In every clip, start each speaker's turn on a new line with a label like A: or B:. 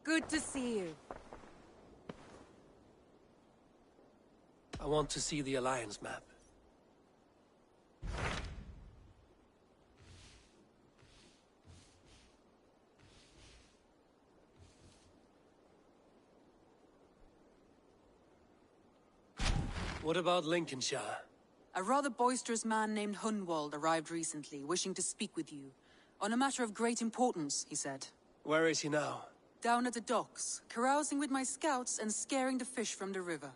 A: Good to see you.
B: I want to see the Alliance map. What about Lincolnshire?
A: A rather boisterous man named Hunwald arrived recently, wishing to speak with you. On a matter of great importance, he said.
B: Where is he now?
A: Down at the docks, carousing with my scouts and scaring the fish from the river.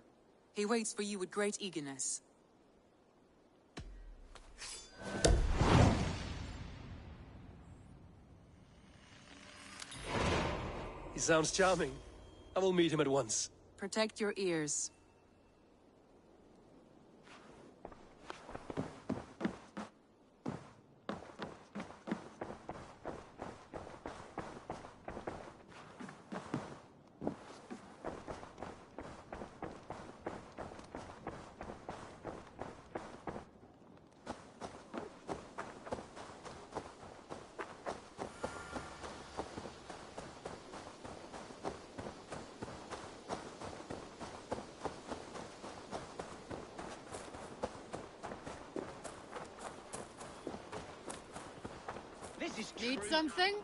A: He waits for you with great eagerness.
B: He sounds charming. I will meet him at once.
A: Protect your ears.
C: Need something?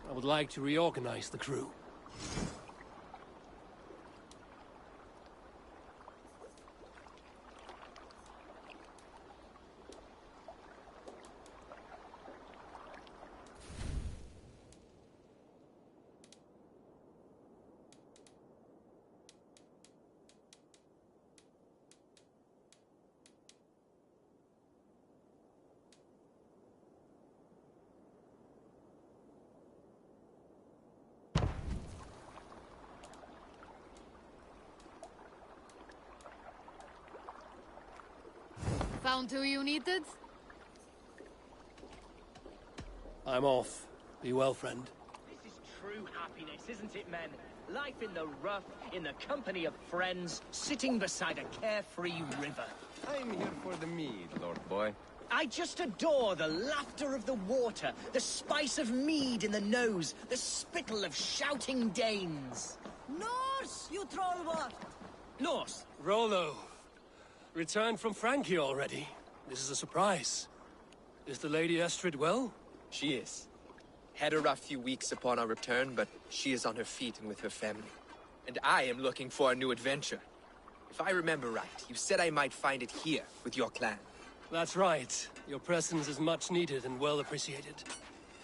B: I would like to reorganize the crew.
C: Found who you needed?
B: I'm off. Be well, friend.
D: This is true happiness, isn't it, men? Life in the rough, in the company of friends, sitting beside a carefree river.
E: I'm here for the mead, Lord Boy.
D: I just adore the laughter of the water, the spice of mead in the nose, the spittle of shouting Danes.
F: Norse, you trollwort!
D: Norse,
B: Rollo. Returned from Frankie already. This is a surprise. Is the Lady Estrid well?
G: She is. Had a rough few weeks upon our return, but she is on her feet and with her family. And I am looking for a new adventure. If I remember right, you said I might find it here, with your clan.
B: That's right. Your presence is much needed and well appreciated.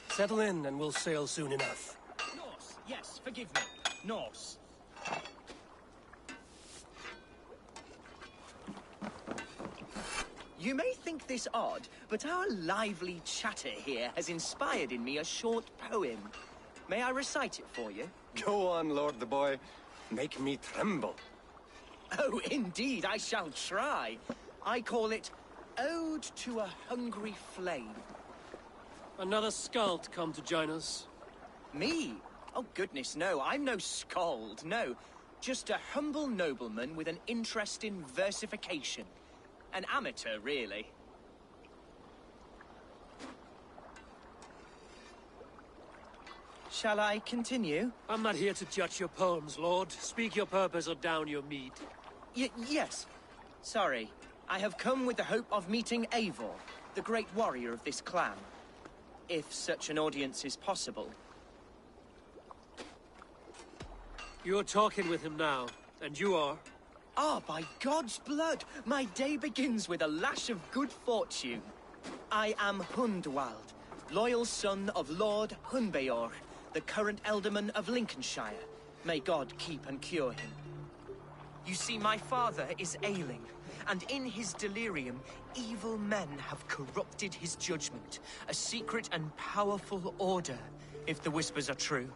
B: Settle in and we'll sail soon enough.
D: Norse, yes, forgive me. Norse. You may think this odd, but our lively chatter here has inspired in me a short poem. May I recite it for you?
E: Go on, Lord the Boy. Make me tremble.
D: Oh, indeed, I shall try. I call it Ode to a Hungry Flame.
B: Another skald come to join us.
D: Me? Oh, goodness, no. I'm no skald, no. Just a humble nobleman with an interest in versification. An amateur, really. Shall I continue?
B: I'm not here to judge your poems, Lord. Speak your purpose or down your mead.
D: Yes. Sorry. I have come with the hope of meeting Eivor, the great warrior of this clan. If such an audience is possible.
B: You're talking with him now, and you are?
D: Ah, by God's blood, my day begins with a lash of good fortune. I am Hundwald, loyal son of Lord Hunbeor, the current Alderman of Lincolnshire. May God keep and cure him. You see, my father is ailing, and in his delirium, evil men have corrupted his judgment. A secret and powerful order, if the whispers are true.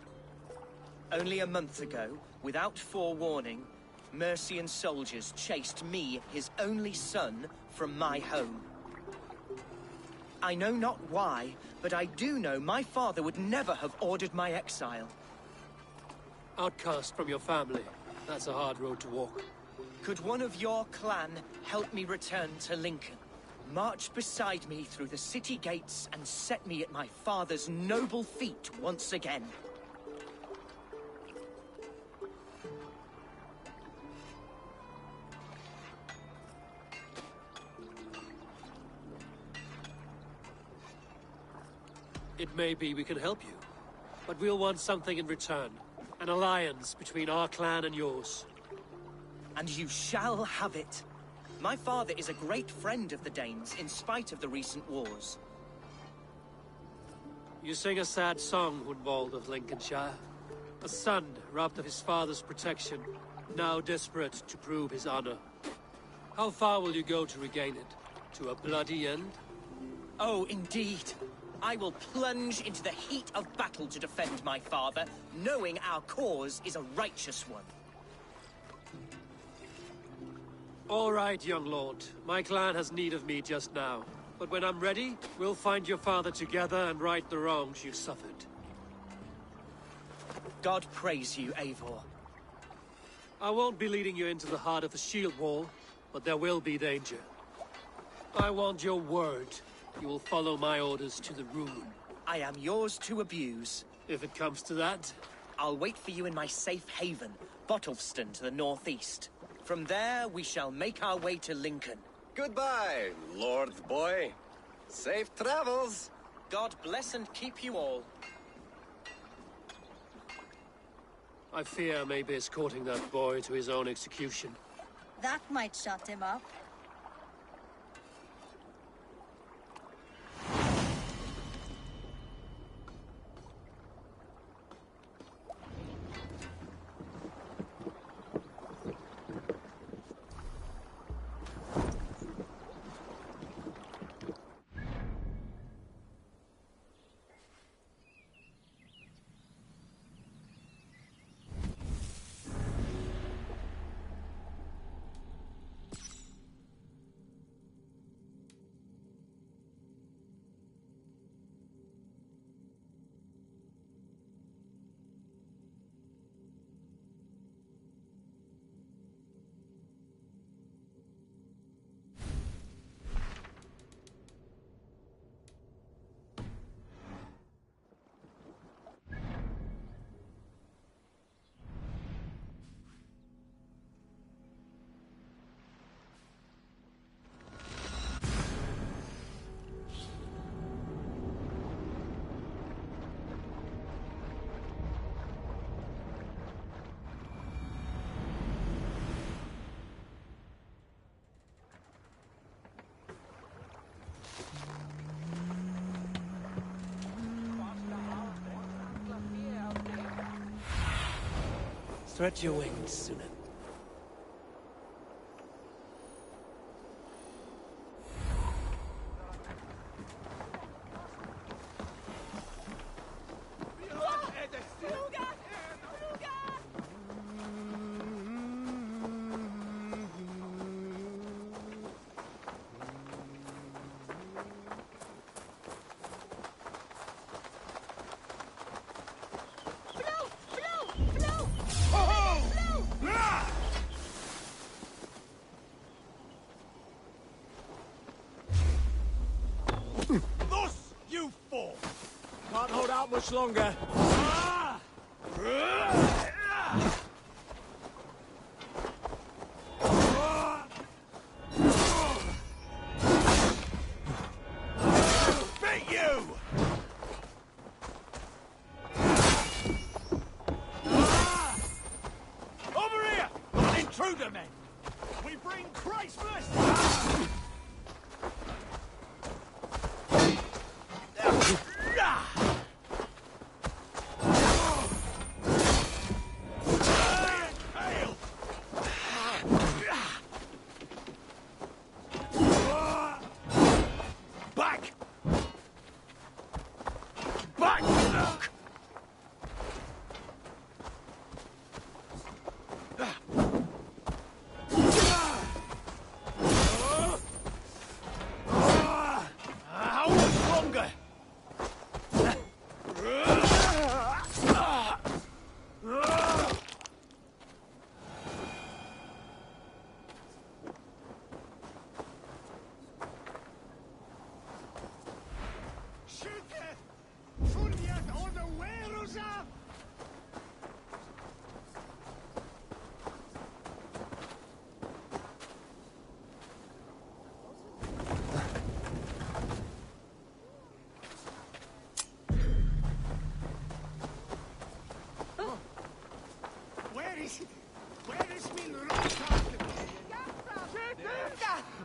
D: Only a month ago, without forewarning, Mercian soldiers chased me, his only son, from my home. I know not why, but I do know my father would never have ordered my exile.
B: Outcast from your family. That's a hard road to walk.
D: Could one of your clan help me return to Lincoln? March beside me through the city gates and set me at my father's noble feet once again.
B: It may be we can help you, but we'll want something in return. An alliance between our clan and yours.
D: And you shall have it. My father is a great friend of the Danes, in spite of the recent wars.
B: You sing a sad song, Hunwald of Lincolnshire. A son robbed of his father's protection, now desperate to prove his honor. How far will you go to regain it? To a bloody end?
D: Oh, indeed. I will plunge into the heat of battle to defend my father, knowing our cause is a righteous one.
B: All right, young lord. My clan has need of me just now. But when I'm ready, we'll find your father together and right the wrongs you've suffered.
D: God praise you, Eivor.
B: I won't be leading you into the heart of the shield wall, but there will be danger. I want your word. You will follow my orders to the room.
D: I am yours to abuse.
B: If it comes to that.
D: I'll wait for you in my safe haven, Bottleston to the northeast. From there, we shall make our way to Lincoln.
E: Goodbye, Lord boy. Safe travels.
D: God bless and keep you all.
B: I fear I may be escorting that boy to his own execution.
F: That might shut him up.
B: Stretch your wings, Sunan.
H: Thus you fall! Can't hold out much longer. Beat you! Over here! An intruder, men! We bring Christmas! Back! Back! Look!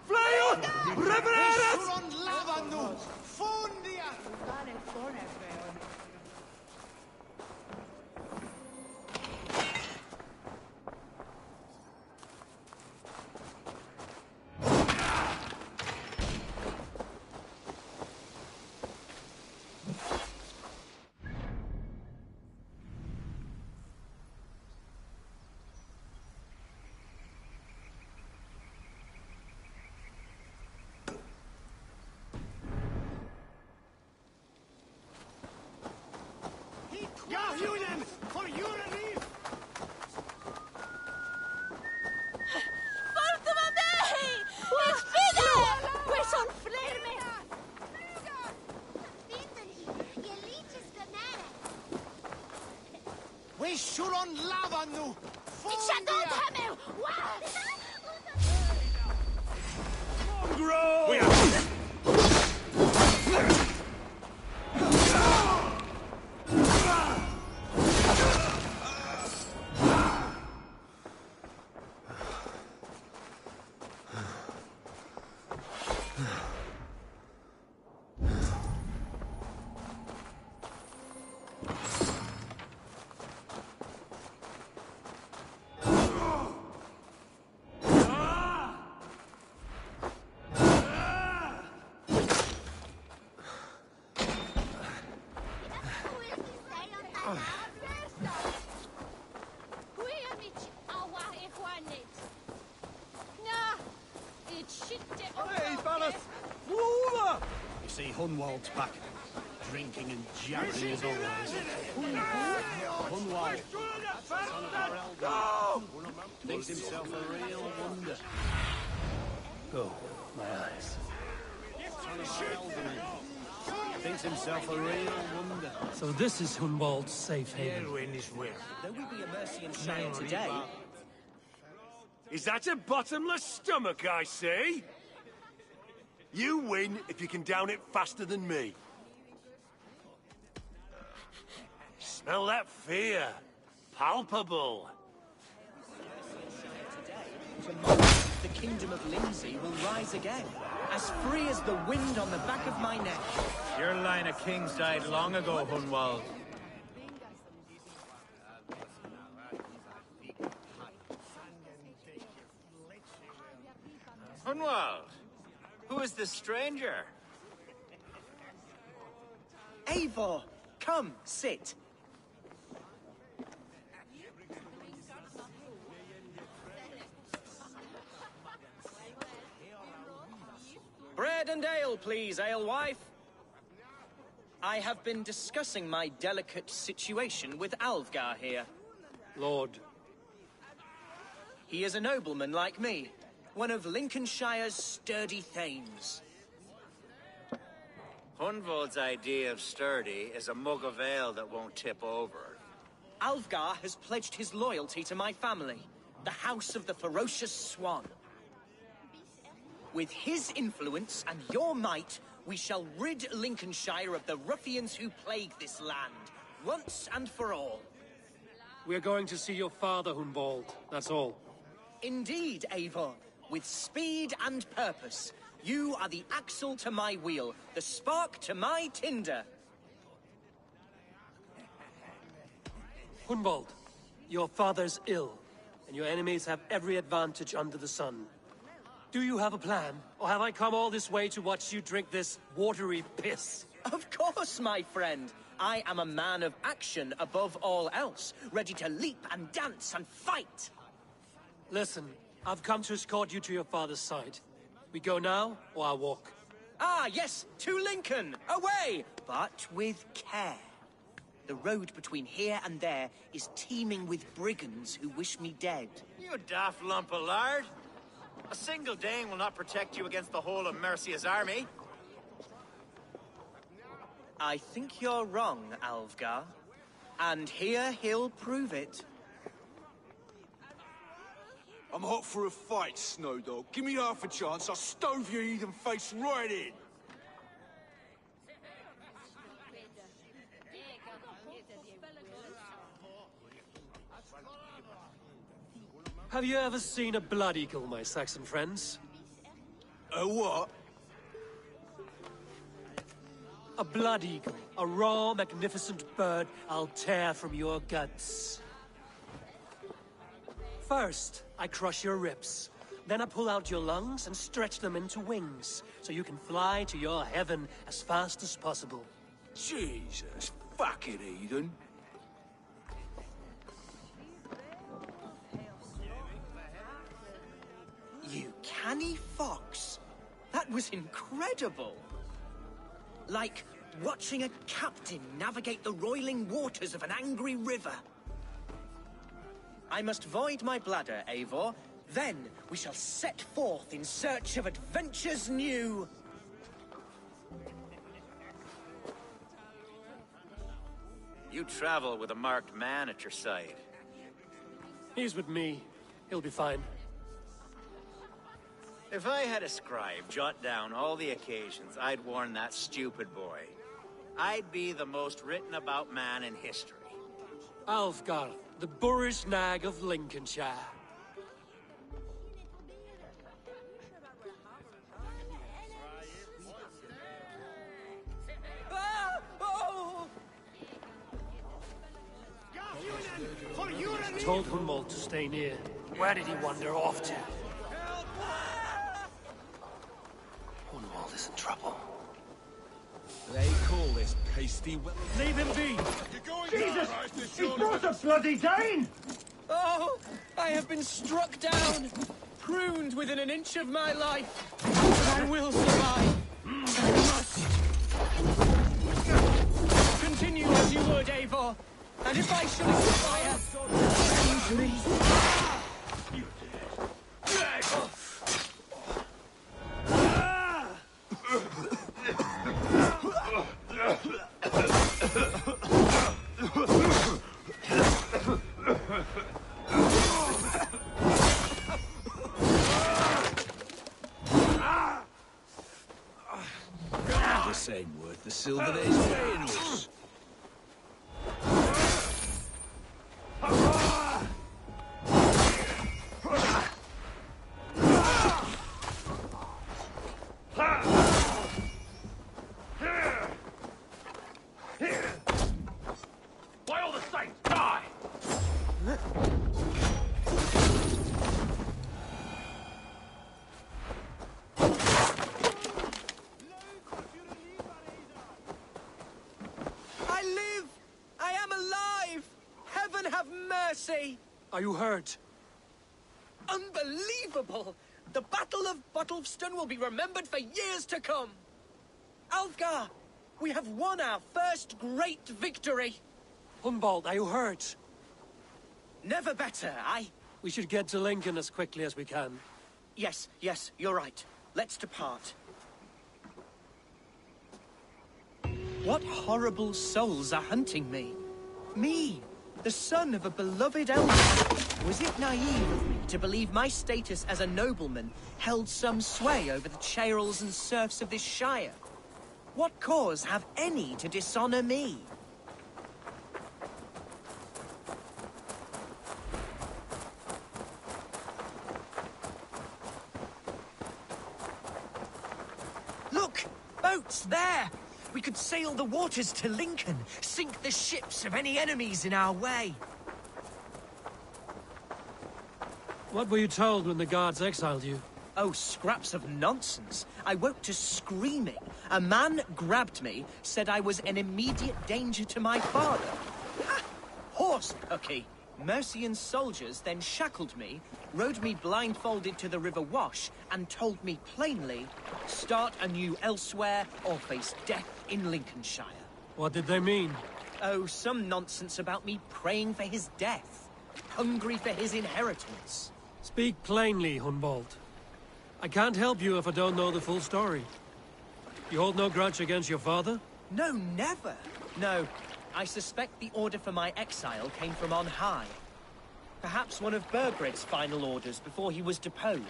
H: Fly on! Revereras! We should on lava nu! Grow! We Hey, fellas! Whoa! You see, Hunwald's back. Drinking and jabbering as always. Hunwald. Thinks himself a real wonder. Oh, my eyes. Thinks himself a real wonder.
B: So this is Hunwald's safe haven.
D: Though we be a Mercian Shire today,
H: Is that a bottomless stomach I see? You win if you can down it faster than me. Smell that fear. Palpable.
D: tomorrow the kingdom of Lindsay will rise again, as free as the wind on the back of my neck.
I: Your line of kings died long ago, Hunwald. Hunwald, who is this stranger?
D: Eivor, come, sit. Bread and ale, please, alewife. I have been discussing my delicate situation with Alvgar here.
B: Lord,
D: He is a nobleman like me, one of Lincolnshire's sturdy thanes.
I: Hunwald's idea of sturdy is a mug of ale that won't tip over.
D: Alvgar has pledged his loyalty to my family, the House of the Ferocious Swan. With his influence and your might, we shall rid Lincolnshire of the ruffians who plague this land, once and for all.
B: we're going to see your father, Hunwald. That's all.
D: Indeed, Eivor, with speed and purpose. You are the axle to my wheel, the spark to my tinder.
B: Hunwald, your father's ill, and your enemies have every advantage under the sun. Do you have a plan, or have I come all this way to watch you drink this watery piss?
D: Of course, my friend. I am a man of action above all else, ready to leap and dance and fight.
B: Listen, I've come to escort you to your father's side. We go now, or I walk?
D: Ah, yes, to Lincoln, away, but with care. The road between here and there is teeming with brigands who wish me dead.
I: You daft lump of lard! A single Dane will not protect you against the whole of Mercia's army.
D: I think you're wrong, Alvgar. And here he'll prove it.
H: I'm hot for a fight, Snowdog. Give me half a chance, I'll stove your heathen face right in.
B: Have you ever seen a blood eagle, my Saxon friends?
H: A what?
B: A blood eagle. A raw, magnificent bird I'll tear from your guts. First, I crush your ribs. Then I pull out your lungs and stretch them into wings, so you can fly to your heaven as fast as possible.
H: Jesus fucking heathen.
D: You canny fox. That was incredible. Like watching a captain navigate the roiling waters of an angry river. I must void my bladder, Eivor. Then we shall set forth in search of adventures new.
I: You travel with a marked man at your side.
B: He's with me. He'll be fine.
I: If I had a scribe jot down all the occasions I'd warned that stupid boy, I'd be the most written about man in history.
B: Alfgar, the boorish nag of Lincolnshire.
D: Ah! Oh!
B: Told Hunwald to stay near. Where did he wander off to? Hunwald is in trouble.
H: They call this pasty well.
B: Leave him be!
H: Jesus!
D: He's not a bloody Dane! Oh, I have been struck down, pruned within an inch of my life. But I will survive. I must. Continue as you would, Eivor. And if I should expire,
H: The same word the Sylvanese paying us.
I: Why all the saints die?
D: I live! I am alive! Heaven have mercy!
B: Are you hurt?
D: Unbelievable! The Battle of Bottlefston will be remembered for years to come! Alfgar, we have won our first great victory!
B: Hunwald, are you hurt?
D: Never better,
B: We should get to Lincoln as quickly as we can.
D: Yes, you're right. Let's depart. What horrible souls are hunting me? Me, the son of a beloved elder. Was it naive of me to believe my status as a nobleman held some sway over the churls and serfs of this shire? What cause have any to dishonor me? Look! Boats there! We could sail the waters to Lincoln, sink the ships of any enemies in our way.
B: What were you told when the guards exiled you?
D: Oh, scraps of nonsense. I woke to screaming. A man grabbed me, said I was an immediate danger to my father. Ha! Horse pucky. Mercian soldiers then shackled me, rode me blindfolded to the River Wash, and told me plainly, start anew elsewhere or face death in Lincolnshire.
B: What did they mean?
D: Oh, some nonsense about me praying for his death, hungry for his inheritance.
B: Speak plainly, Hunwald. I can't help you if I don't know the full story. You hold no grudge against your father?
D: No, never. No, I suspect the order for my exile came from on high. Perhaps one of Burgred's final orders before he was deposed.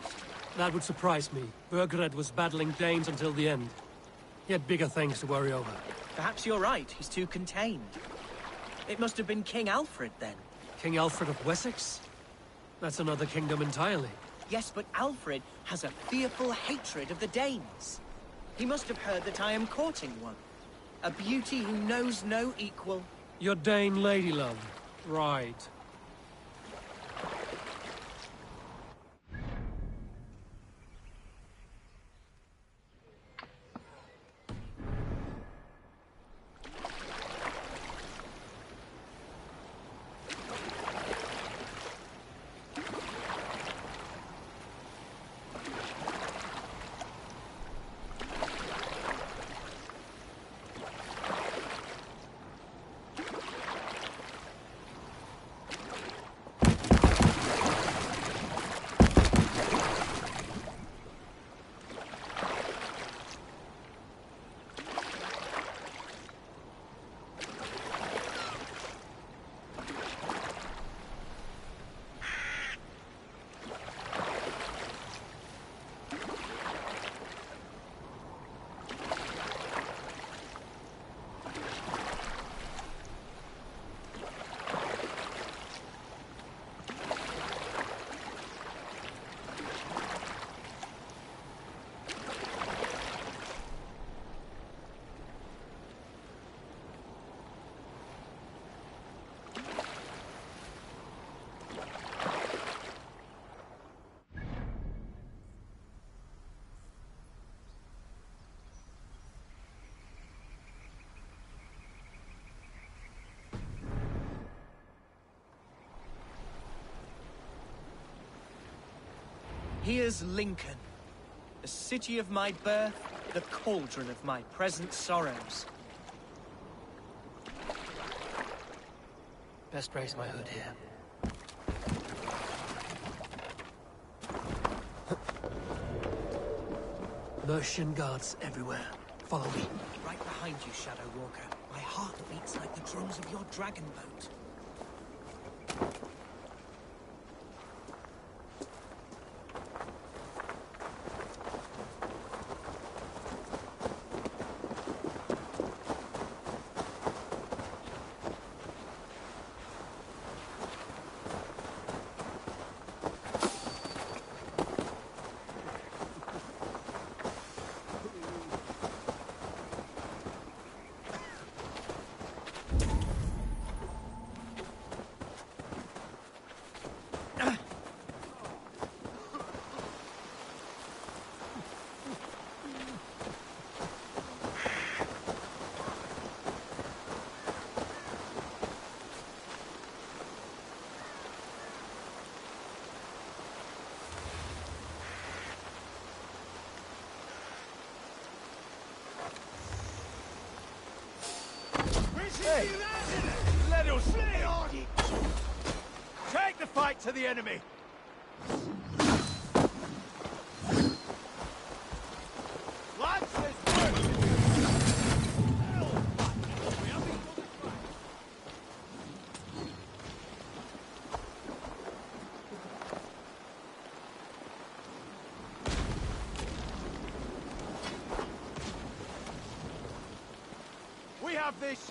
B: That would surprise me. Burgred was battling Danes until the end. He had bigger things to worry over.
D: Perhaps you're right, he's too contained. It must have been King Alfred, then.
B: King Alfred of Wessex? That's another kingdom entirely.
D: Yes, but Alfred has a fearful hatred of the Danes. He must have heard that I am courting one. A beauty who knows no equal.
B: Your Dane lady love. Right.
D: Here's Lincoln, the city of my birth, the cauldron of my present sorrows.
B: Best raise my hood here. Mercian guards everywhere. Follow me.
D: Right behind you, Shadow Walker. My heart beats like the drums of your dragon boat.
H: Hey! Let us take the fight to the enemy! We have this!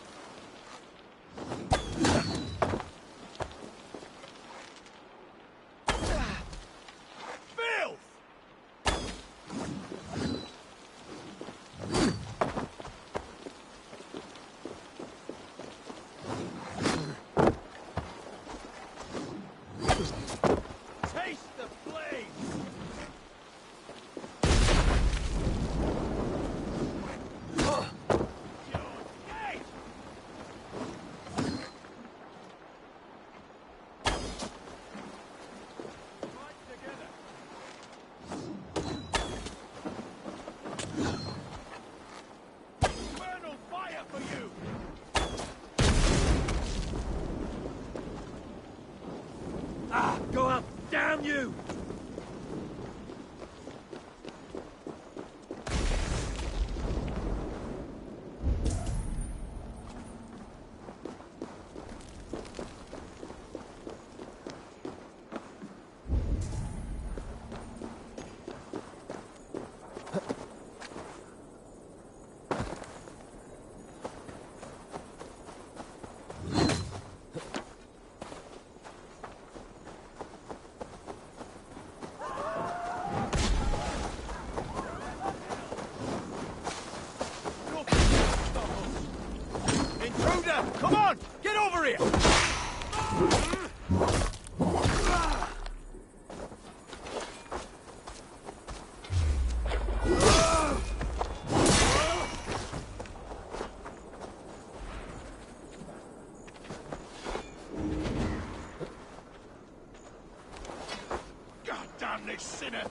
H: damn this sinner!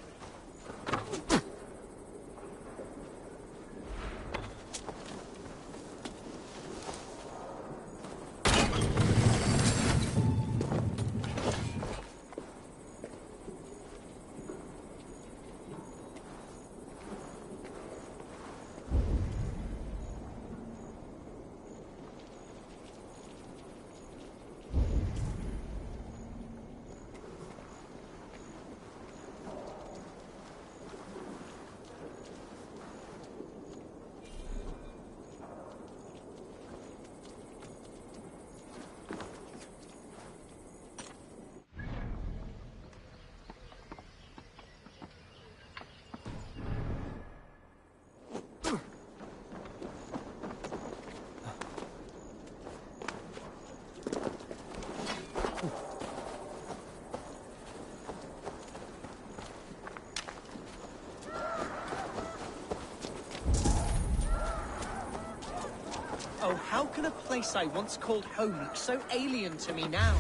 D: Oh, how can a place I once called home look so alien to me now?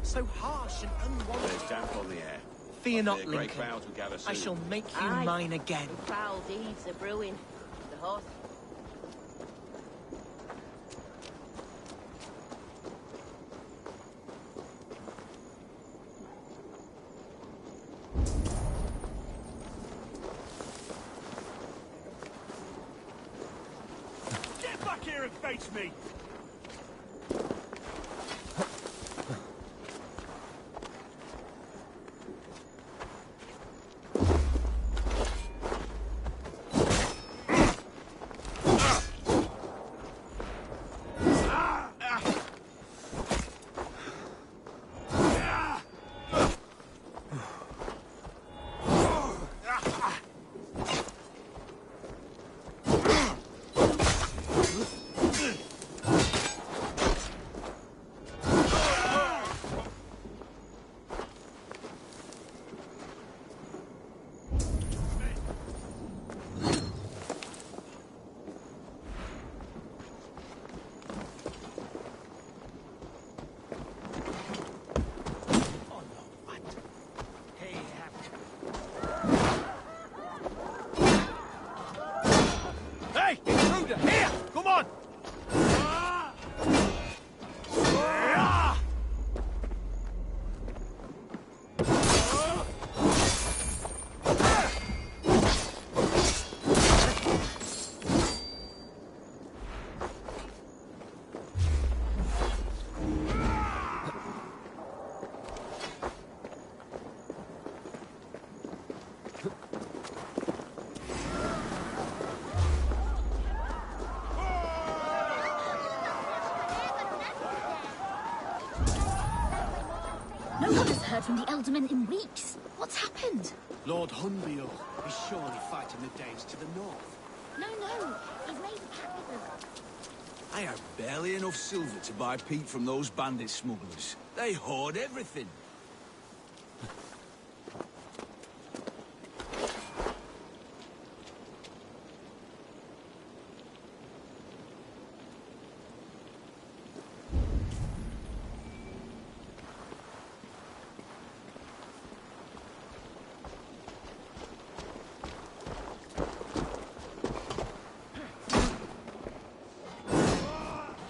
D: So harsh and unwanted.
H: There's damp on the air.
D: Fear not,
H: The great
D: Lincoln.
H: crowds will gather
D: I
H: soon.
D: shall make you
J: Aye.
D: mine again.
J: Foul deeds are brewing. The horse.
H: Get back here and face me! Hey! Intruder! Here! Come on!
K: No one has heard from the Eldermen in weeks. What's happened?
H: Lord Hunbeor is surely fighting the Danes to the north.
K: No, he's made a pact with them.
L: I have barely enough silver to buy peat from those bandit smugglers. They hoard everything.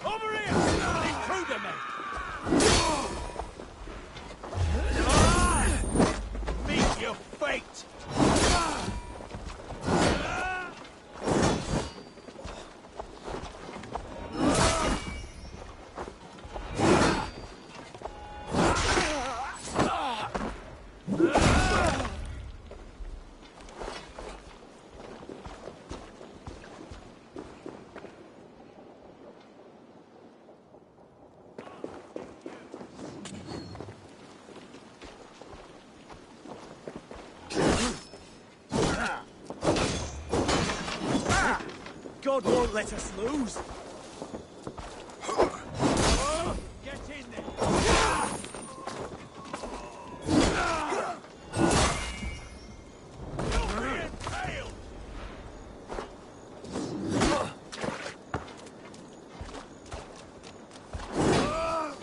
H: Over here! An intruder, mate! Meet your fate!
D: God won't let us lose.
H: Get in there! You'll be impaled!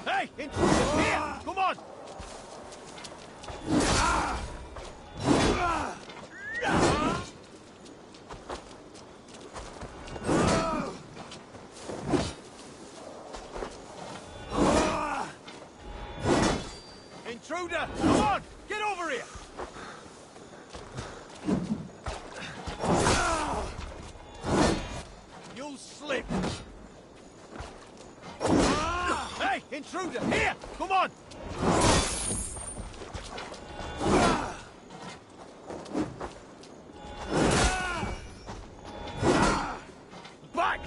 H: Hey! Intruder! Here! Come on! Intruder! Come on! Get over here! You'll slip! Hey, intruder! Here! Come on! Back!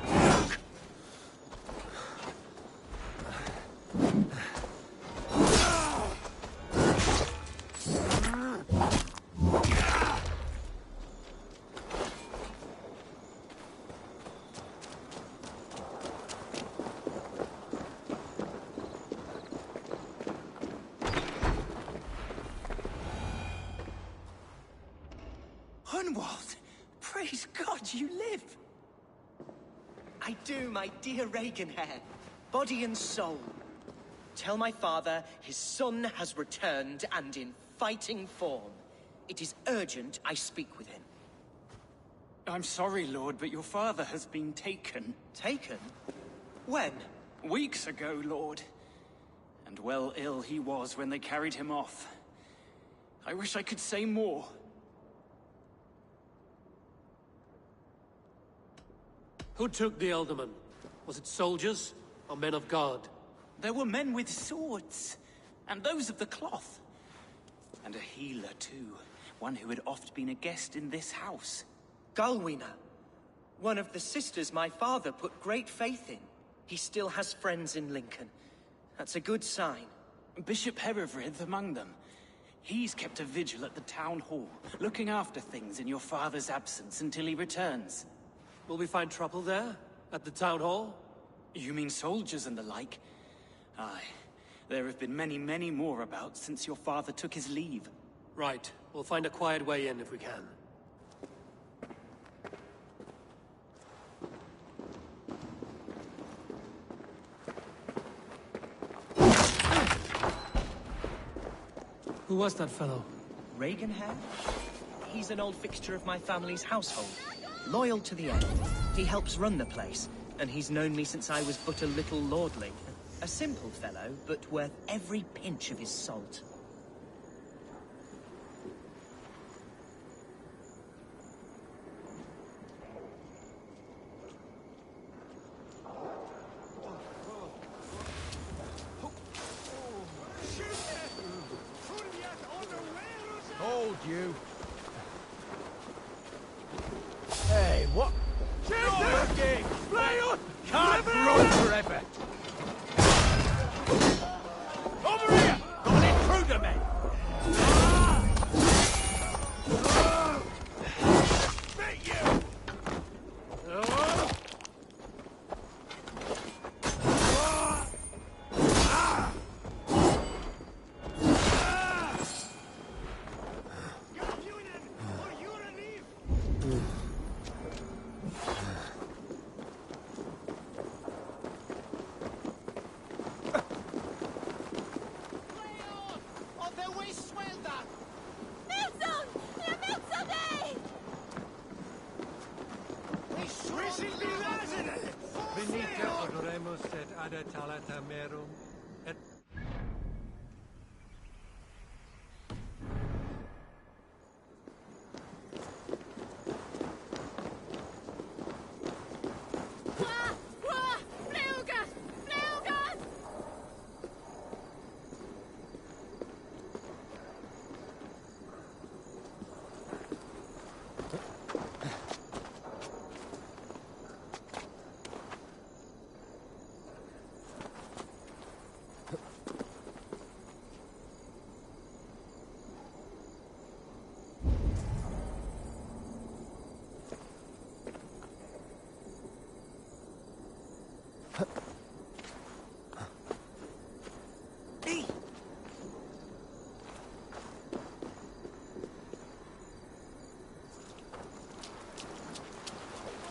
D: Hunwald! Praise God you live! I do, my dear Reaganhair. Body and soul. Tell my father his son has returned and in fighting form. It is urgent I speak with him.
M: I'm sorry, Lord, but your father has been taken.
D: Taken? When?
M: Weeks ago, Lord. And well ill he was when they carried him off. I wish I could say more.
B: Who took the Elderman? Was it soldiers or men of God?
M: There were men with swords, and those of the cloth. And a healer, too. One who had oft been a guest in this house.
D: Galwina. One of the sisters my father put great faith in. He still has friends in Lincoln. That's a good sign.
M: Bishop Herefrith among them. He's kept a vigil at the town hall, looking after things in your father's absence until he returns.
B: Will we find trouble there? At the town hall?
M: You mean soldiers and the like? Aye. There have been many, many more about since your father took his leave.
B: Right. We'll find a quiet way in if we can. Who was that fellow?
D: Reaganhair? He's an old fixture of my family's household. Loyal to the end. He helps run the place, and he's known me since I was but a little lordling. A simple fellow, but worth every pinch of his salt.
H: Hold you. Hey, what? No working! Can't run forever! Over here! Got an intruder, man! Beat you!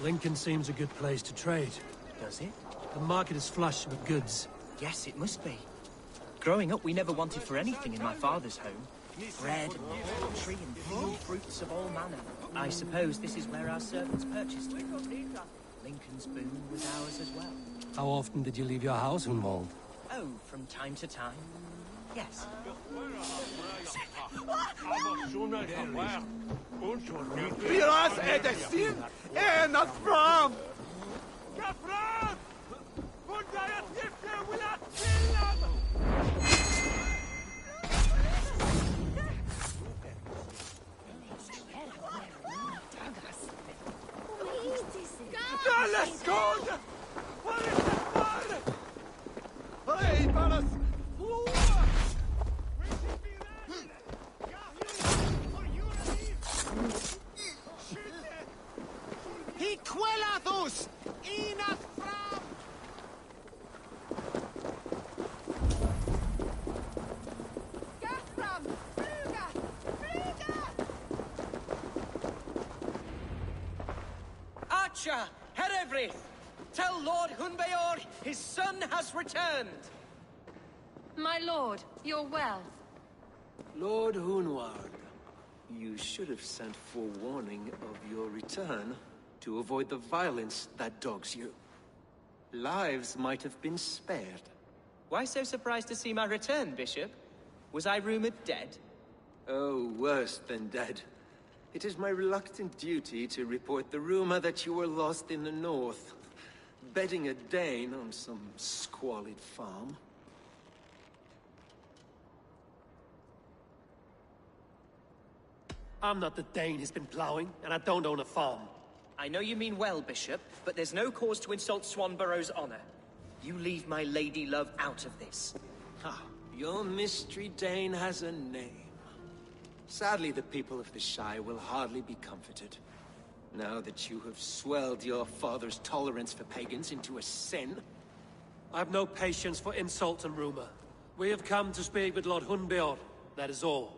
B: Lincoln seems a good place to trade.
D: Does it?
B: The market is flush with goods.
D: Yes, it must be. Growing up, we never wanted for anything in my father's home. Bread and poultry and field fruits of all manner. I suppose this is where our servants purchased it. Lincoln's boon was ours as well.
B: How often did you leave your house, Hunwald?
D: Oh, from time to time. Yes.
N: Piras är det sin en att fram! Dale, skål! Vad är det för? Hej, Paras!
D: Hiquelathus! Inat fram!
O: Gathram! Fluga! Fluga!
D: Archer! Herevrith! Tell Lord Hunbeor his son has returned!
C: My lord, you're well.
P: Lord Hunwald, you should have sent forewarning of your return to avoid the violence that dogs you. Lives might have been spared.
D: Why so surprised to see my return, Bishop? Was I rumored dead?
P: Oh, worse than dead. It is my reluctant duty to report the rumor that you were lost in the north, bedding a Dane on some squalid farm.
B: I'm not the Dane he's been plowing, and I don't own a farm.
D: I know you mean well, Bishop, but there's no cause to insult Swanborough's honor. You leave my lady love out of this.
P: Ah, your mystery Dane has a name. Sadly, the people of the Shire will hardly be comforted. Now that you have swelled your father's tolerance for pagans into a sin.
B: I've no patience for insult and rumor. We have come to speak with Lord Hunbeor, that is all.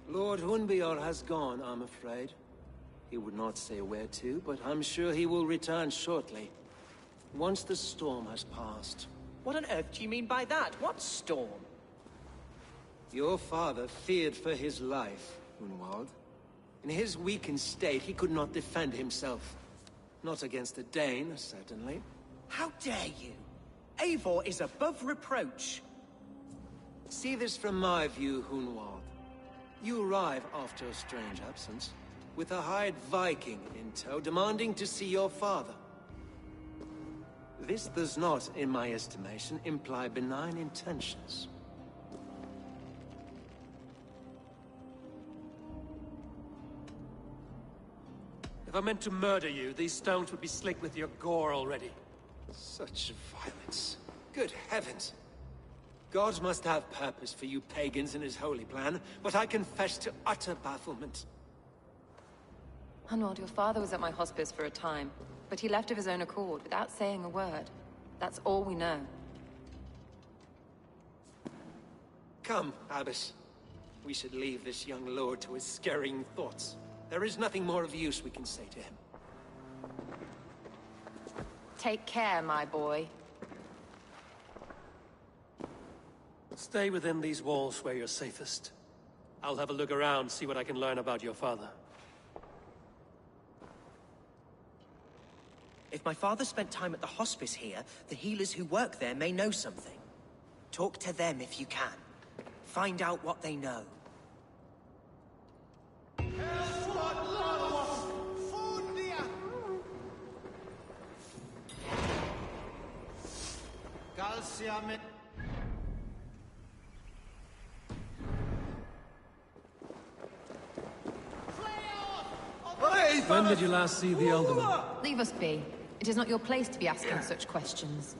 P: Lord Hunbeor has gone, I'm afraid. He would not say where to, but I'm sure he will return shortly. Once the storm has passed.
D: What on earth do you mean by that? What storm?
P: Your father feared for his life, Hunwald. In his weakened state, he could not defend himself. Not against a Dane, certainly.
D: How dare you? Eivor is above reproach.
P: See this from my view, Hunwald. You arrive after a strange absence, with a hired Viking in tow, demanding to see your father. This does not, in my estimation, imply benign intentions.
B: If I meant to murder you, these stones would be slick with your gore already.
P: Such violence. Good heavens! God must have purpose for you pagans in his holy plan, but I confess to utter bafflement.
Q: Hunwald, your father was at my hospice for a time, but he left of his own accord, without saying a word. That's all we know.
P: Come, Abbess. We should leave this young lord to his scurrying thoughts. There is nothing more of use we can say to him.
Q: Take care, my boy.
B: Stay within these walls where you're safest. I'll have a look around, see what I can learn about your father.
D: If my father spent time at the hospice here, the healers who work there may know something. Talk to them if you can. Find out what they know.
B: When did you last see the Elderman?
Q: Leave us be. It is not your place to be asking such questions.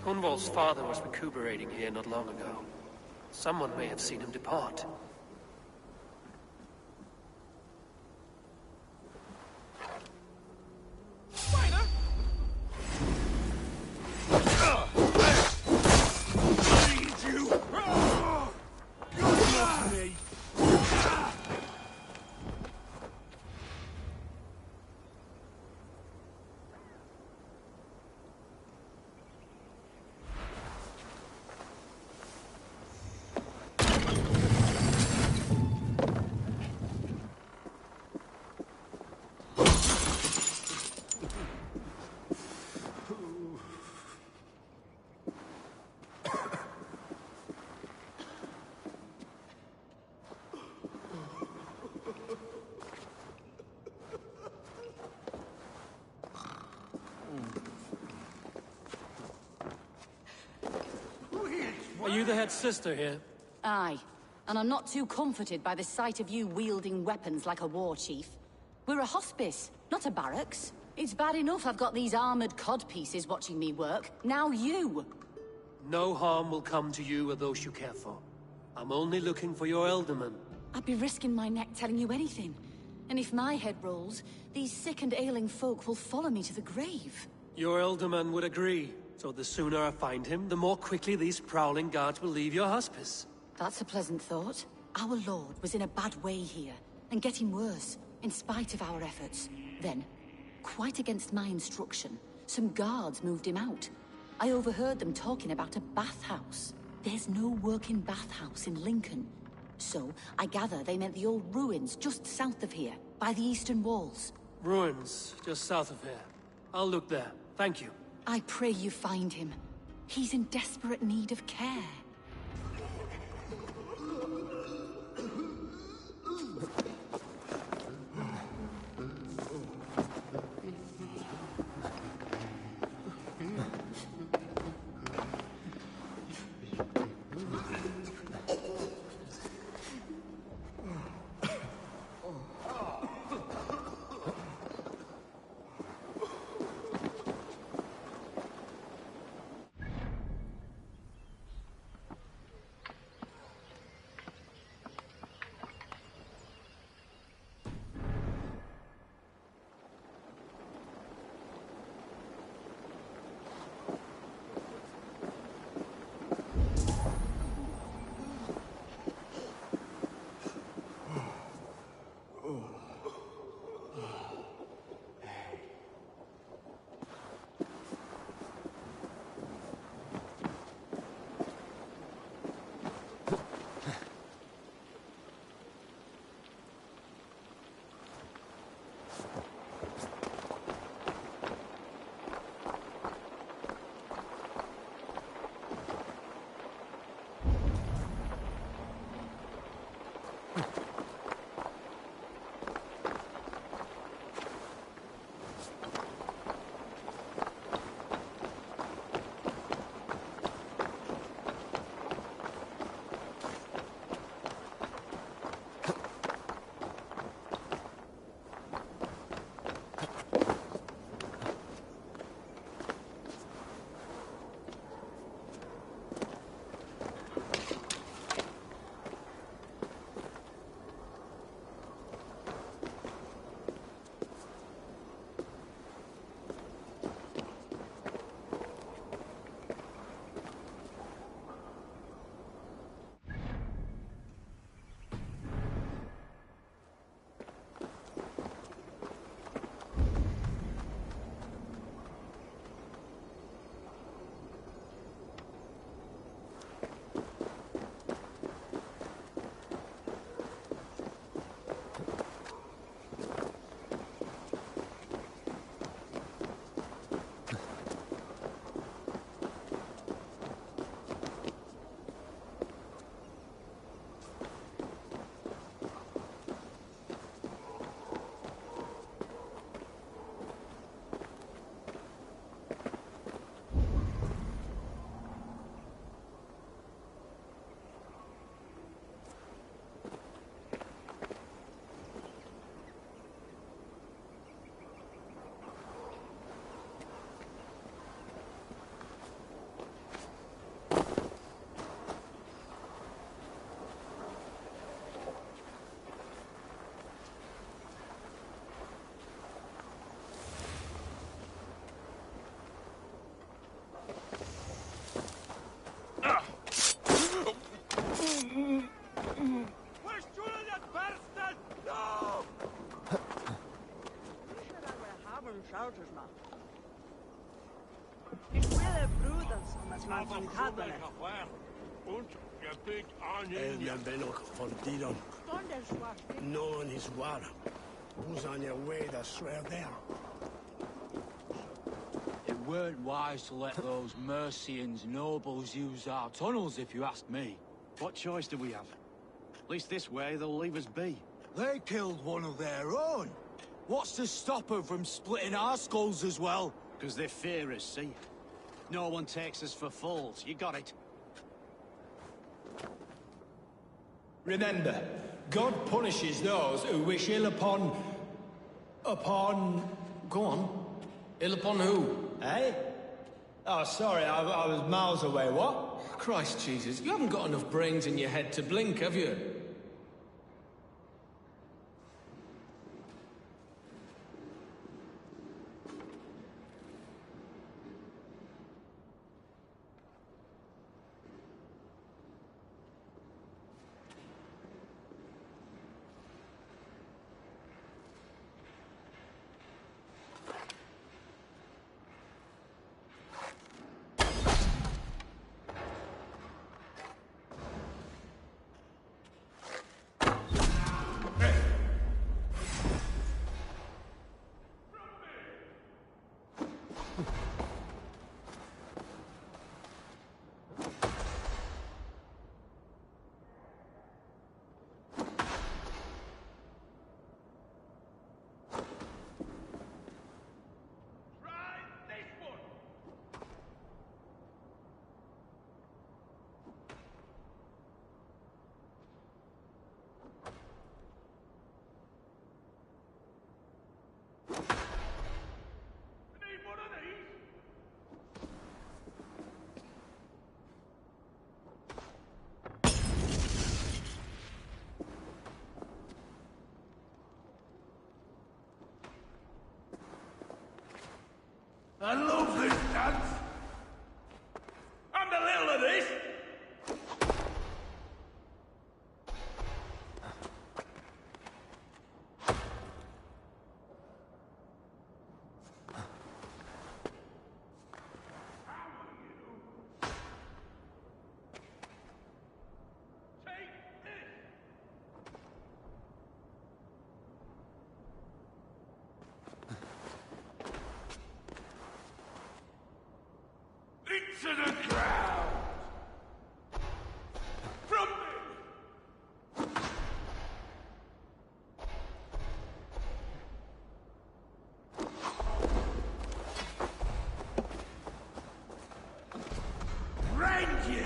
B: Hunwald's father was recuperating here not long ago. Someone may have seen him depart. Are you the head sister here?
K: Aye. And I'm not too comforted by the sight of you wielding weapons like a war chief. We're a hospice, not a barracks. It's bad enough I've got these armored codpieces watching me work. Now you!
B: No harm will come to you or those you care for. I'm only looking for your Elderman.
K: I'd be risking my neck telling you anything. And if my head rolls, these sick and ailing folk will follow me to the grave.
B: Your Elderman would agree. So the sooner I find him, the more quickly these prowling guards will leave your hospice.
K: That's a pleasant thought. Our lord was in a bad way here, and getting worse, in spite of our efforts. Then, quite against my instruction, some guards moved him out. I overheard them talking about a bathhouse. There's no working bathhouse in Lincoln. So, I gather they meant the old ruins just south of here, by the eastern walls.
B: Ruins, just south of here. I'll look there. Thank you.
K: I pray you find him. He's in desperate need of care.
H: Den benok von Didon. No one is war. Who's on your way to swear there?
L: It weren't wise to let those Mercians nobles use our tunnels, if you ask me.
H: What choice do we have? At least this way they'll leave us be.
L: They killed one of their own. What's to stop them from splitting our skulls as well?
H: Because they fear us, see? No one takes us for fools. You got it.
R: Remember, God punishes those who wish ill upon... Go on. Ill upon who? Eh? Oh, sorry, I was miles away. What? Christ Jesus, you haven't got enough brains in your head to blink, have you?
N: I love this dance. I'm the little of this. To the ground! From me! Rend you!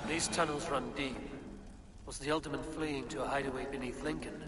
B: These tunnels run deep. Was the Ultimate fleeing to a hideaway beneath Lincoln?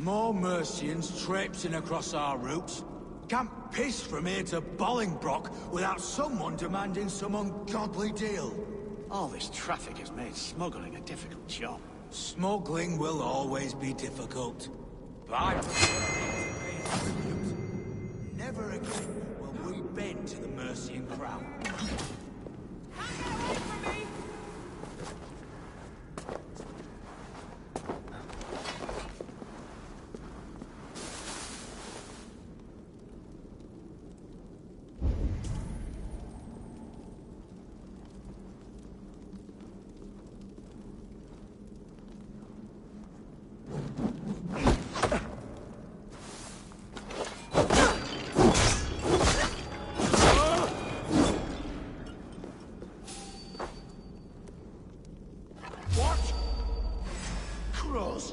L: More Mercians traipsing across our routes. Can't piss from here to Bolingbroke without someone demanding some ungodly deal.
H: All this traffic has made smuggling a difficult job.
L: Smuggling will always be difficult. But I pay tribute. Never again will we bend to the Mercian crown.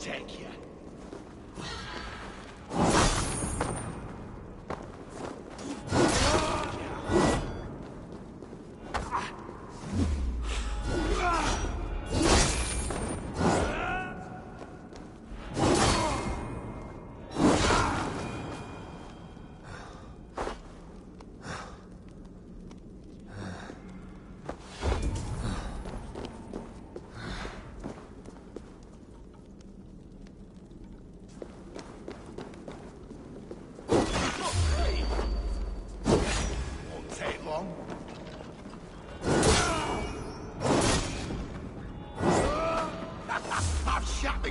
H: Take you.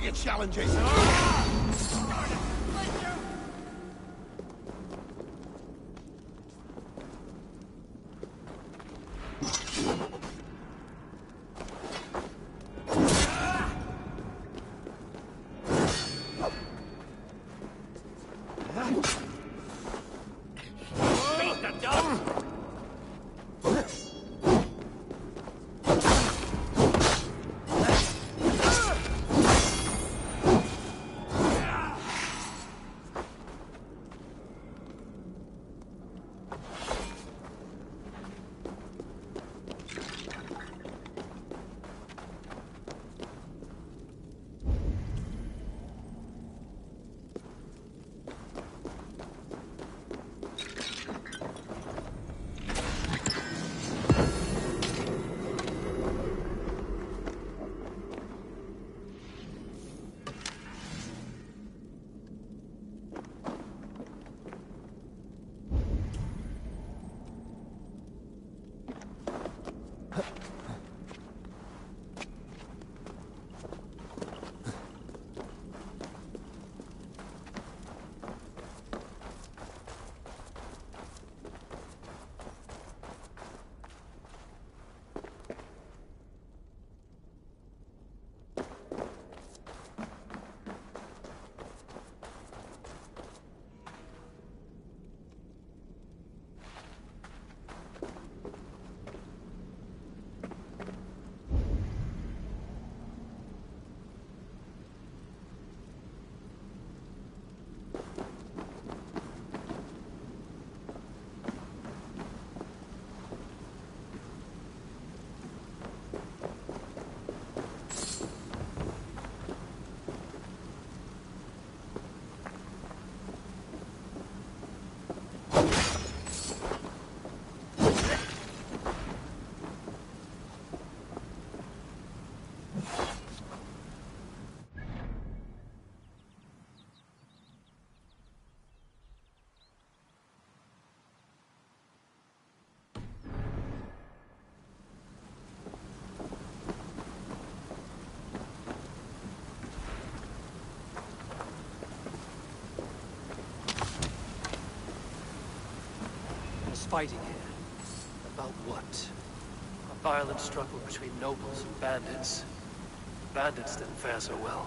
N: Your challenges.
B: Fighting here. About what? A violent struggle between nobles and bandits. Bandits didn't fare so well.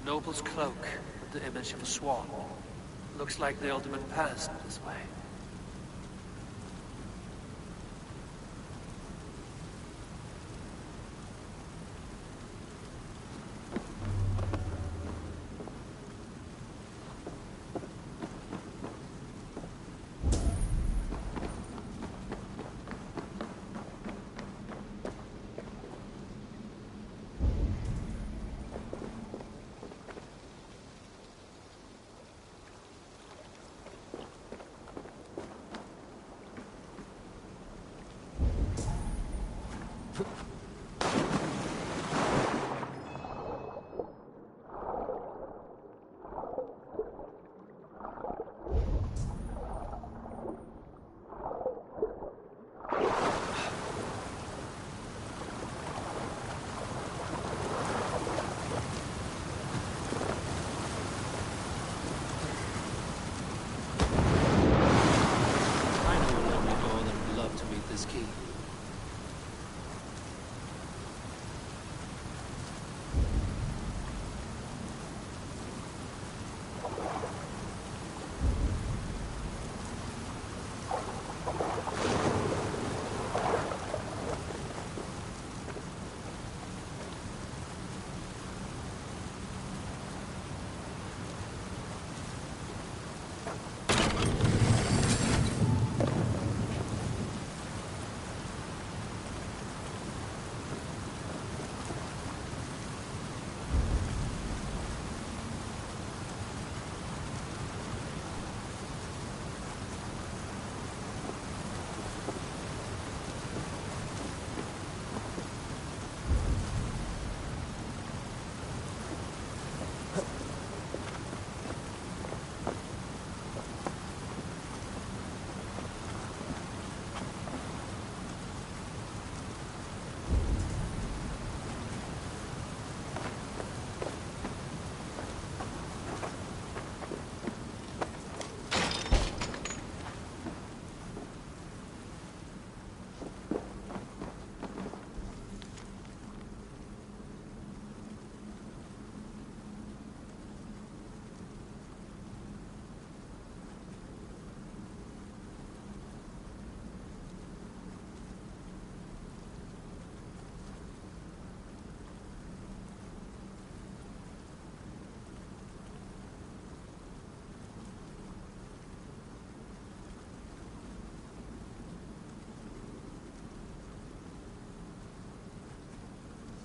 B: noble's cloak with the image of a swan. Looks like the ultimate passed this way.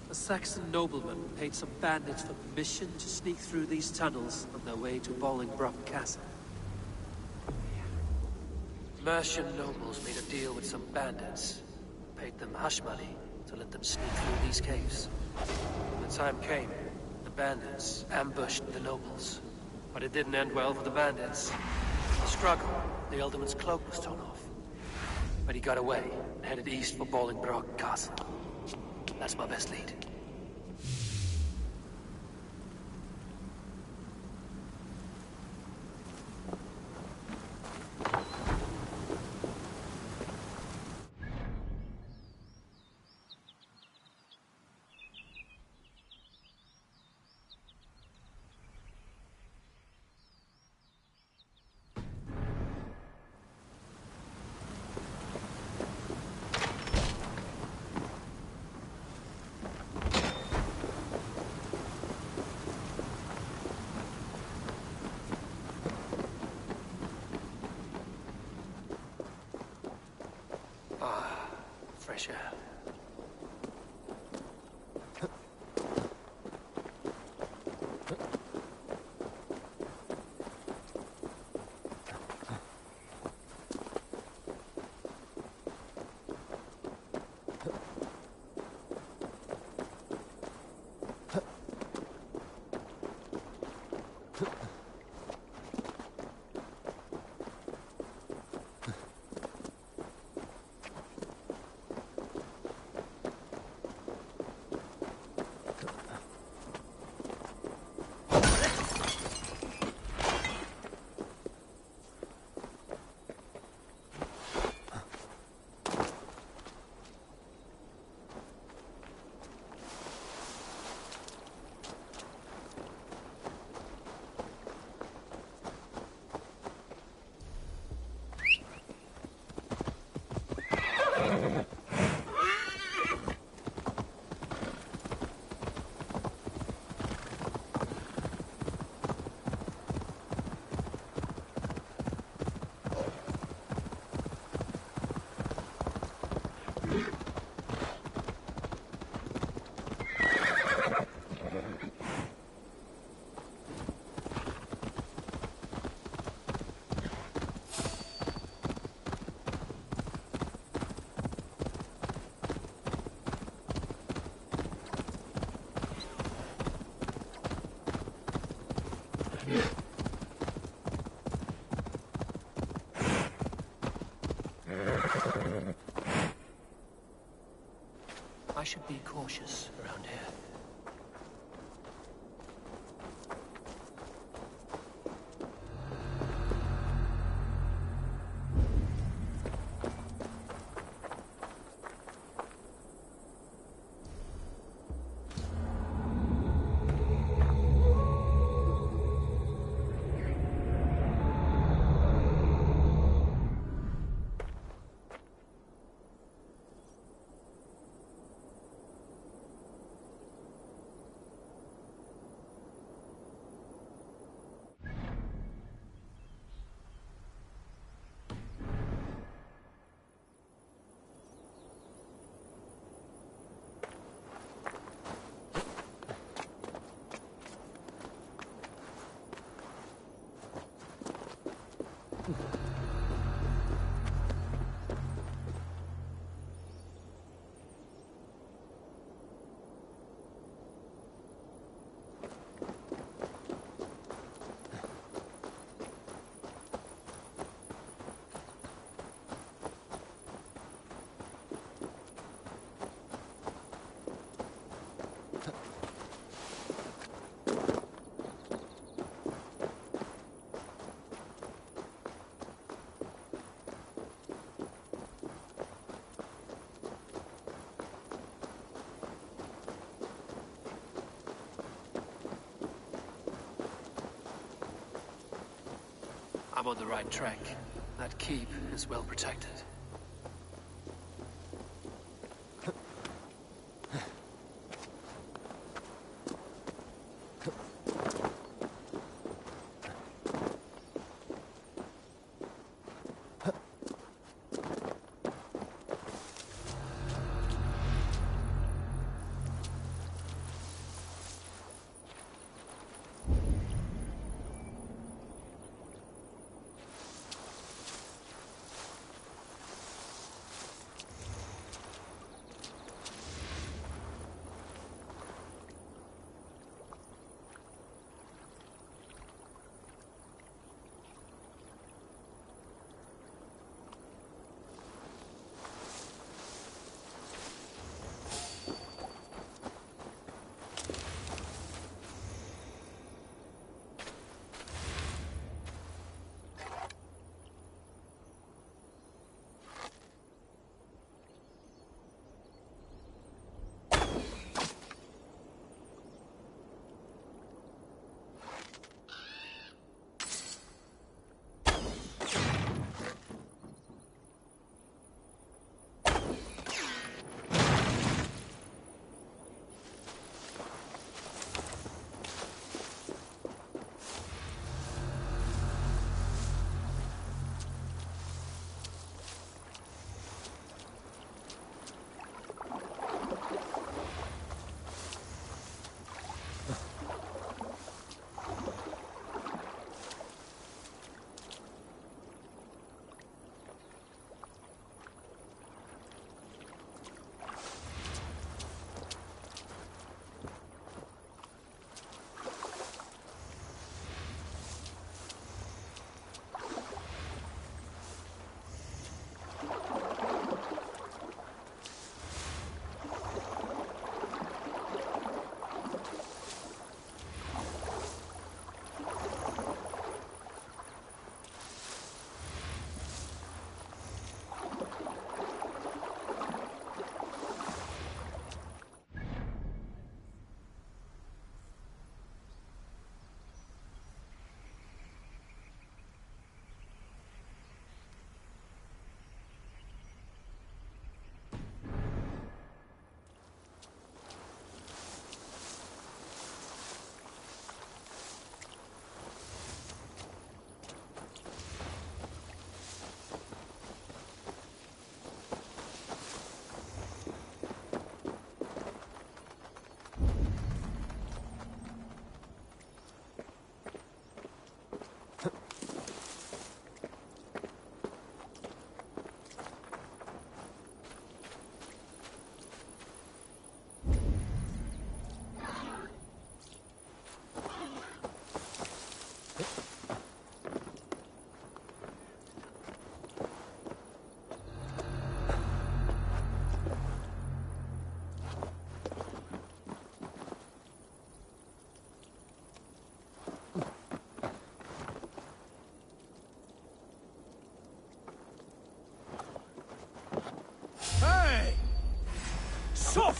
B: A Saxon nobleman paid some bandits for permission to sneak through these tunnels on their way to Bolingbroke Castle. Mercian nobles made a deal with some bandits, paid them hush money to let them sneak through these caves. When the time came, the bandits ambushed the nobles. But it didn't end well for the bandits. In the struggle, the Alderman's cloak was torn off. But he got away and headed east for Bolingbroke Castle. That's my best lead. Fresh air. I should be cautious around here. I'm on the right track. That keep is well protected.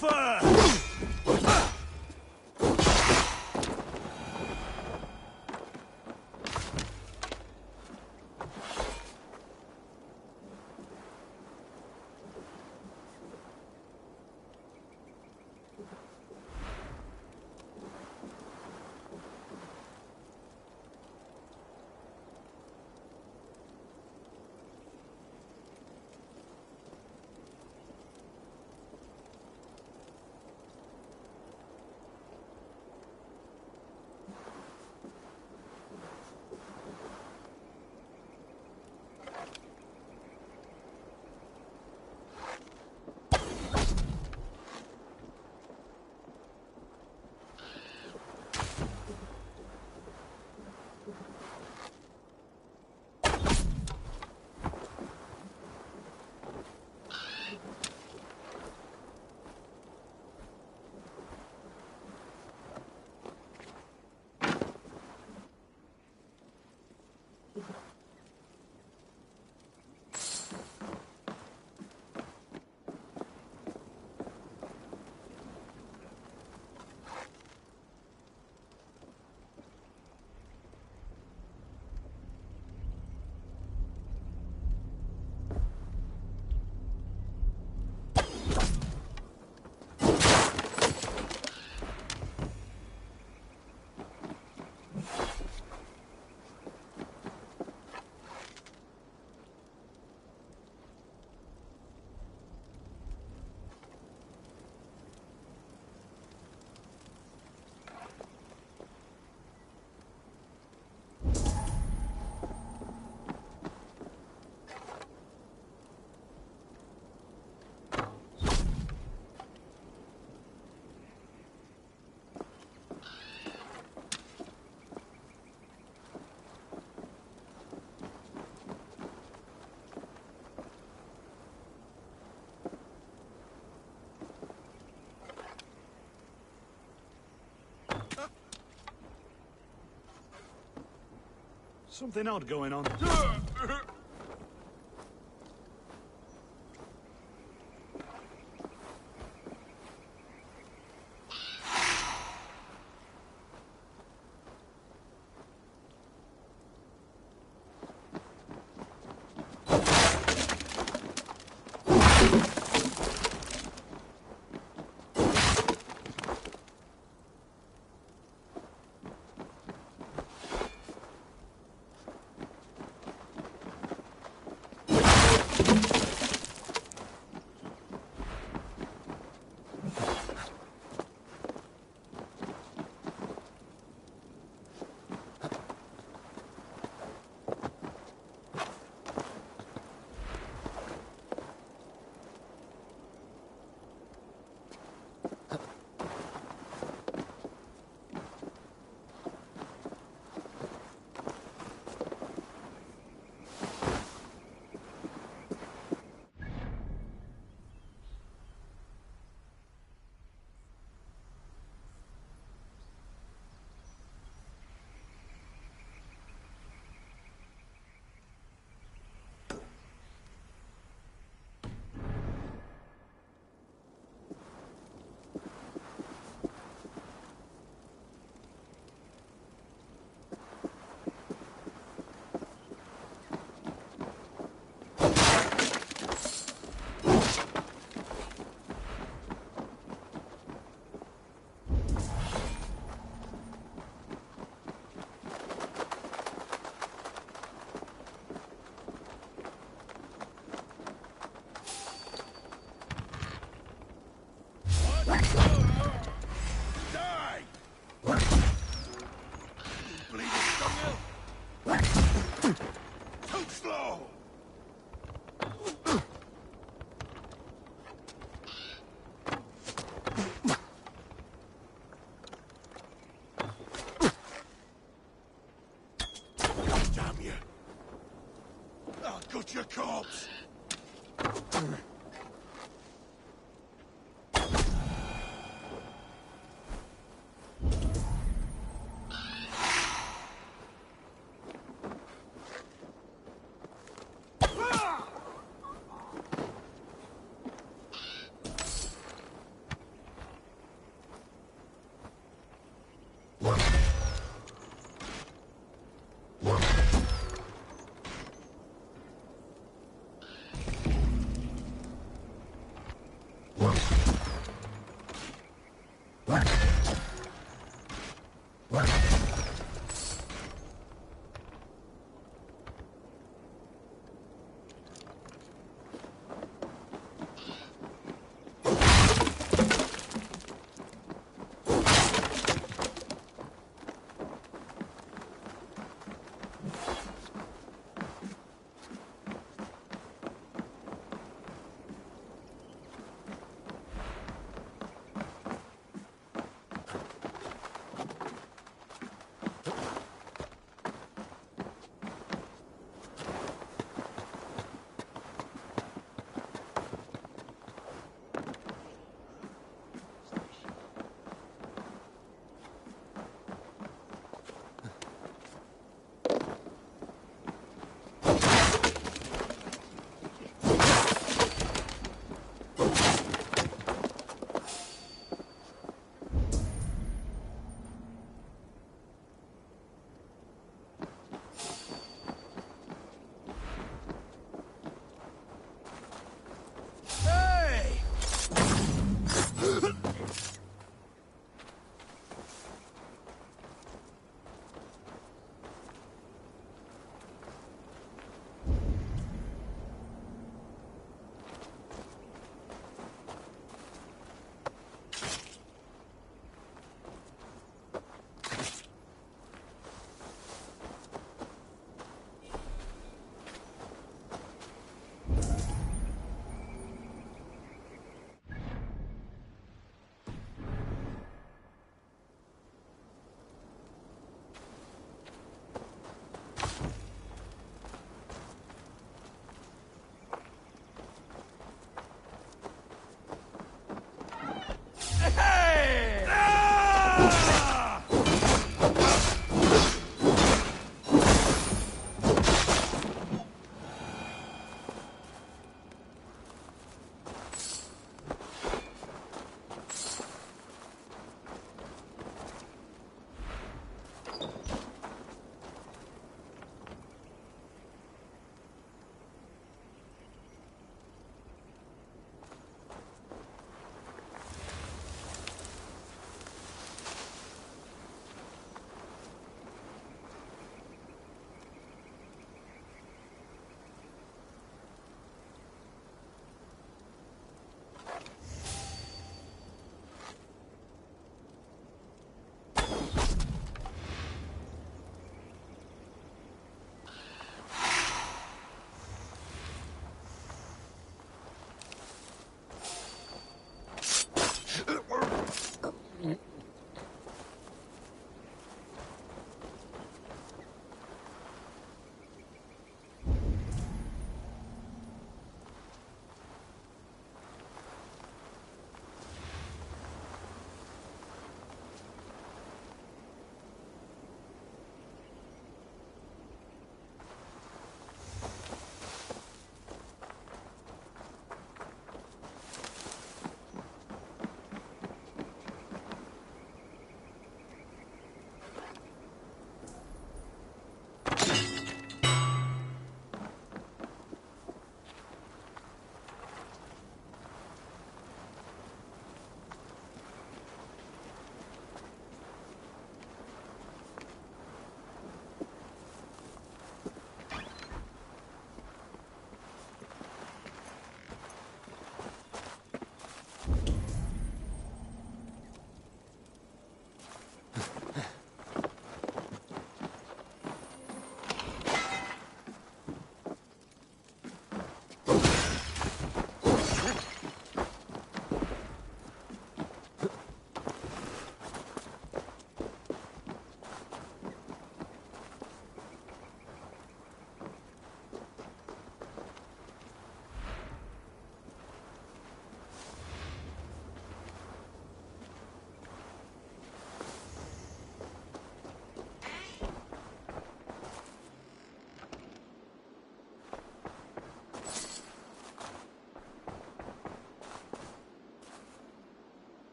H: Suffer! Something odd going on.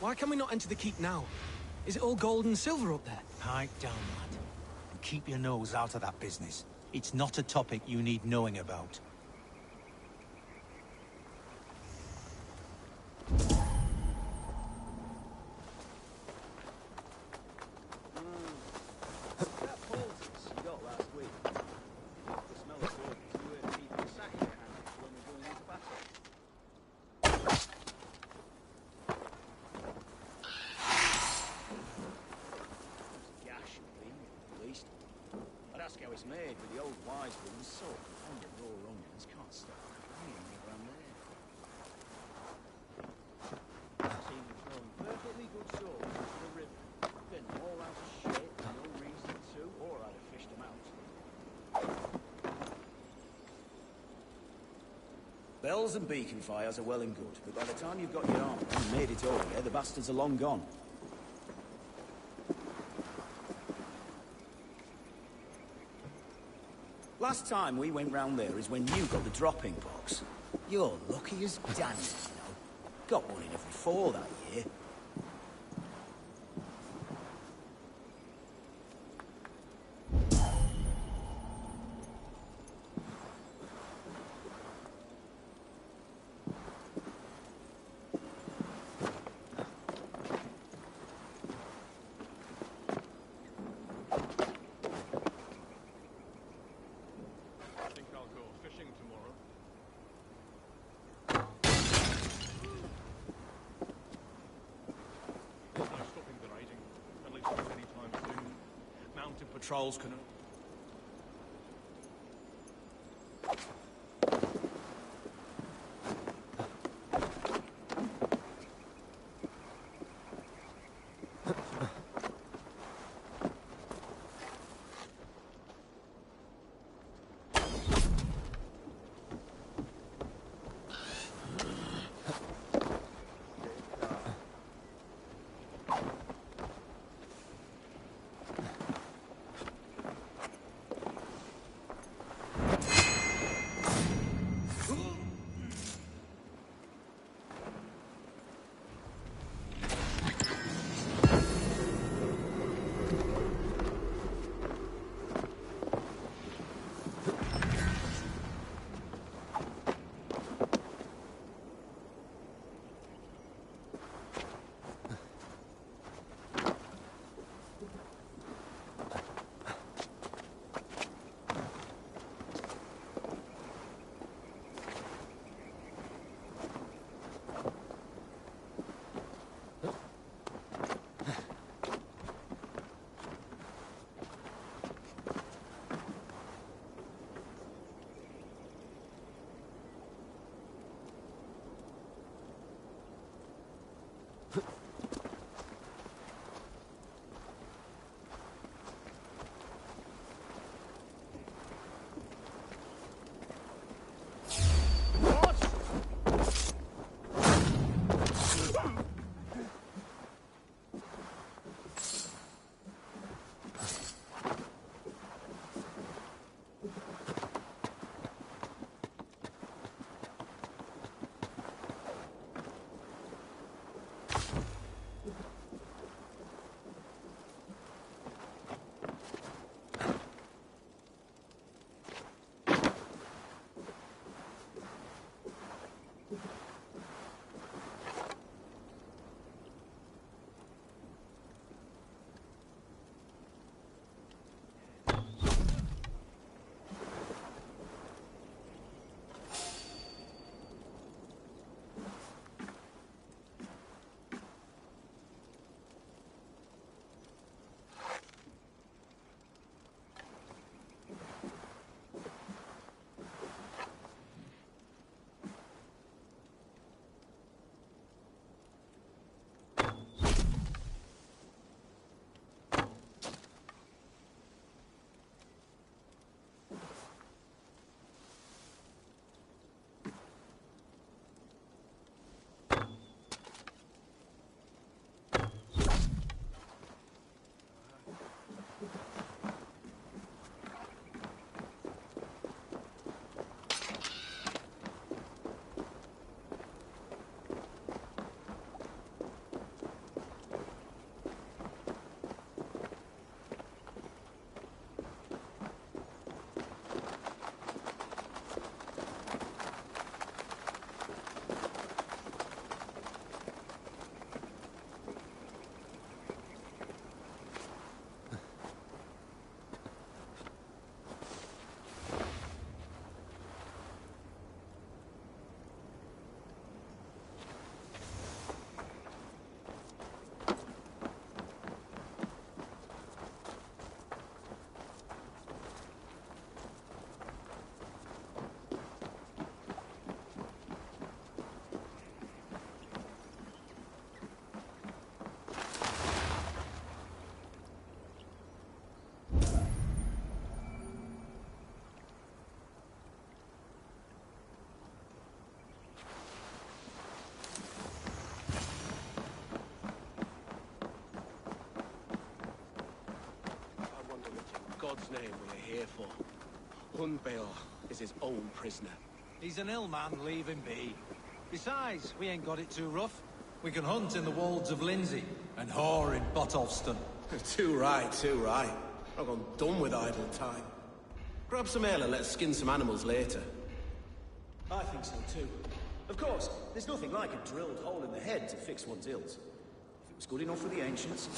R: Why can we not enter the keep now? Is it all gold and silver up there?
H: Pipe down, lad. And keep your nose out of that business. It's not a topic you need knowing about.
S: Bells and beacon fires are well and good, but by the time you've got your arm and made it over there, the bastards are long gone. Last time we went round there is when you got the dropping box. You're lucky as dandy, you know. Got one in every 4 that year.
H: Patrols can...
P: name we are here for. Hundbeor is his own prisoner.
H: He's an ill man, leave him be. Besides, we ain't got it too rough.
R: We can hunt in the wolds of Lindsey and whore in Botolston.
T: Too right, too right. I've gone done with idle time. Grab some ale and let's skin some animals later.
S: I think so too. Of course, there's nothing like a drilled hole in the head to fix one's ills. If it was good enough for the ancients...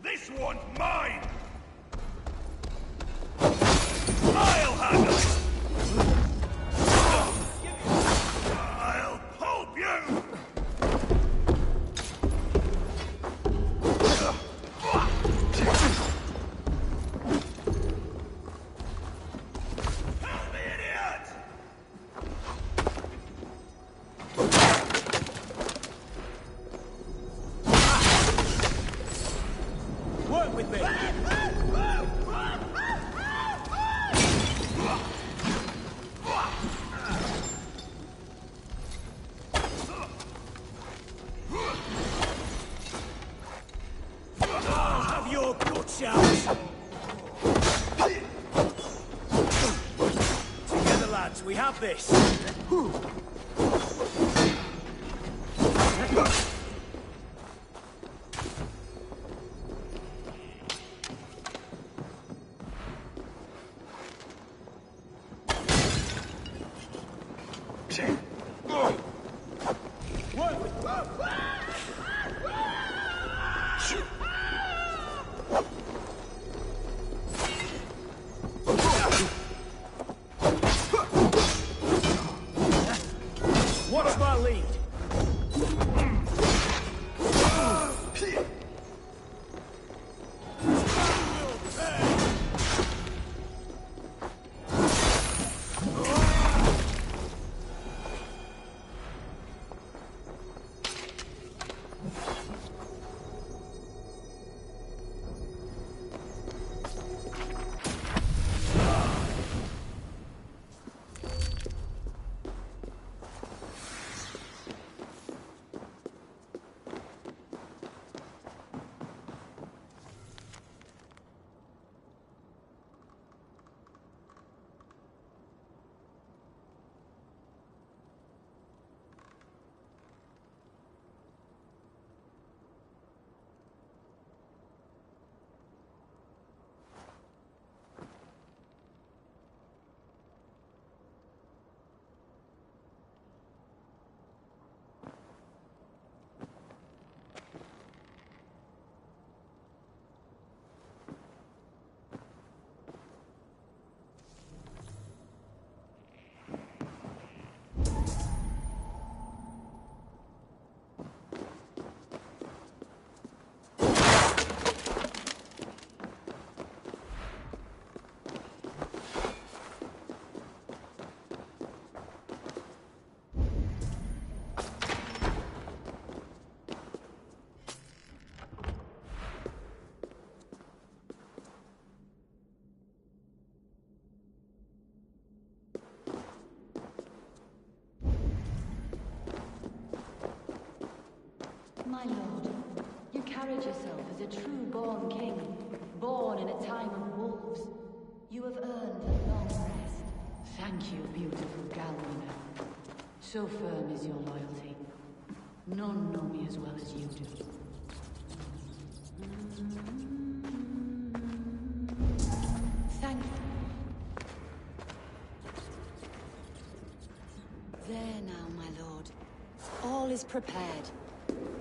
N: This one's mine! I'll handle it! I'll pulp you! Help me, idiot!
S: Work with me! I'll have your guts out! Together, lads, we have this! What's my lead?
K: My lord, you carried yourself as a true-born king, born in a time of wolves. You have earned a long rest. Thank you, beautiful Galwina. So firm is your loyalty. None know me as well as you do. Thank you. There now, my lord. All is prepared.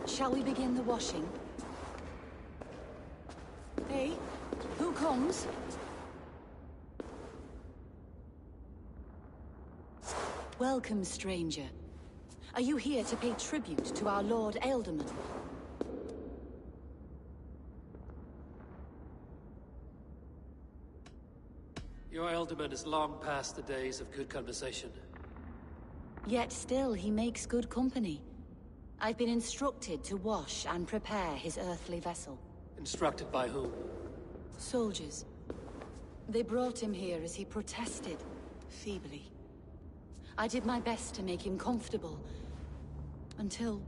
K: Shall we begin the washing? Hey, who comes. Welcome, stranger. Are you here to pay tribute to our Lord Ealdorman?
B: Your Ealdorman is long past the days of good conversation.
K: Yet still he makes good company. I've been instructed to wash and prepare his earthly vessel.
B: Instructed by whom?
K: Soldiers. They brought him here as he protested, feebly. I did my best to make him comfortable, until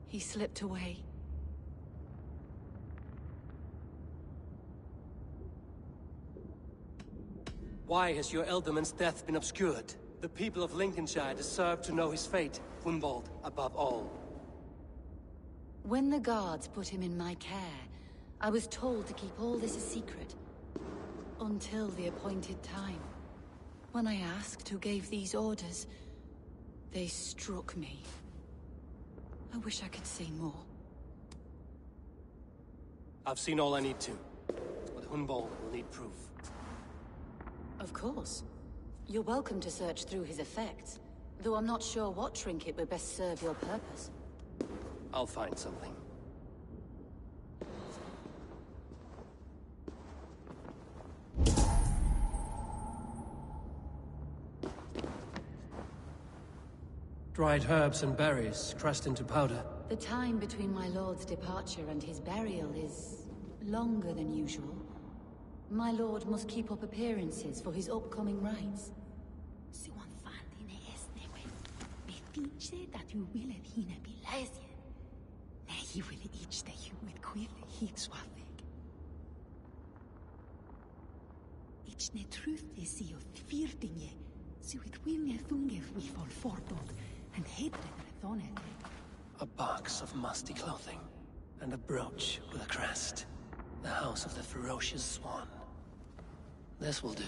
K: he slipped away.
B: Why has your Ealdorman's death been obscured? The people of Lincolnshire deserve to know his fate, Hunwald above all.
K: When the guards put him in my care, I was told to keep all this a secret. Until the appointed time. When I asked who gave these orders, they struck me. I wish I could say more.
B: I've seen all I need to, but Hunwald will need proof.
K: Of course. You're welcome to search through his effects, though I'm not sure what trinket would best serve your purpose.
B: I'll find something. Dried herbs and berries crushed into powder.
K: The time between my lord's departure and his burial is longer than usual. My lord must keep up appearances for his upcoming rites.
U: that you will at hina bilazia. Na he will each that you with queer heat swafig. Each ne truth is see of fear dinge, so it will ne thunge we fall fortod, and hatred rethoned.
B: A box of musty clothing, and a brooch with a crest. The house of the ferocious swan. This will do.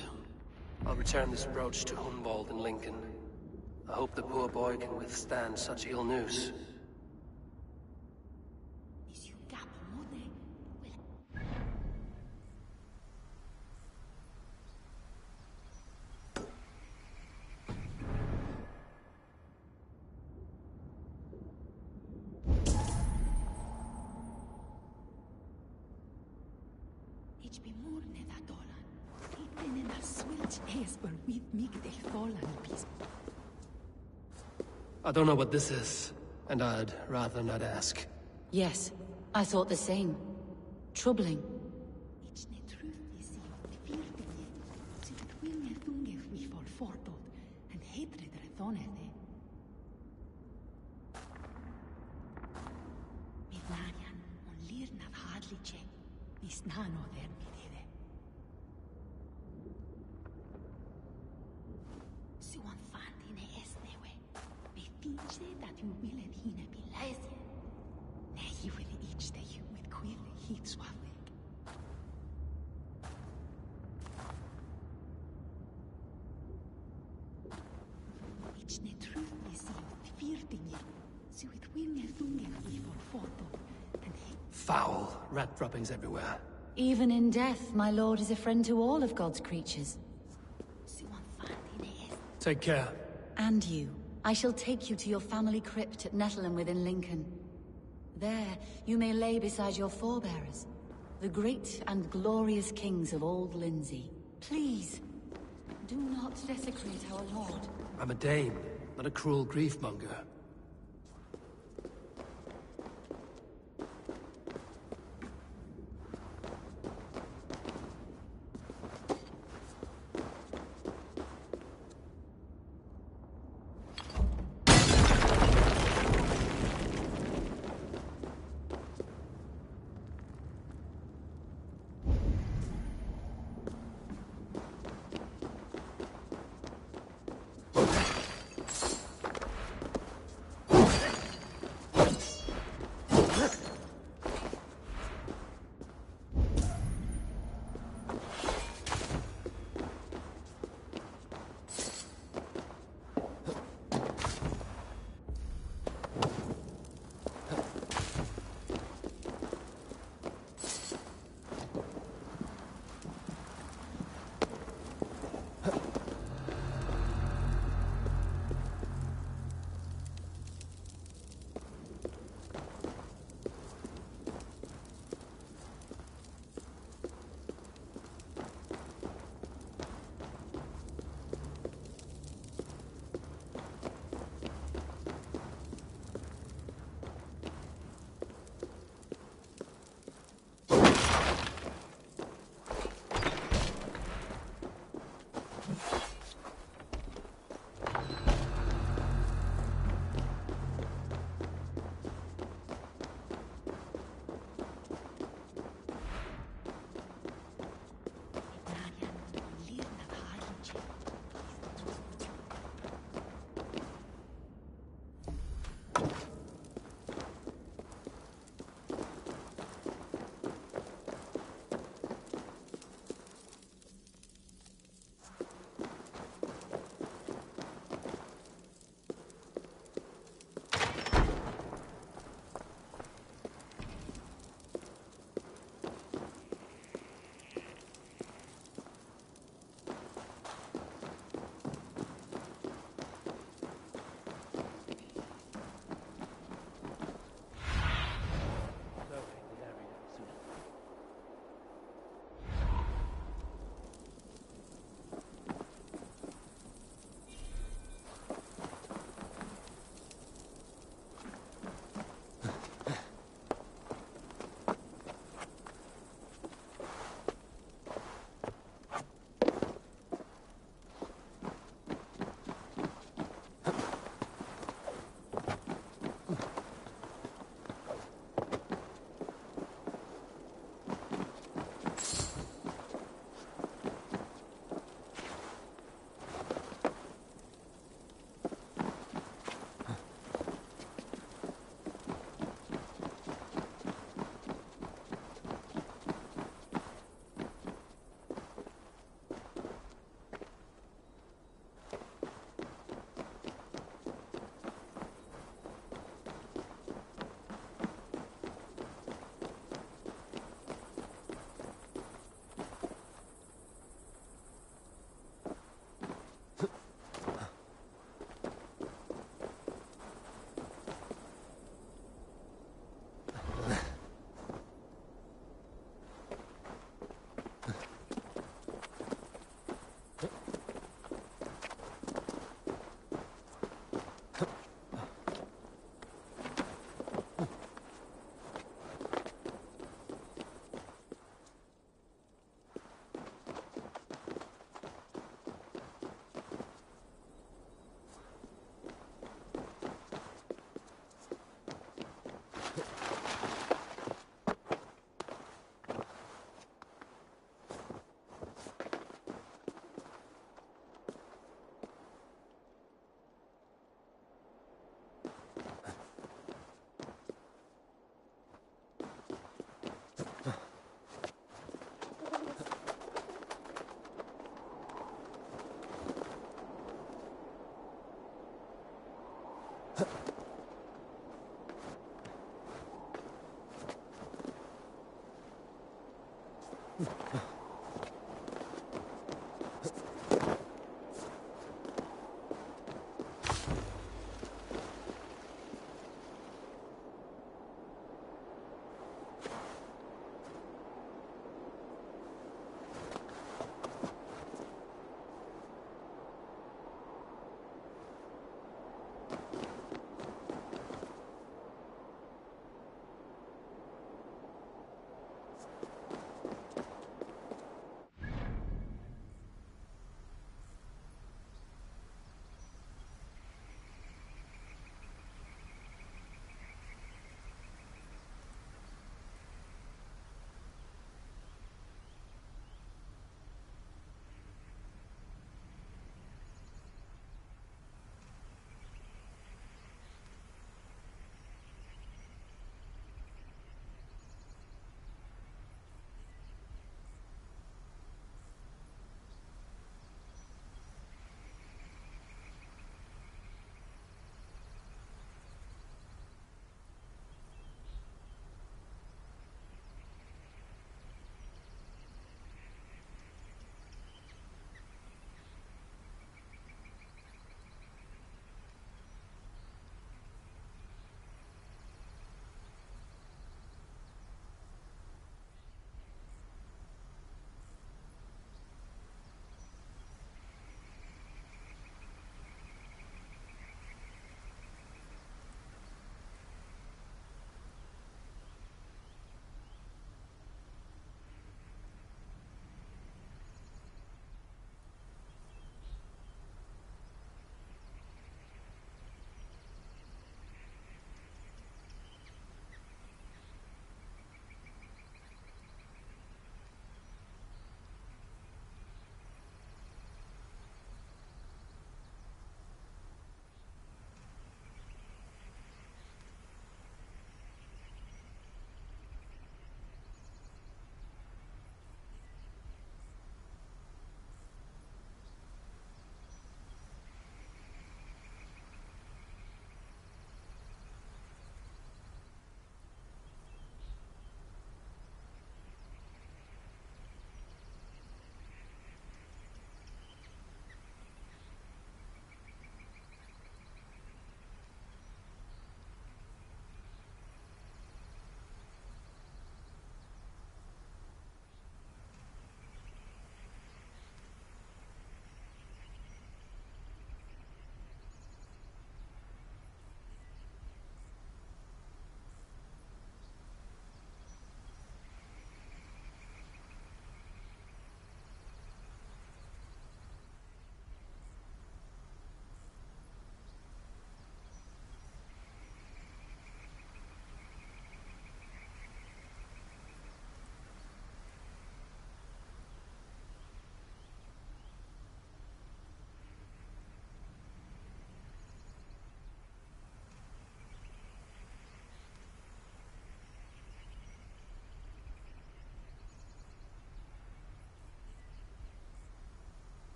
B: I'll return this brooch to Hunwald in Lincoln. I hope the poor boy can withstand such ill news. I don't know what this is, and I'd rather not ask.
K: Yes, I thought the same. Troubling.
U: And hatred rethoned. Midnarian on Lirn of Hardliche, is nano there midide. So on Fandine Esnewe, me finche that you will at hina be lazy. Now you will each day you with queer heat swafig. Each ne truth is see fear dinge, so it will ne thunge we for forto, and he
B: Foul rat droppings everywhere.
K: Even in death, my lord is a friend to all of God's creatures.
B: Take care.
K: And you. I shall take you to your family crypt at Nettleton within Lincoln. There, you may lay beside your forebearers, the great and glorious kings of Old Lindsey. Please, do not desecrate our lord.
B: I'm a Dane, not a cruel grief-monger.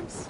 P: imps!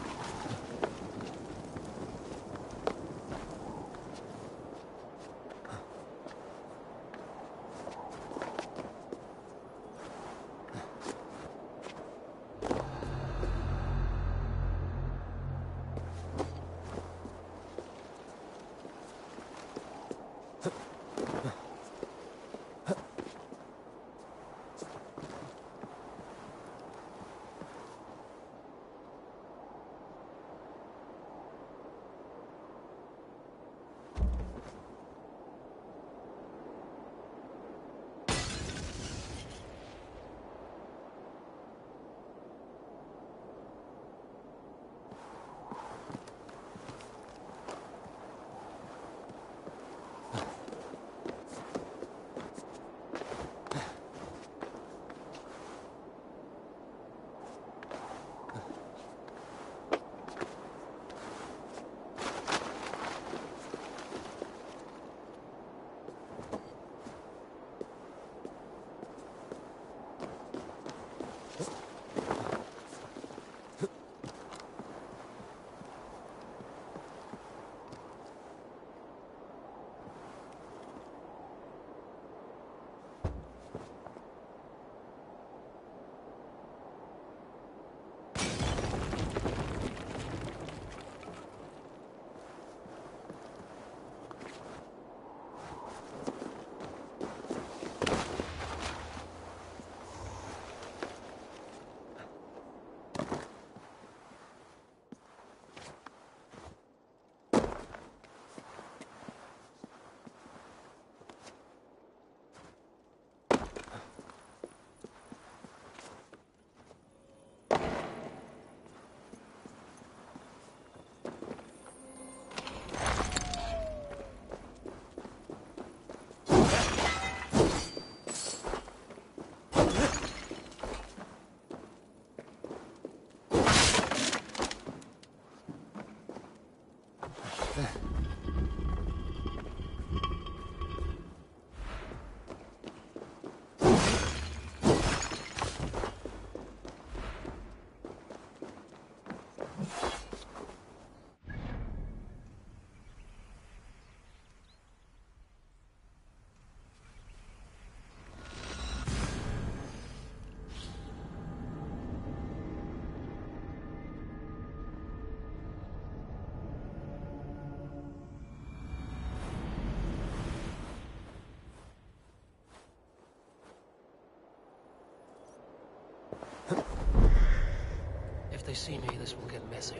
B: If they see me, this will get messy.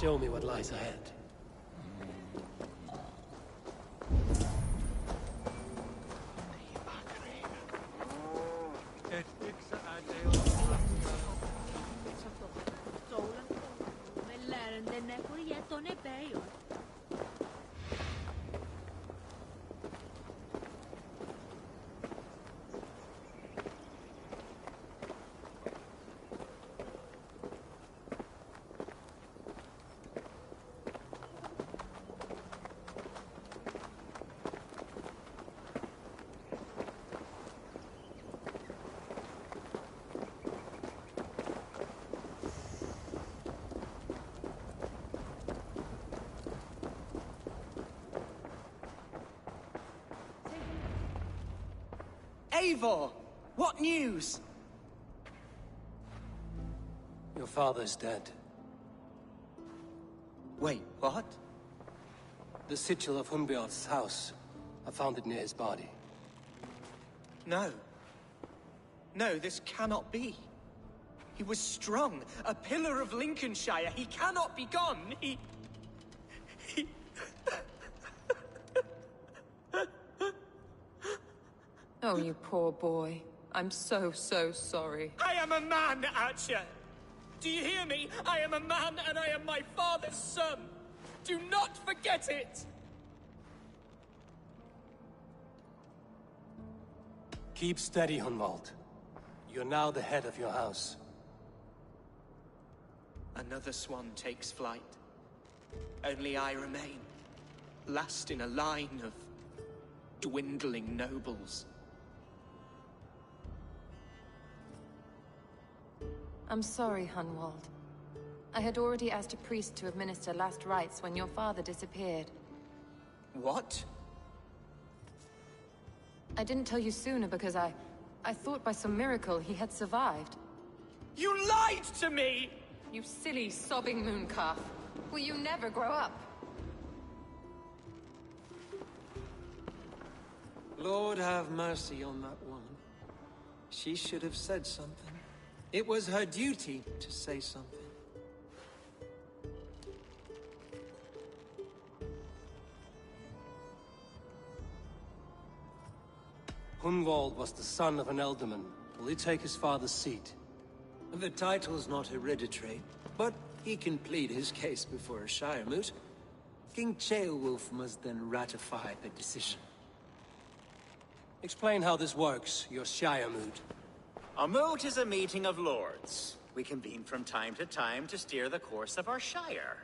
B: Show me what lies ahead.
D: Eivor! What news?
B: Your father's dead.
D: Wait, what?
B: The sigil of Hunbjorn's house. I found it near his body.
D: No. No, this cannot be. He was strong, a pillar of Lincolnshire. He cannot be gone. He...
Q: Oh, you poor boy. I'm so sorry.
D: I am a man, Archer! Do you hear me? I am a man and I am my father's son! Do not forget it!
B: Keep steady, Hunwald. You're now the head of your house.
D: Another swan takes flight. Only I remain. last in a line of dwindling nobles.
Q: I'm sorry, Hunwald. I had already asked a priest to administer last rites when your father disappeared.
D: What?
Q: I didn't tell you sooner because I thought by some miracle he had survived.
D: You lied to me!
Q: You silly, sobbing mooncalf. Will you never grow up?
P: Lord have mercy on that woman. She should have said something. It was her duty to say something.
B: Hunwald was the son of an ealdorman. Will he take his father's seat?
P: The title's not hereditary, but he can plead his case before a shire moot. King Ceolwulf must then ratify the decision.
B: Explain how this works, your shire moot.
I: A moot is a meeting of lords. We convene from time to time to steer the course of our shire.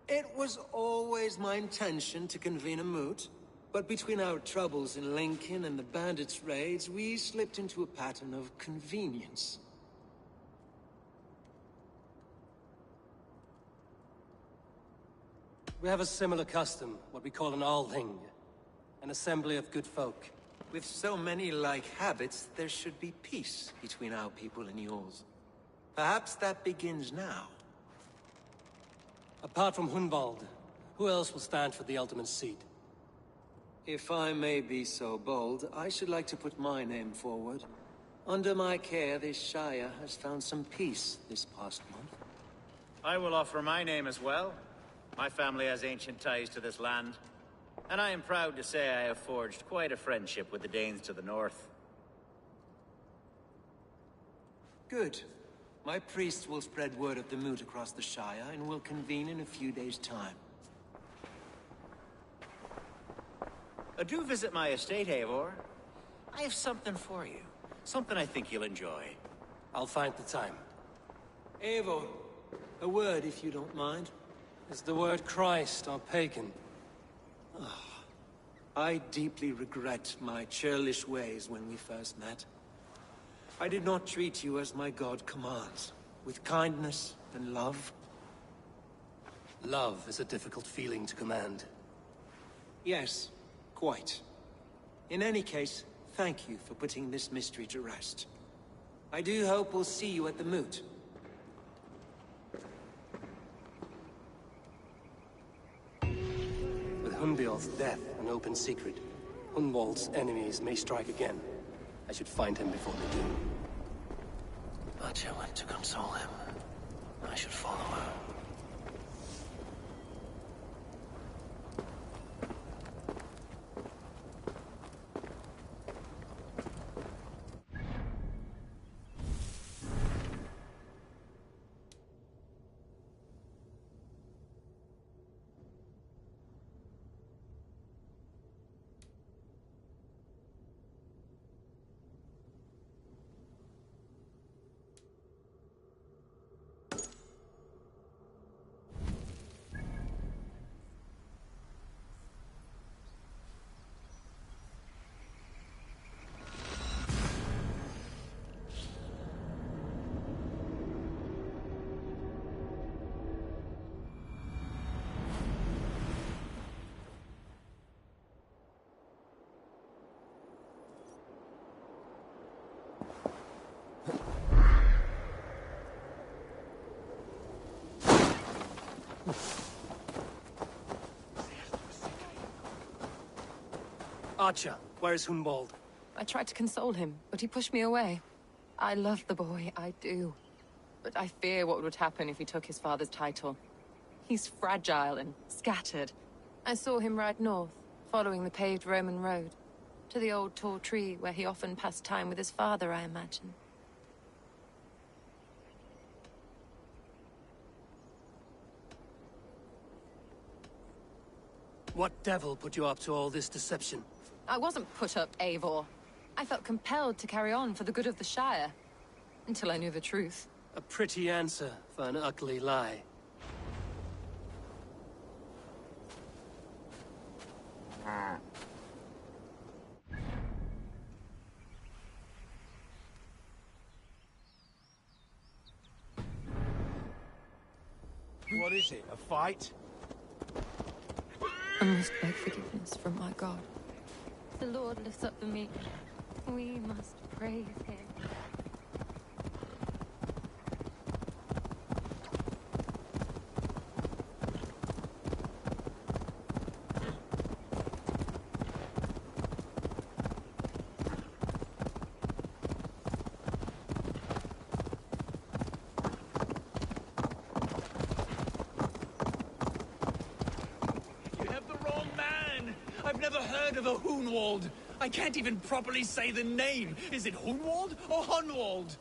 P: It was always my intention to convene a moot, but between our troubles in Lincoln and the bandits' raids, we slipped into a pattern of convenience.
B: We have a similar custom, what we call an althing, an assembly of good folk.
P: With so many like habits, there should be peace between our people and yours. Perhaps that begins now.
B: Apart from Hunwald, who else will stand for the ultimate seat?
P: If I may be so bold, I should like to put my name forward. Under my care, this shire has found some peace this past month.
I: I will offer my name as well. My family has ancient ties to this land, and I am proud to say I have forged quite a friendship with the Danes to the north.
P: Good. My priests will spread word of the moot across the shire, and will convene in a few days' time.
I: Do visit my estate, Eivor. I have something for you. Something I think you'll enjoy.
B: I'll find the time.
P: Eivor, a word if you don't mind.
B: Is the word Christ or pagan?
P: I deeply regret my churlish ways when we first met. I did not treat you as my god commands, with kindness and love.
B: Love is a difficult feeling to command.
P: Yes, quite. In any case, thank you for putting this mystery to rest. I do hope we'll see you at the moot.
B: With Hunbeor's death an open secret, Hunwald's enemies may strike again. I should find him before they do.
D: Archer went to console him. I should follow her.
B: Archer, where is Hunwald?
Q: I tried to console him, but he pushed me away. I love the boy, I do. But I fear what would happen if he took his father's title. He's fragile and scattered. I saw him ride north, following the paved Roman road. To the old tall tree where he often passed time with his father, I imagine.
B: What devil put you up to all this deception?
Q: I wasn't put up, Eivor. I felt compelled to carry on for the good of the Shire. Until I knew the truth.
B: A pretty answer for an ugly lie.
H: What is it, a fight?
Q: I must beg forgiveness from my God. The Lord lifts up the meek. We must praise him.
M: I've never heard of a Hunwald. I can't even properly say the name. Is it Hunwald or Hunwald?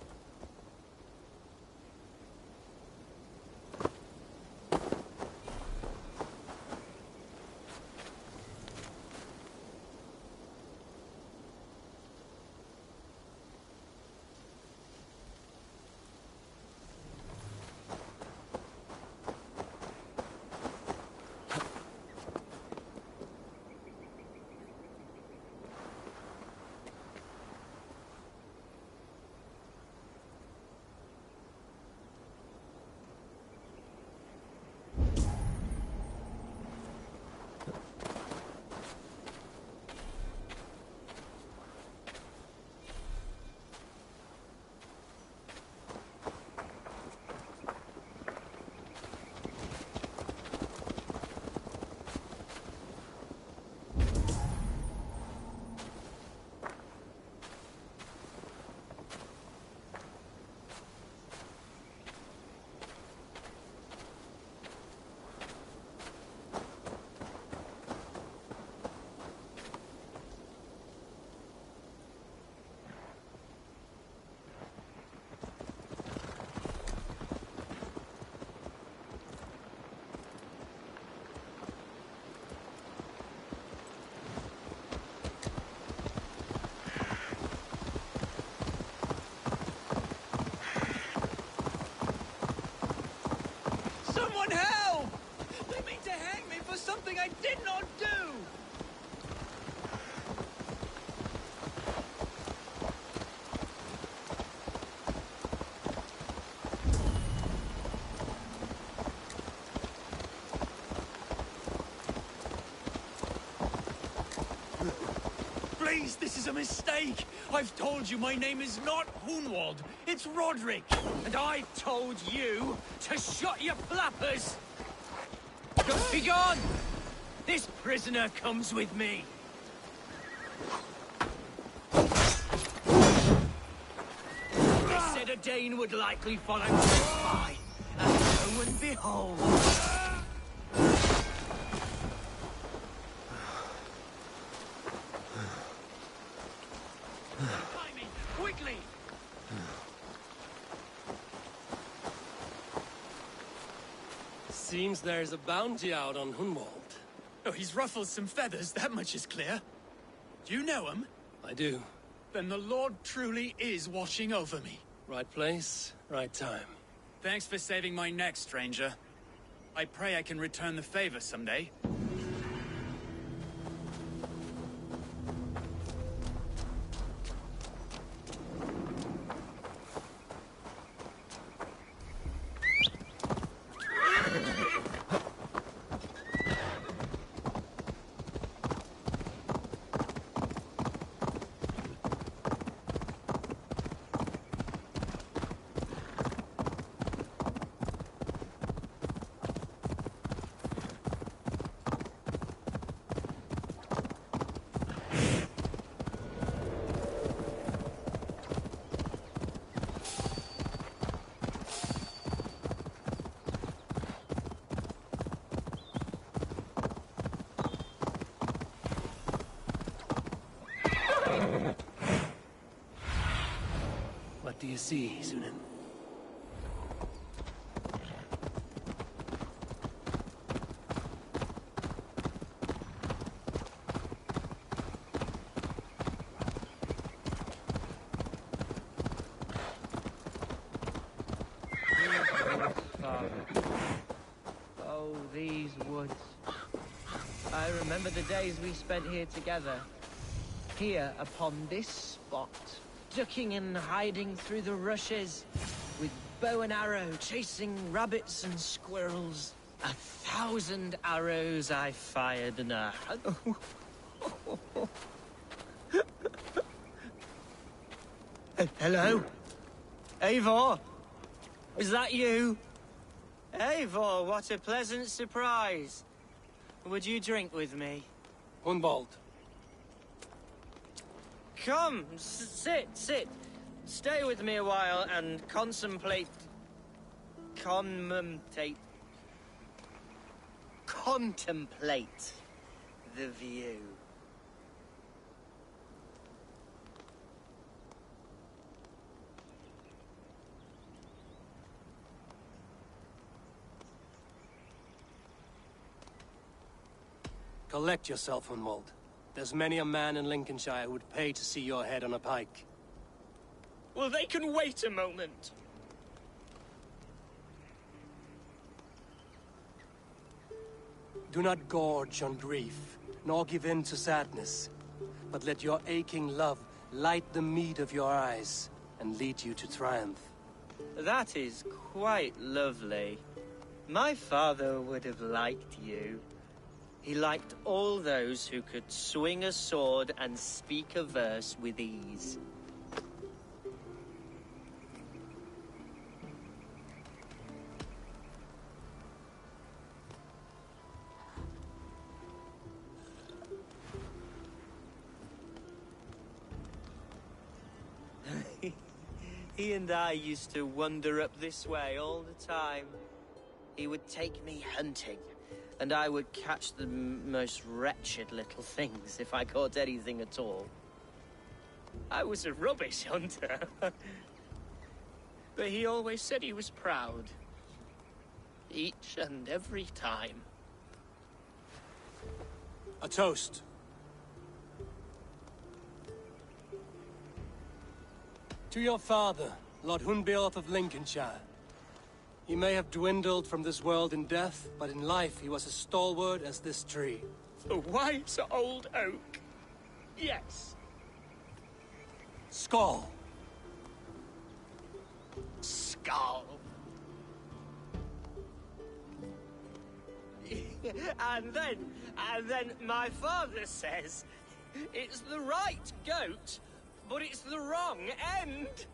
M: Someone help! They mean to hang me for something I did not do! Please, this is a mistake! I've told you my name is not Hunwald, it's Roderick! And I told you to shut your flappers!
D: Be gone! This prisoner comes with me. They said a Dane would likely follow close by, and lo and behold...
M: Quickly!
B: Seems there's a bounty out on Hunwald.
M: Oh, he's ruffled some feathers, that much is clear. Do you know him?
B: I do.
M: Then the Lord truly is watching over me.
B: Right place, right time.
M: Thanks for saving my neck, stranger. I pray I can return the favor someday.
B: What do you see, Sunan?
A: Oh, these woods. I
D: I remember the days we spent here together. Here upon this spot. Ducking and hiding through the rushes. With bow and arrow, chasing rabbits and squirrels. 1,000 arrows I fired and Hello? Eivor? Is that you? Eivor, what a pleasant surprise. Would you drink with me?
B: Hunwald.
D: Come, sit. Stay with me a while and contemplate the view.
B: Collect yourself, Hunwald. There's many a man in Lincolnshire who would pay to see your head on a pike.
D: Well, they can wait a moment.
B: Do not gorge on grief, nor give in to sadness, but let your aching love light the mead of your eyes and lead you to triumph.
D: That is quite lovely. My father would have liked you. He liked all those who could swing a sword and speak a verse with ease. He and I used to wander up this way all the time. He would take me hunting, and I would catch the most wretched little things if I caught anything at all. I was a rubbish hunter. But he always said he was proud. Each and every time.
B: A toast. To your father, Lord Hunbeorth of Lincolnshire. He may have dwindled from this world in death, but in life he was as stalwart as this tree.
D: The wise old oak. Yes.
B: Skull.
D: Skull. And then my father says, it's the right goat, but it's the wrong end.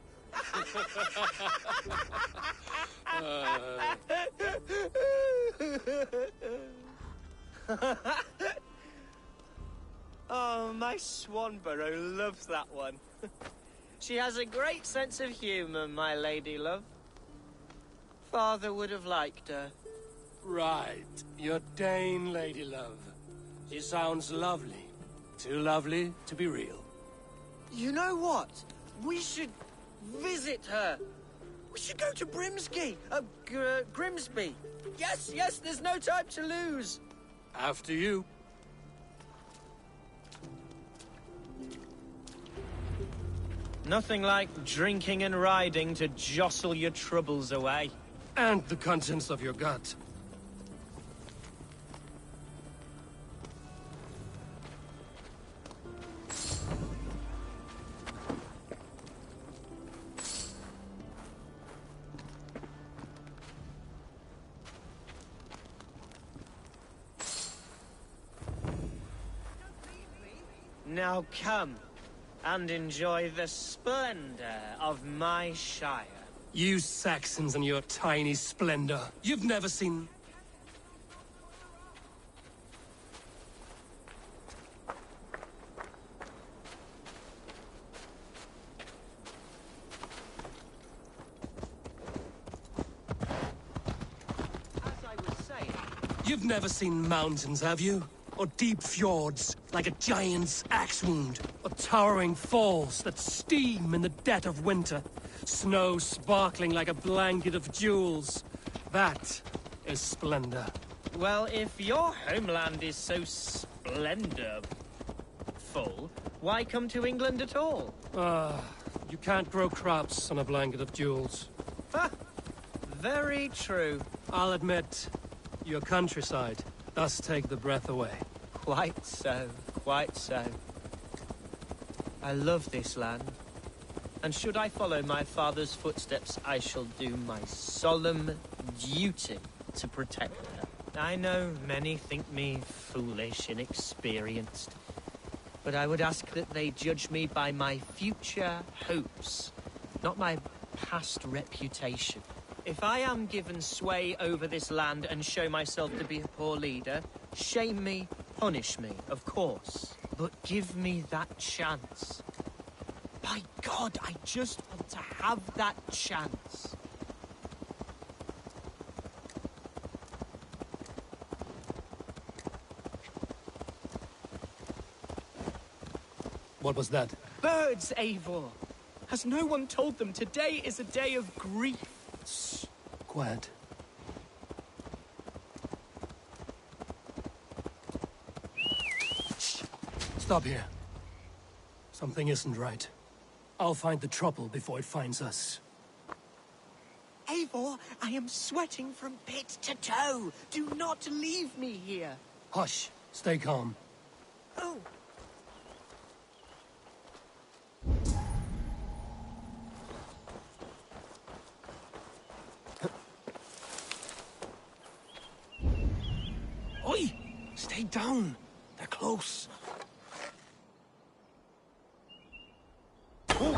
D: Oh, my Swanborough loves that one. She has a great sense of humor, my lady love. Father would have liked her.
B: Right, your Dane lady love. She sounds lovely. Too lovely to be real.
D: You know what? We should visit her. We should go to Grimsby. Yes, there's no time to lose.
B: After you.
D: Nothing like drinking and riding to jostle your troubles away.
B: And the contents of your gut.
D: Now come and enjoy the splendor of my shire.
B: You Saxons and your tiny splendor. You've never seen...
D: As I was saying...
B: You've never seen mountains, have you? Or deep fjords, like a giant's axe wound. Or towering falls that steam in the dead of winter. Snow sparkling like a blanket of jewels. That is splendor.
D: Well, if your homeland is so splendorful, why come to England at all?
B: You can't grow crops on a blanket of jewels.
D: Ha! Very true.
B: I'll admit, your countryside does take the breath away.
D: Quite so, quite so. I love this land, and should I follow my father's footsteps, I shall do my solemn duty to protect her. I know many think me foolish, inexperienced, but I would ask that they judge me by my future hopes, not my past reputation. If I am given sway over this land and show myself to be a poor leader, shame me, punish me, of course. But give me that chance. By God, I just want to have that chance.
B: What was that?
D: Birds, Eivor! Has no one told them today is a day of grief?
B: Shh. Quiet. Shh. Stop here. Something isn't right. I'll find the trouble before it finds us.
D: Eivor, I am sweating from pit to toe. Do not leave me here.
B: Hush. Stay calm.
D: Oh.
T: Oi! Stay down. They're close. Oh.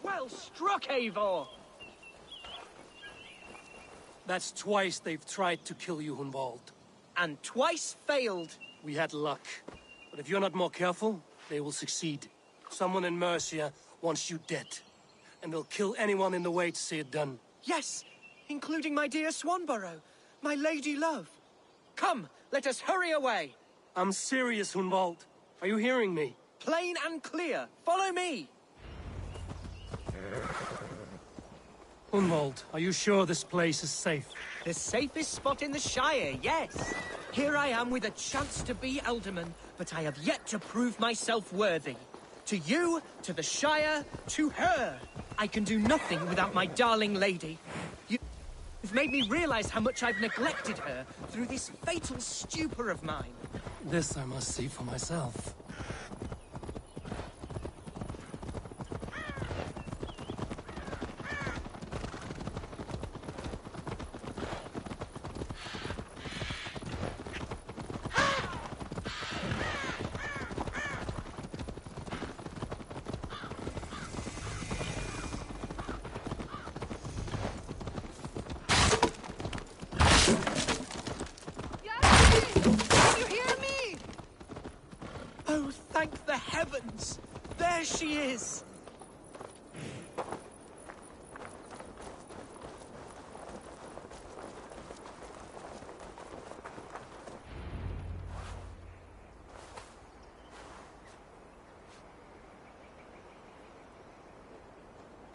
D: Well struck, Eivor!
B: That's twice they've tried to kill you, Hunwald.
D: And twice failed.
B: We had luck. But if you're not more careful, they will succeed. Someone in Mercia wants you dead. And they'll kill anyone in the way to see it done.
D: Yes, including my dear Swanborough, my lady love. Come, let us hurry away.
B: I'm serious, Hunwald. Are you hearing me?
D: Plain and clear. Follow me.
B: Hunwald, are you sure this place is safe?
D: The safest spot in the Shire, yes. Here I am with a chance to be Elderman, but I have yet to prove myself worthy. To you, to the Shire, to her. I can do nothing without my darling lady. You've made me realize how much I've neglected her through this fatal stupor of mine.
B: This I must see for myself.
D: Oh, thank the heavens! There she is!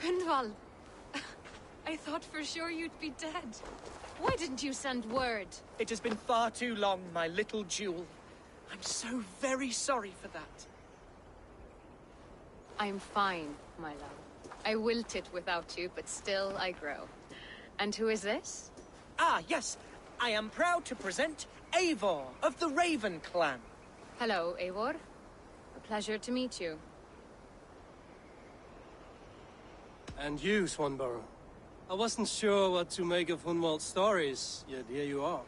Q: Hunwald! I thought for sure you'd be dead. Why didn't you send word?
D: It has been far too long, my little jewel. I'm so very sorry for that.
Q: I'm fine, my love. I wilted without you, but still I grow. And who is this?
D: Ah, yes. I am proud to present Eivor of the Raven clan.
Q: Hello, Eivor. A pleasure to meet you.
B: And you, Swanborough. I wasn't sure what to make of Hunwald's stories, yet here you are.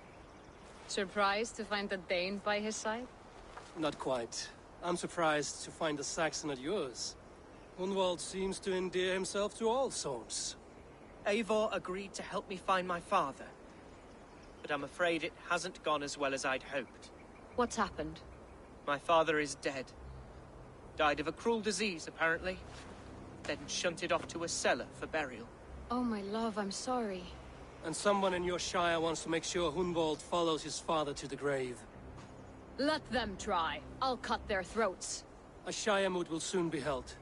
Q: Surprised to find a Dane by his side?
B: Not quite. I'm surprised to find a Saxon at yours. Hunwald seems to endear himself to all sorts.
D: Eivor agreed to help me find my father. But I'm afraid it hasn't gone as well as I'd hoped.
Q: What's happened?
D: My father is dead. Died of a cruel disease, apparently. Then shunted off to a cellar for burial.
Q: Oh, my love, I'm sorry.
B: And someone in your shire wants to make sure Hunwald follows his father to the grave.
Q: Let them try. I'll cut their throats.
B: A shire moot will soon be held.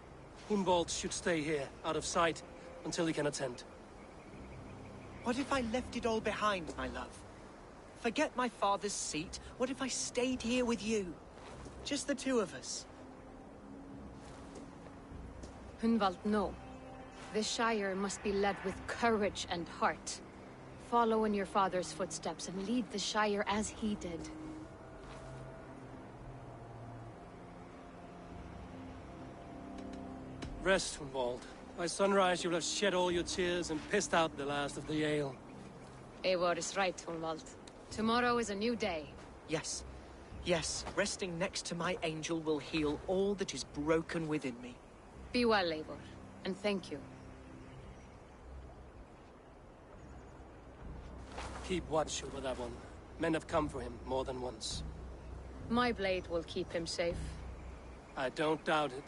B: Hunwald should stay here, out of sight, until he can attend.
D: What if I left it all behind, my love? Forget my father's seat. What if I stayed here with you? Just the two of us.
Q: Hunwald, no. This Shire must be led with courage and heart. Follow in your father's footsteps and lead the Shire as he did.
B: Rest, Hunwald. By sunrise you'll have shed all your tears and pissed out the last of the ale.
Q: Eivor is right, Hunwald. Tomorrow is a new day.
D: Yes. Yes, resting next to my angel will heal all that is broken within me.
Q: Be well, Eivor, and thank you.
B: Keep watch over that one. Men have come for him more than once.
Q: My blade will keep him safe.
B: I don't doubt it.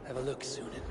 B: Have a look, Sunan.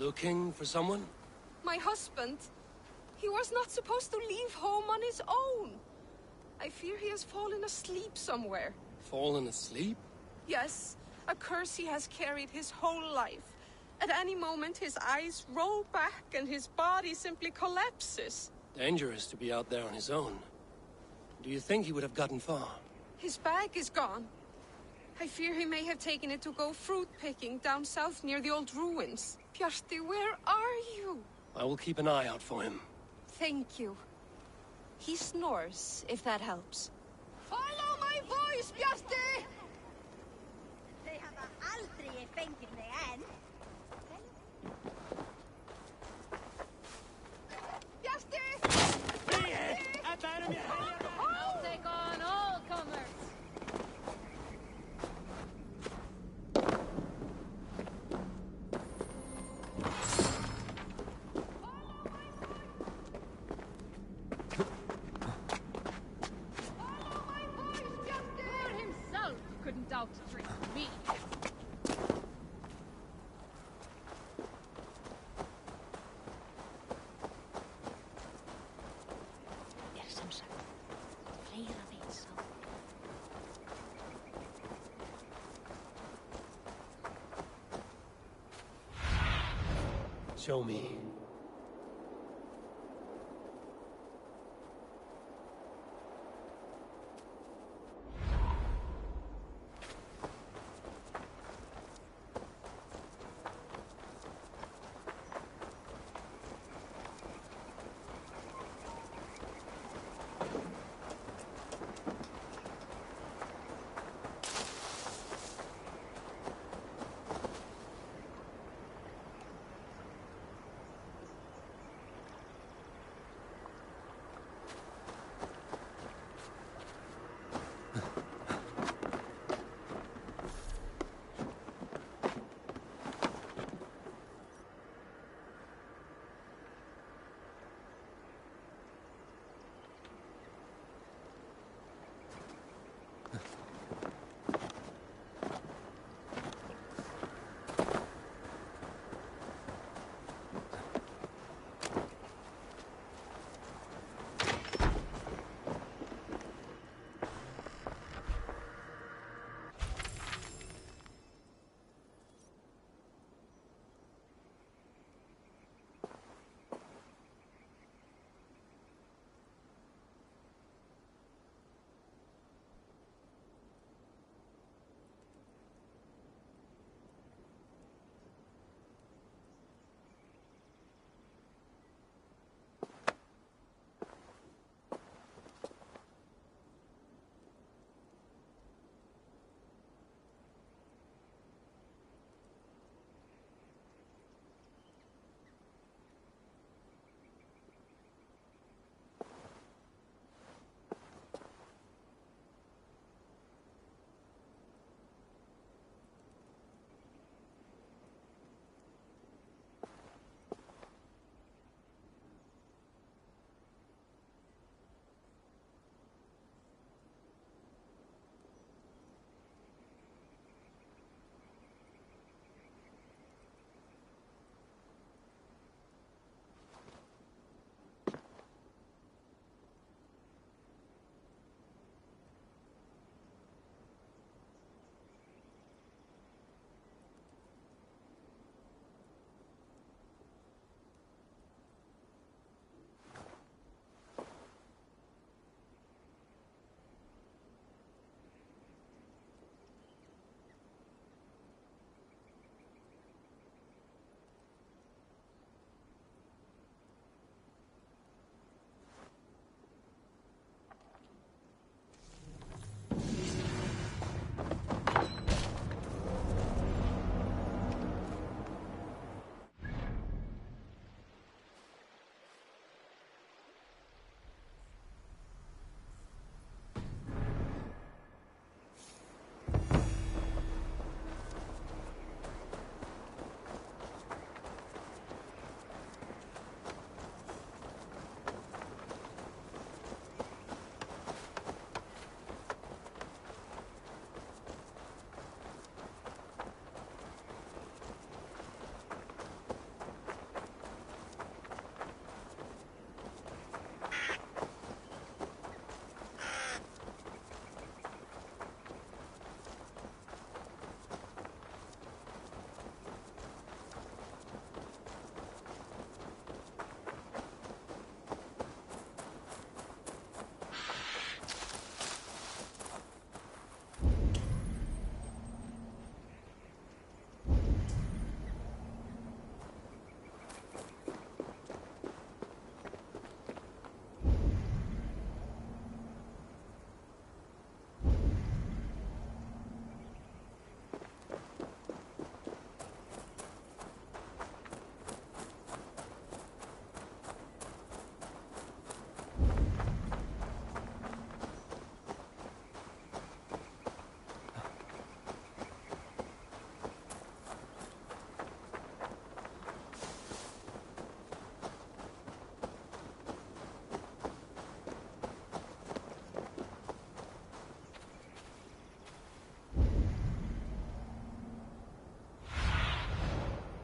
B: looking for someone?
A: My husband. He was not supposed to leave home on his own. I fear he has fallen asleep somewhere.
B: Fallen asleep?
A: Yes, a curse he has carried his whole life. At any moment, his eyes roll back and his body simply collapses.
B: Dangerous to be out there on his own. Do you think he would have gotten far?
A: His bag is gone. I fear he may have taken it to go fruit picking down south near the old ruins. Bjarti, where are you?
B: I will keep an eye out for him.
A: Thank you. He snores, if that helps.
O: Follow my voice, Bjarti!
F: They have aldrei fengið mig enn.
O: Bjarti!
U: I'll take on all comers. Thor himself couldn't out-trick me. Sem sagt, fleira veit sá.
B: Show me.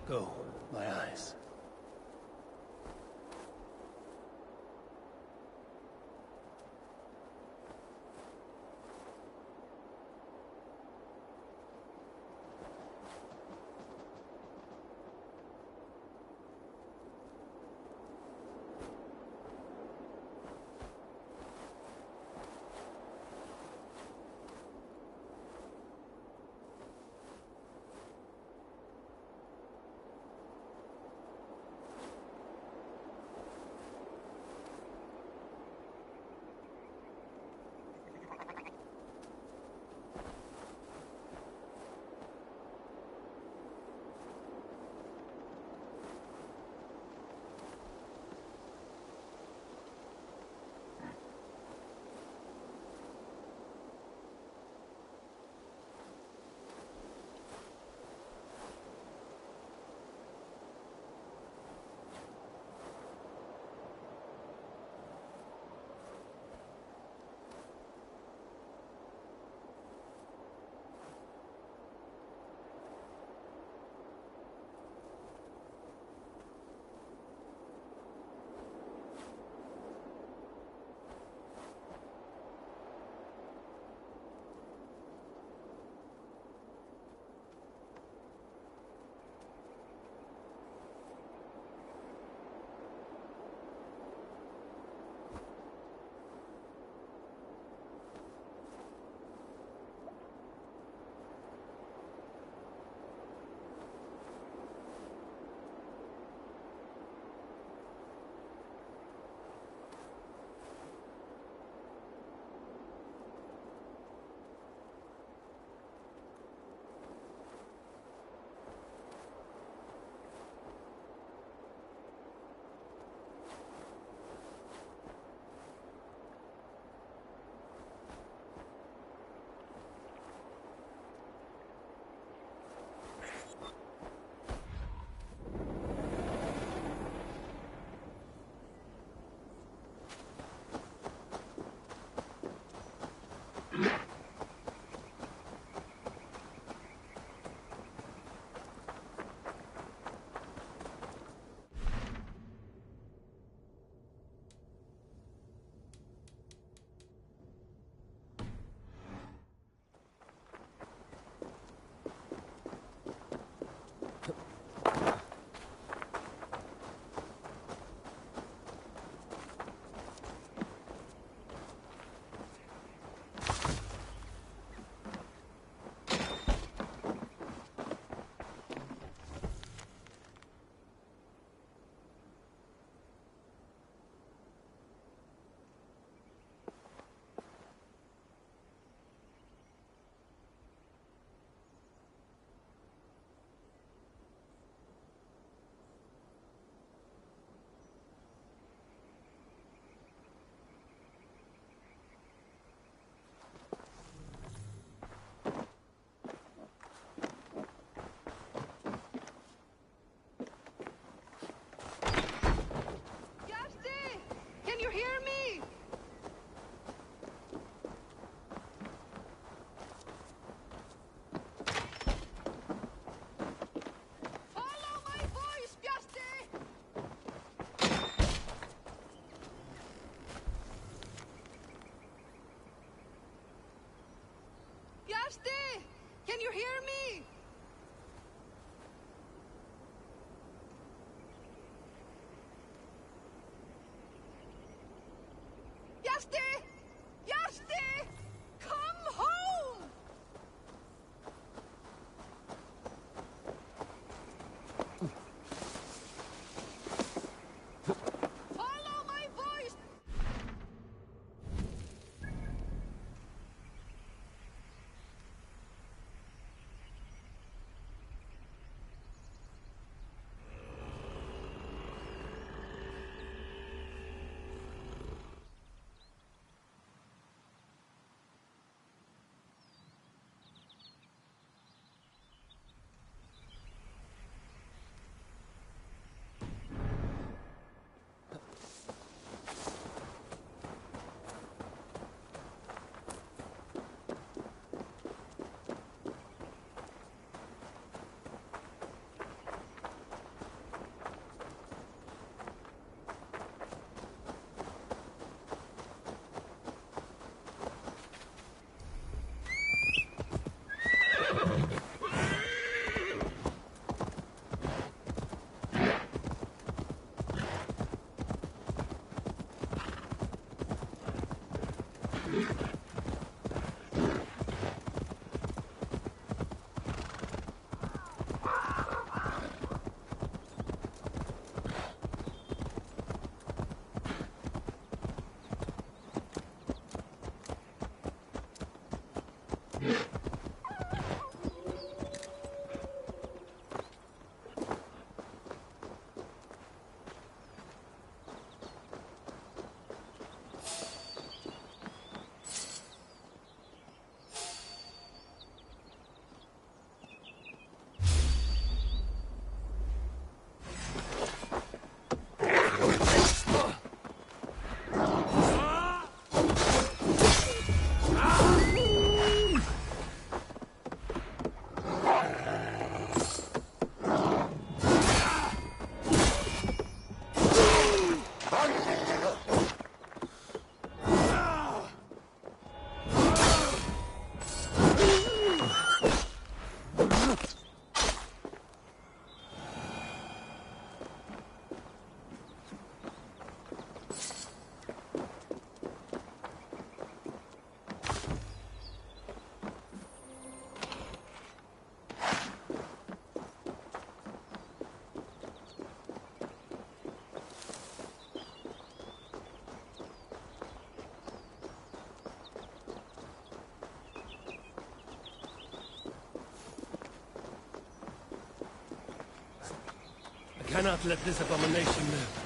B: Go, my eyes.
O: Can you hear me? Yasti! Yasti! Come home! Follow my voice!
B: cannot let this abomination live.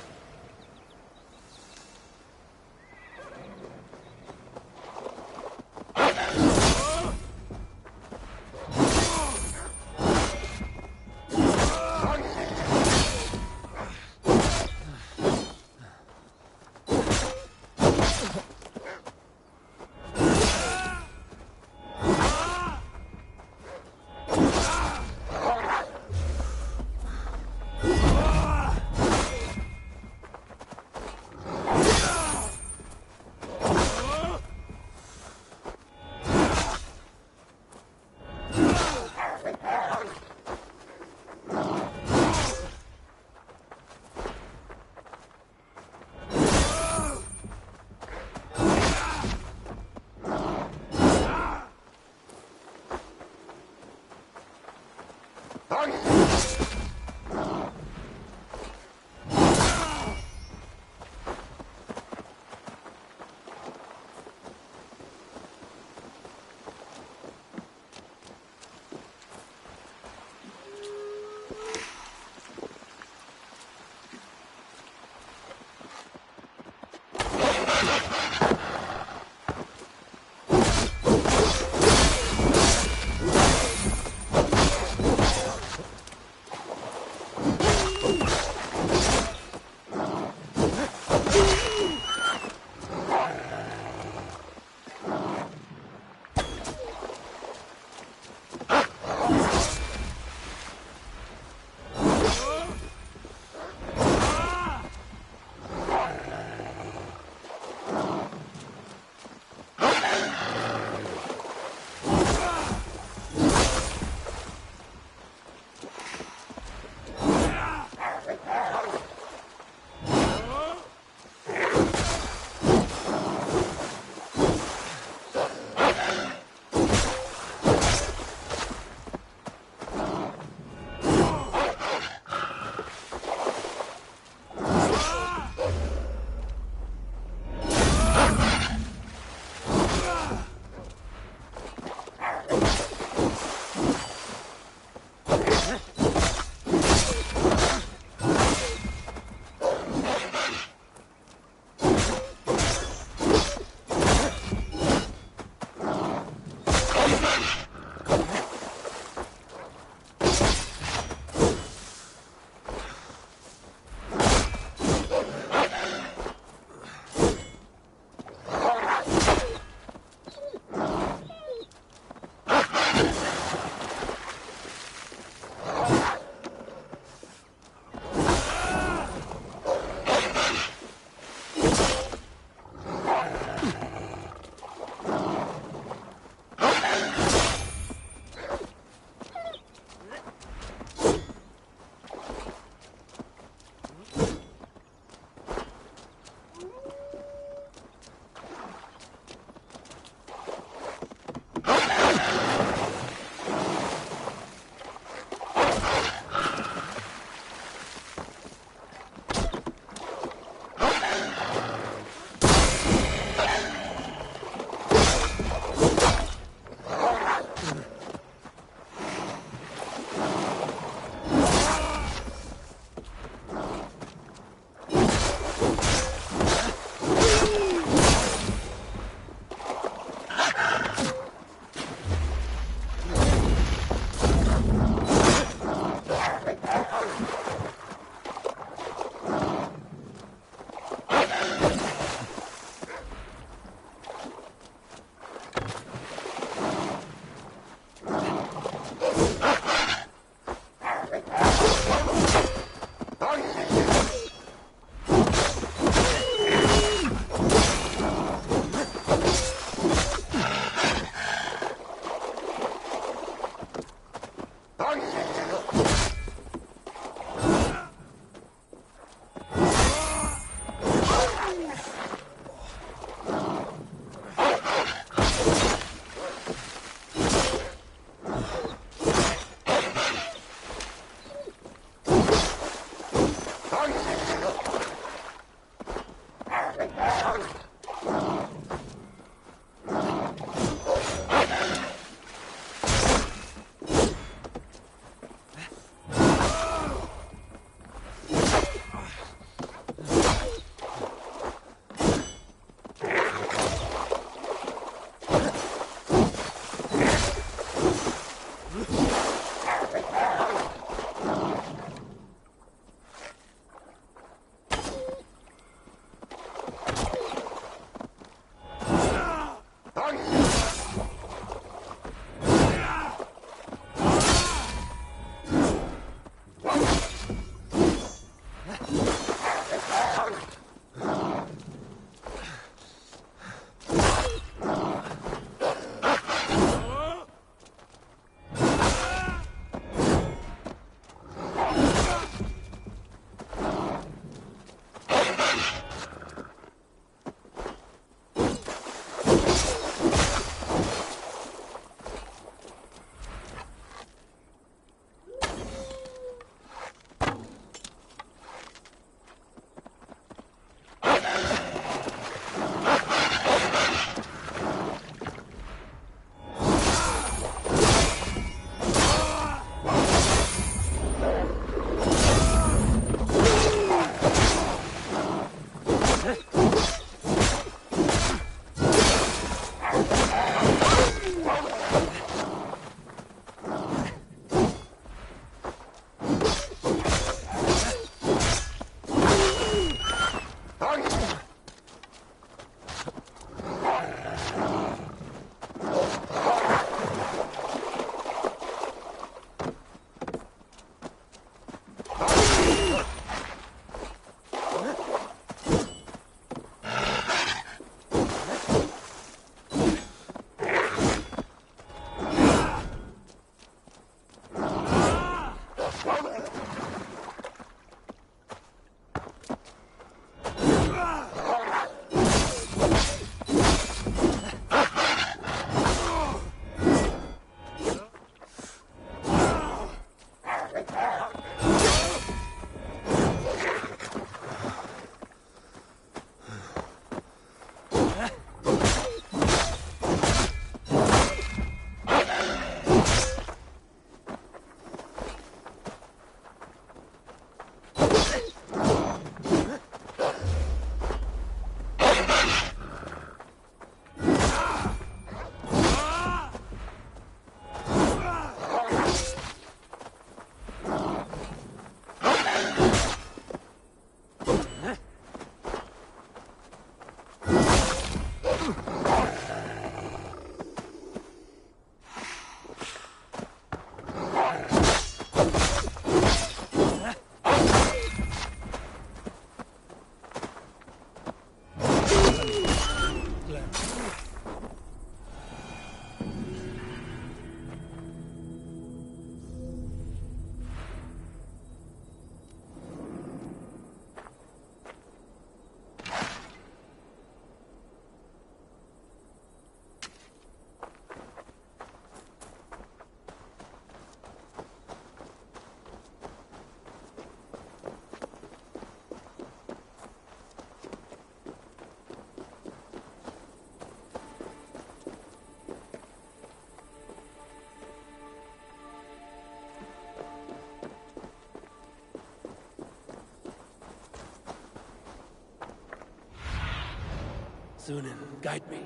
B: Sunan, guide me.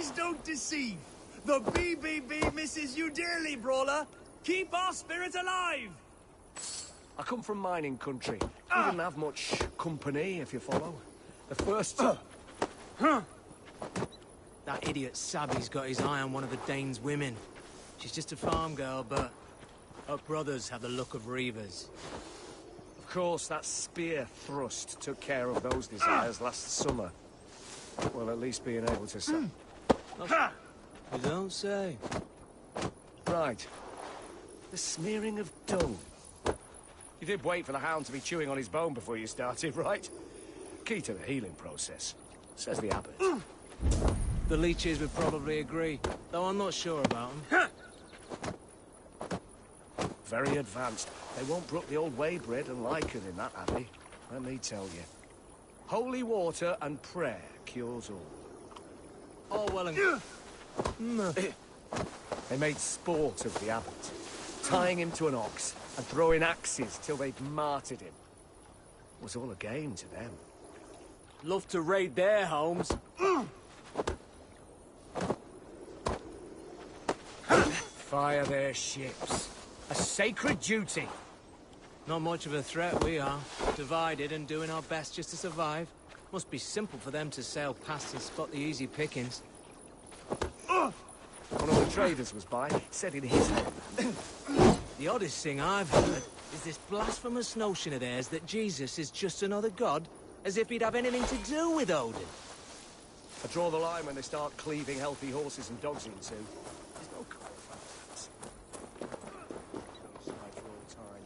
H: eyes don't deceive. The BBB misses you dearly, brawler. Keep our spirit alive!
G: I come from mining country. We didn't have much company, if you follow. The first...
V: That idiot Sabby's got his eye on one of the Danes' women. She's just a farm girl, but her brothers have the look of reavers.
G: Of course, that spear thrust took care of those desires last summer. Well, at least being able to say...
V: You don't say.
G: Right. The smearing of dung. You did wait for the hound to be chewing on his bone before you started, right? Key to the healing process, says the abbot.
V: The leeches would probably agree, though I'm not sure about them.
G: Very advanced. They won't brook the old way bread and lichen in that abbey, let me tell you. Holy water and prayer cures all.
V: Oh, well and...
G: They made sport of the abbot, tying him to an ox and throwing axes till they'd martyred him. It was all a game to them.
V: Love to raid their homes.
G: Fire their ships. A sacred duty.
V: Not much of a threat, we are. Divided and doing our best just to survive. Must be simple for them to sail past and spot the easy pickings.
G: One of the traders was by, said in his head.
V: The oddest thing I've heard is this blasphemous notion of theirs that Jesus is just another god, as if he'd have anything to do with Odin.
G: I draw the line when they start cleaving healthy horses and dogs in two. There's no call for that. Aside for all time.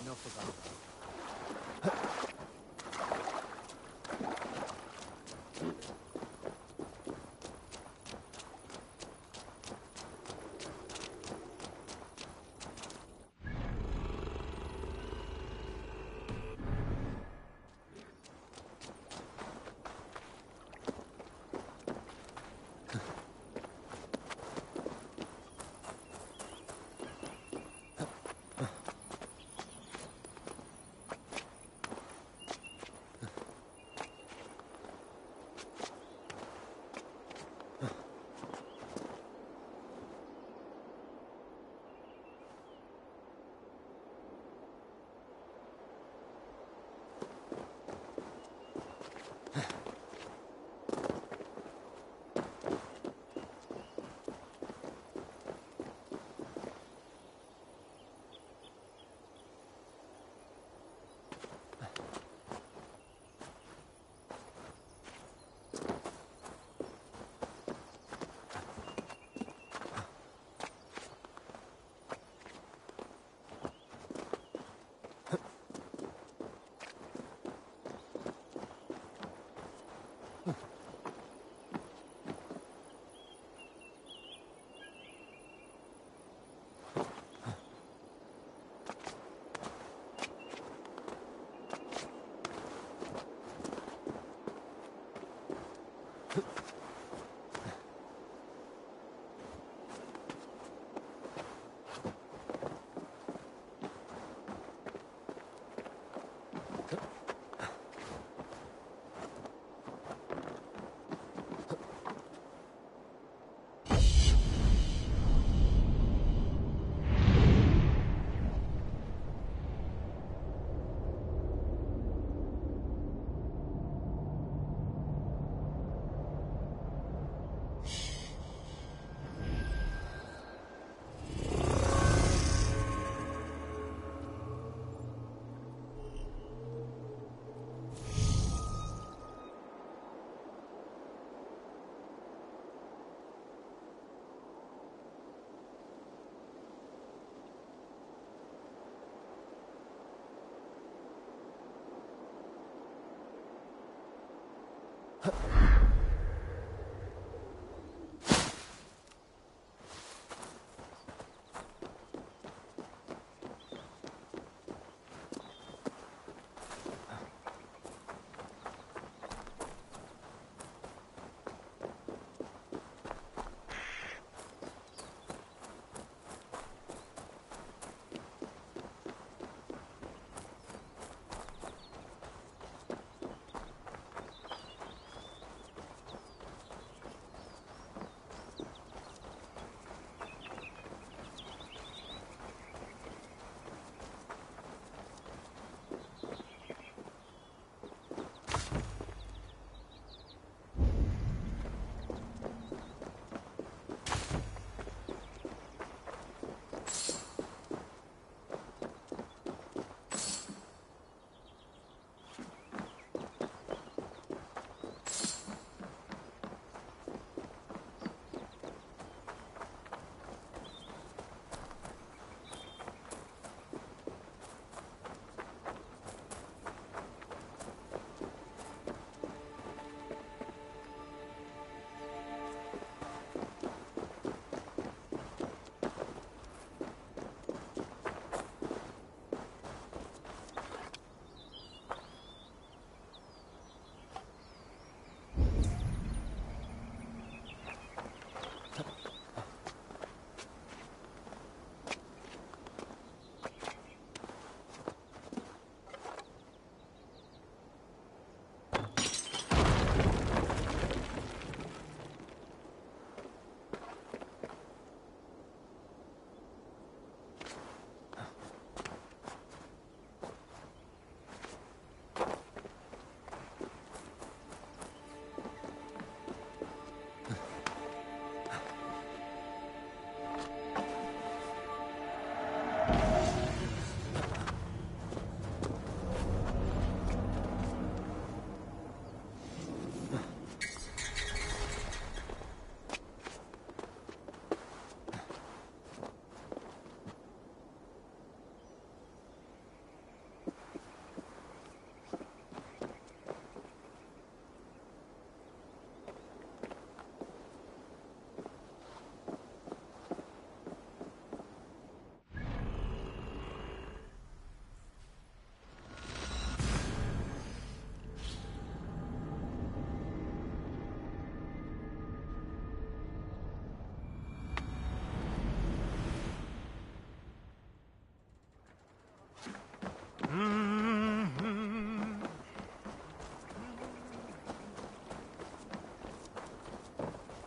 V: Enough about that.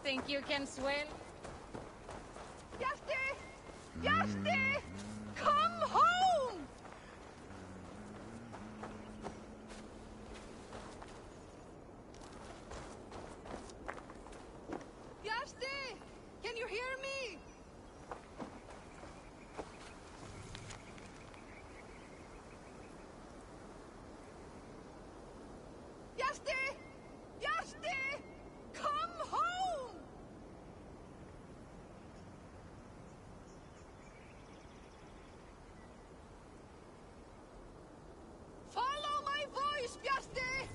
O: think you can swim? Yasti! Yasti! Come home! Yasti! Can you hear me? Yasti! Yasti! Come home! Follow my voice, Yasti!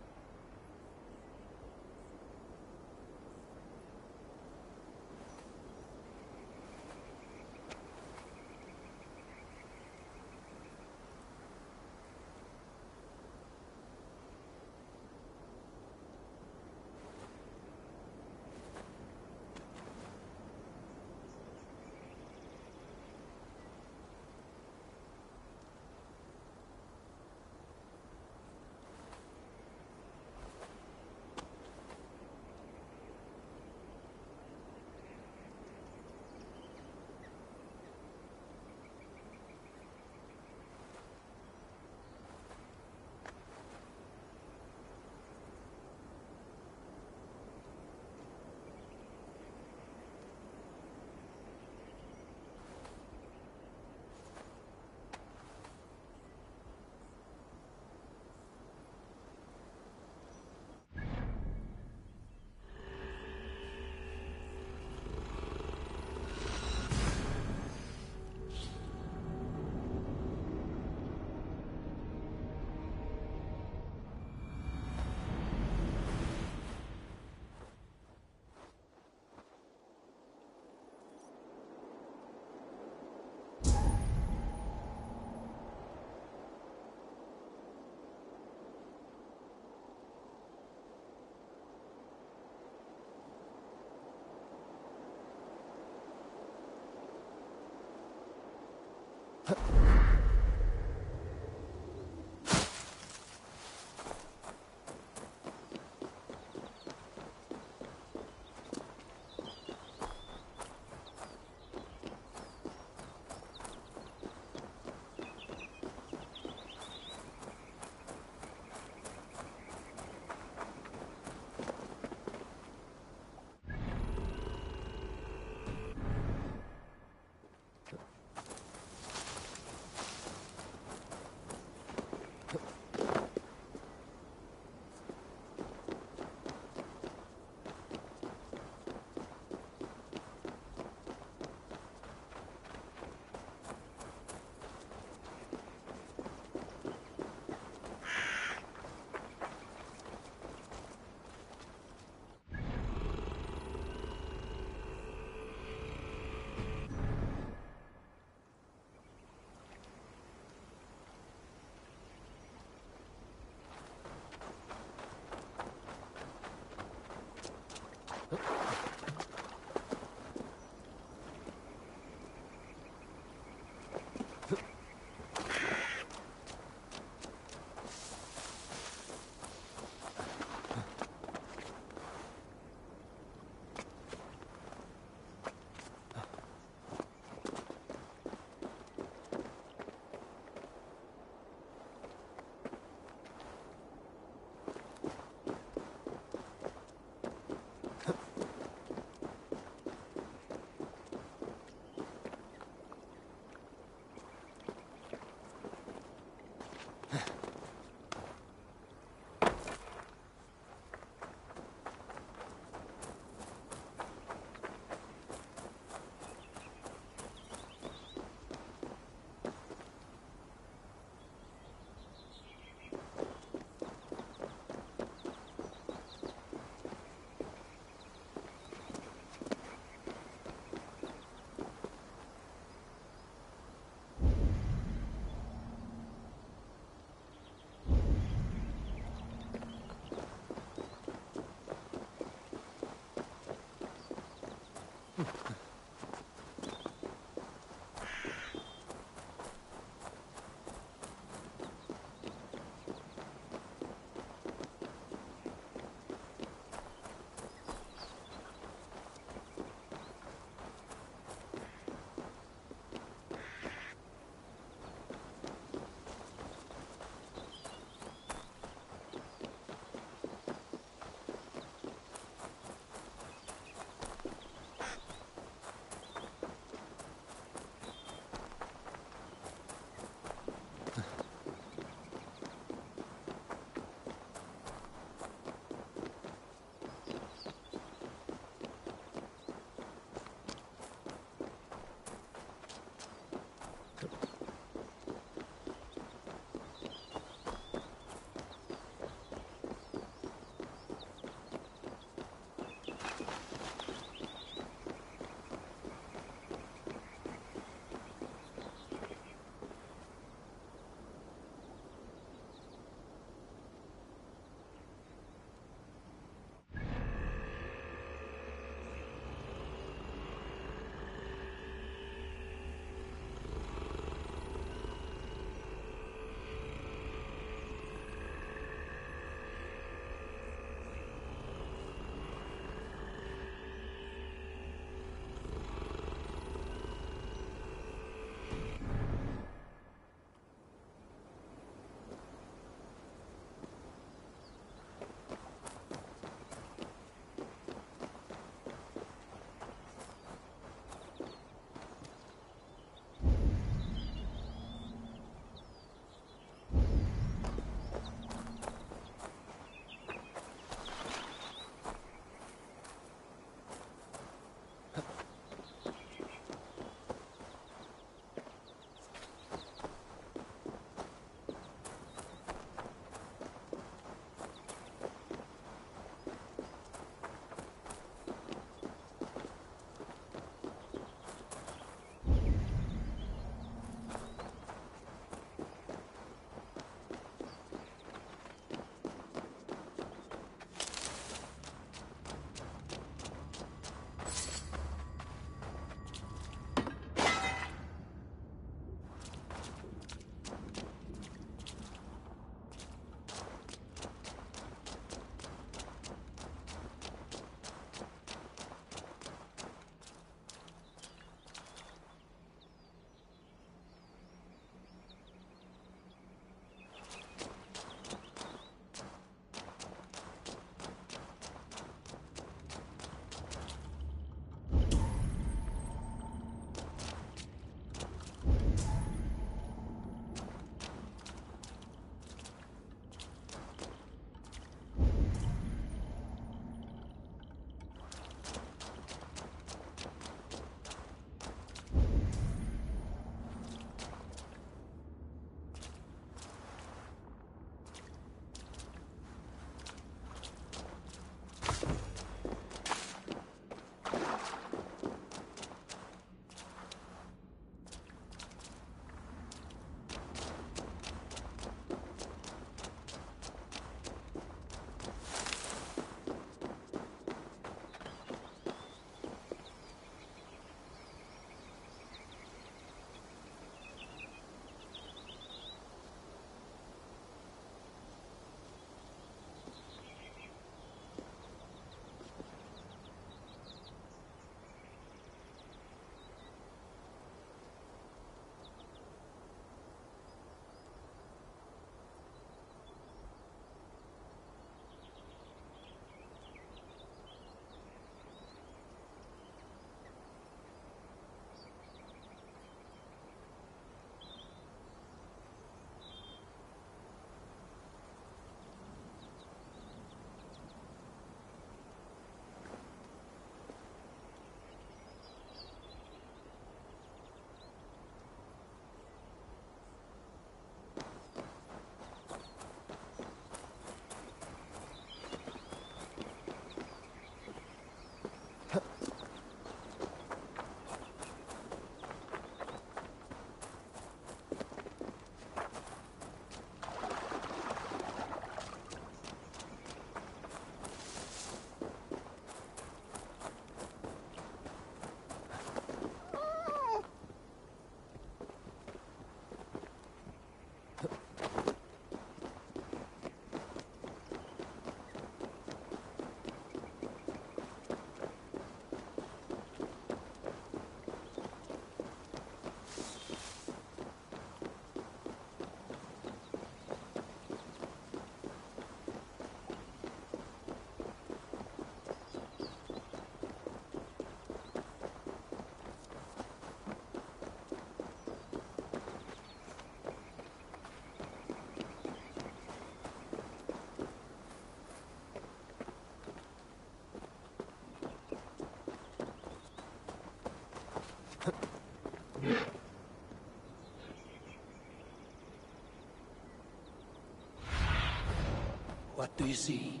B: What do you see?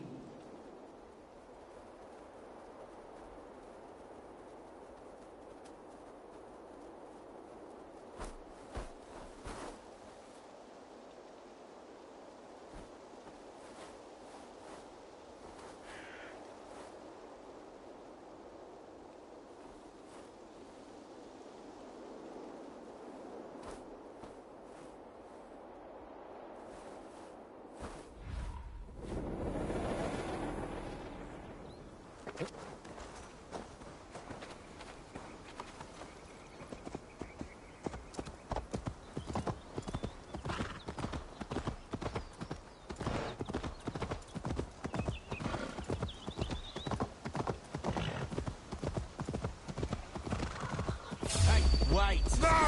N: Wait! No!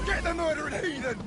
N: Get the murdering heathen!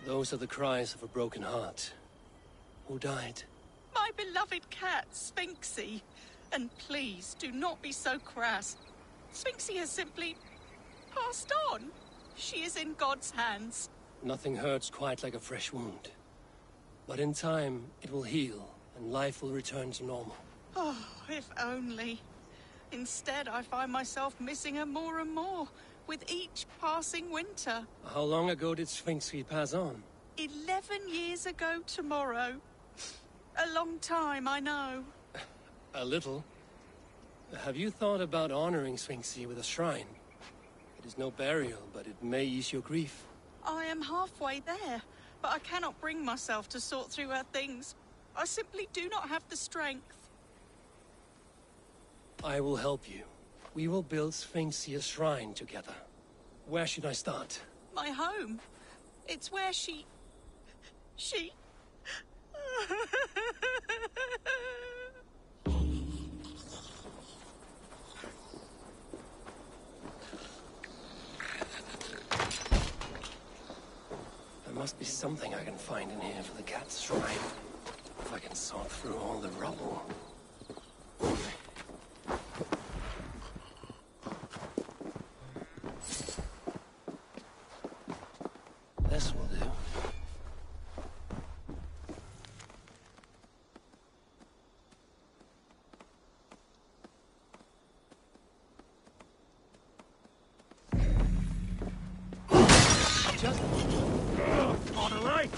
B: Those are the cries of a broken heart. Who died?
O: My beloved cat, Sphinxie. And please, do not be so crass. Sphinxie has simply passed on. She is in God's hands.
B: Nothing hurts quite like a fresh wound. But in time, it will heal, and life will return to normal.
O: Oh, if only. Instead, I find myself missing her more and more, with each passing winter.
B: How long ago did Sphinxie pass on?
O: 11 years ago tomorrow. A long time, I know.
B: A little. Have you thought about honoring Sphinxie with a shrine? It is no burial, but it may ease your grief.
O: I am halfway there, but I cannot bring myself to sort through her things. I simply do not have the strength.
B: I will help you. We will build Sphinxie a shrine together. Where should I start?
O: My home. It's where she...
B: must be something I can find in here for the cat's shrine. If I can sort through all the rubble. This will do. Just... on the right!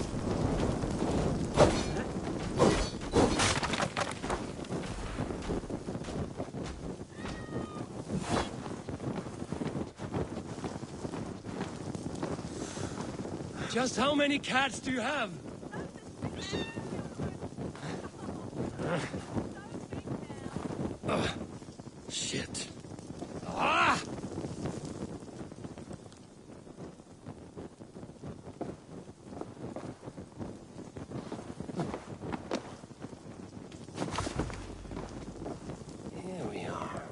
B: Just how many cats do you have? Shit. Ah! Here we are.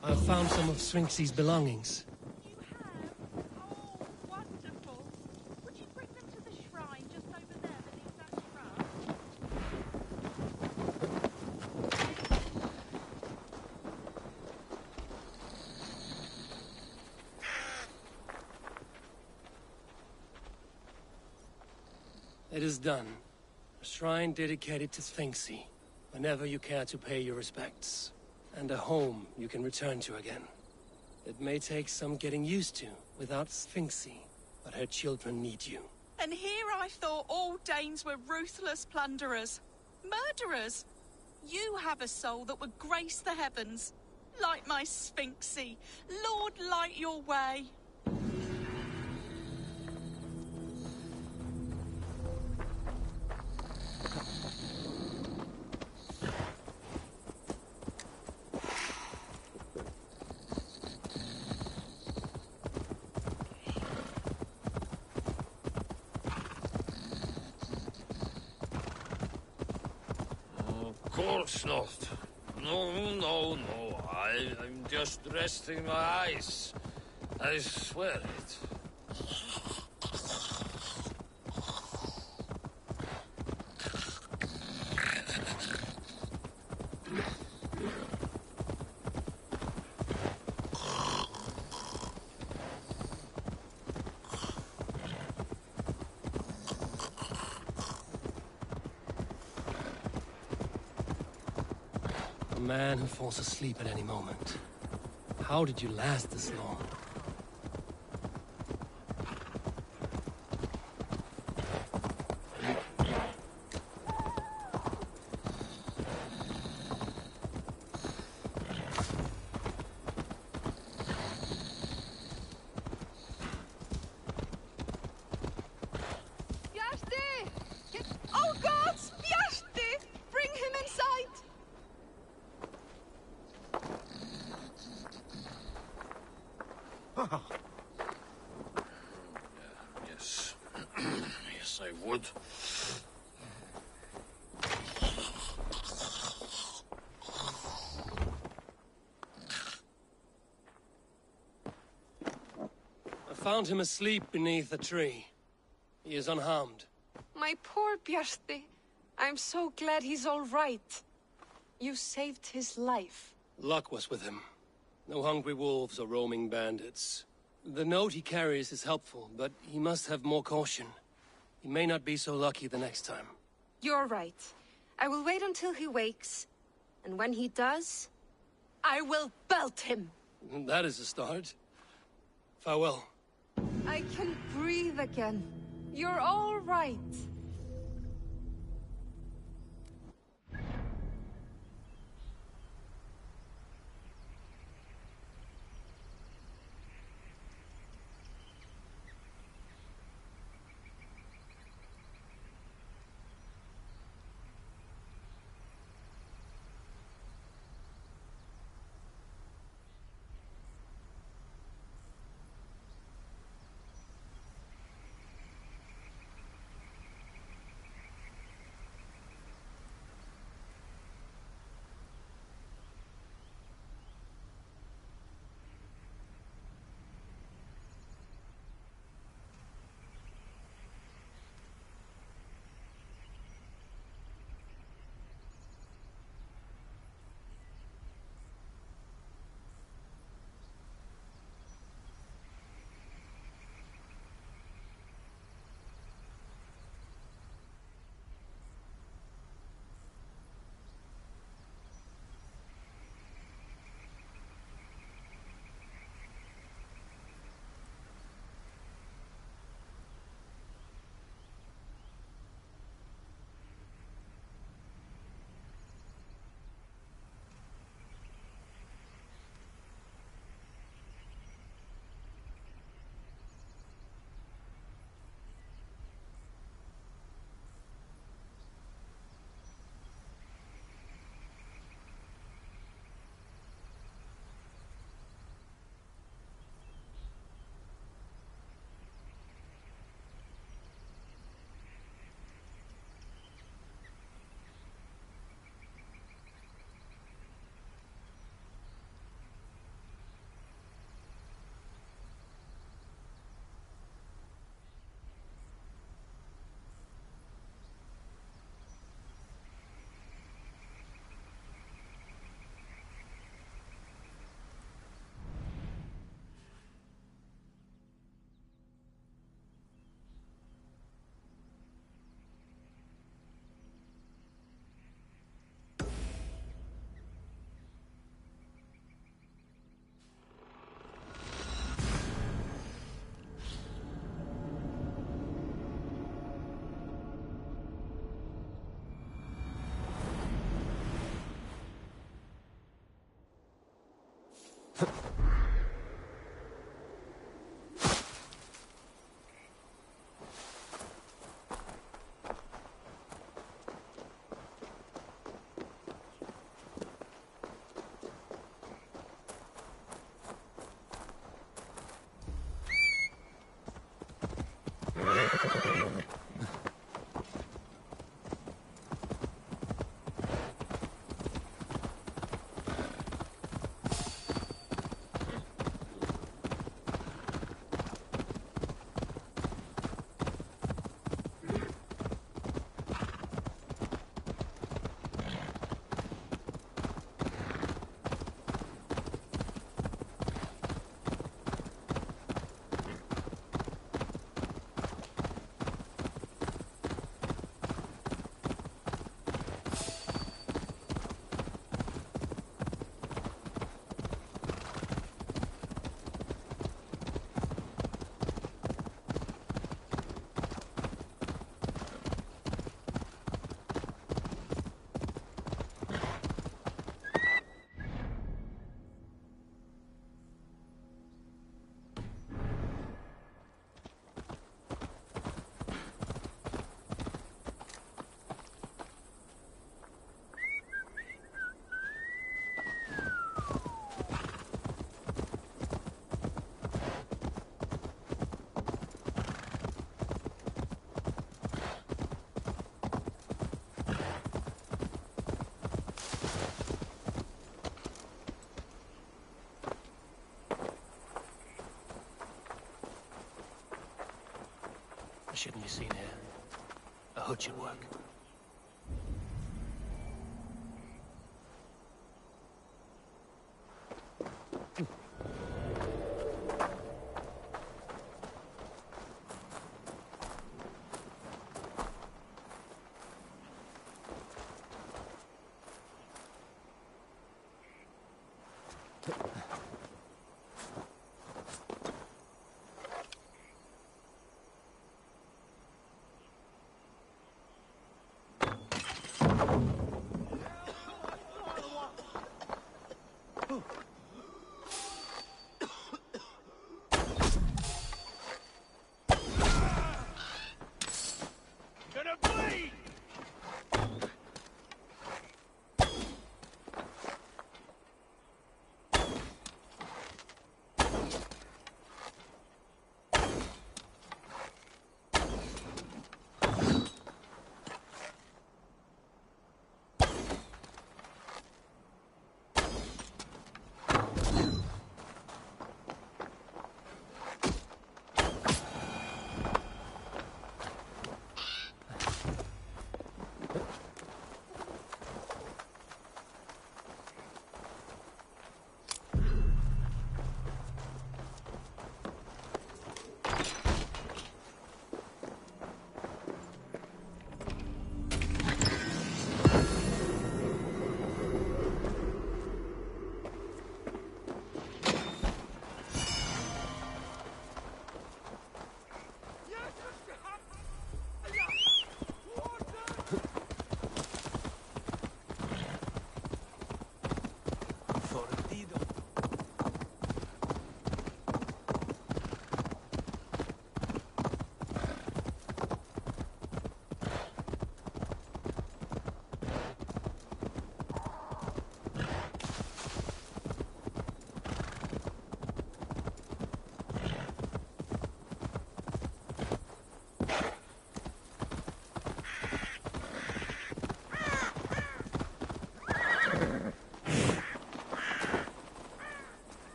B: I found some of Sphinx's belongings.
O: You have? Oh, wonderful. Would you bring them to the shrine just over there beneath that shrub?
B: It is done. A shrine dedicated to Sphinxy. Whenever you care to pay your respects. And a home you can return to again. It may take some getting used to without Sphinxy, but her children need you.
O: And here I thought all Danes were ruthless plunderers. Murderers. You have a soul that would grace the heavens. Like my Sphinxy. Lord, light your way.
E: Of course not. No. I'm just resting my eyes. I swear it.
B: A man who falls asleep at any moment. How did you last this long?
A: Oh gods! Yashti! Bring him inside!
E: Yes, I would.
B: I found him asleep beneath a tree. He is unharmed.
A: My poor Bjarte. I'm so glad he's all right. You saved his life.
B: Luck was with him. No hungry wolves or roaming bandits. The note he carries is helpful, but he must have more caution. He may not be so lucky the next time.
A: You're right. I will wait until he wakes. And when he does, I will belt him.
B: That is a start. Farewell.
A: I can breathe again. You're all right.
B: shouldn't be seen here. A hood should work.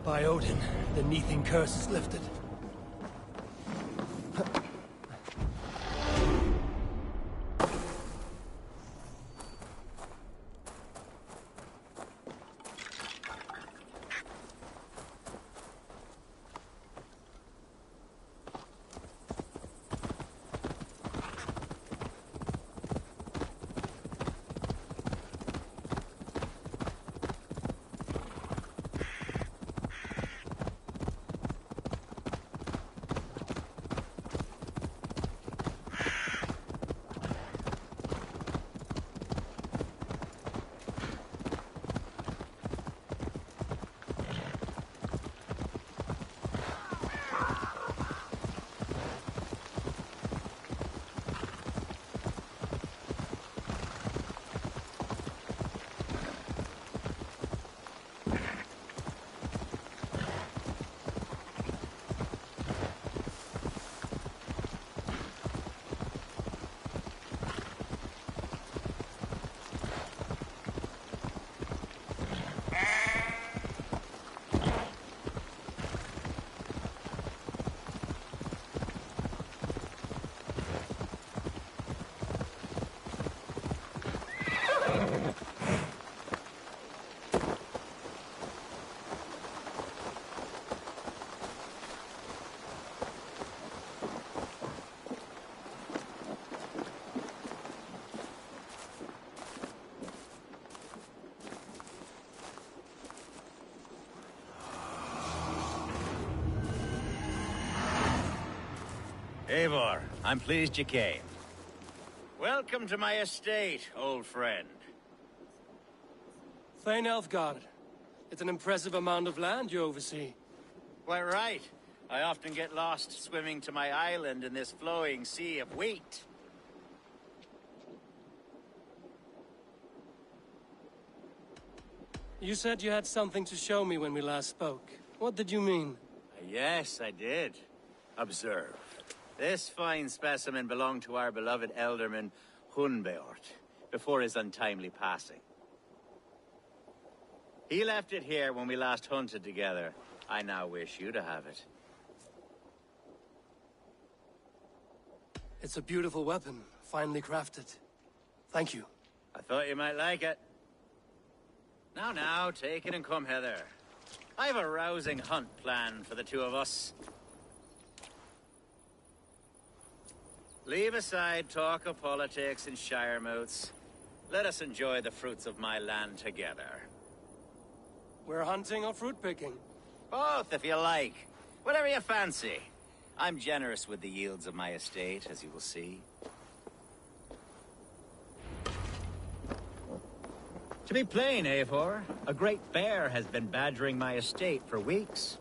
B: By Odin, the Neething curse is lifted.
I: Eivor, I'm pleased you came. Welcome to my estate, old friend.
B: Thane Elfgard. It's an impressive amount of land you oversee.
I: Quite right. I often get lost swimming to my island in this flowing sea of wheat.
B: You said you had something to show me when we last spoke. What did you mean?
I: Yes, I did. Observe. This fine specimen belonged to our beloved elderman, Hunbeort, before his untimely passing. He left it here when we last hunted together. I now wish you to have it.
B: It's a beautiful weapon, finely crafted. Thank you.
I: I thought you might like it. Now, take it and come hither. I've a rousing hunt planned for the two of us. Leave aside talk of politics and shire moats. Let us enjoy the fruits of my land together.
B: We're hunting or fruit picking?
I: Both, if you like. Whatever you fancy. I'm generous with the yields of my estate, as you will see. To be plain, Eivor, a great bear has been badgering my estate for weeks.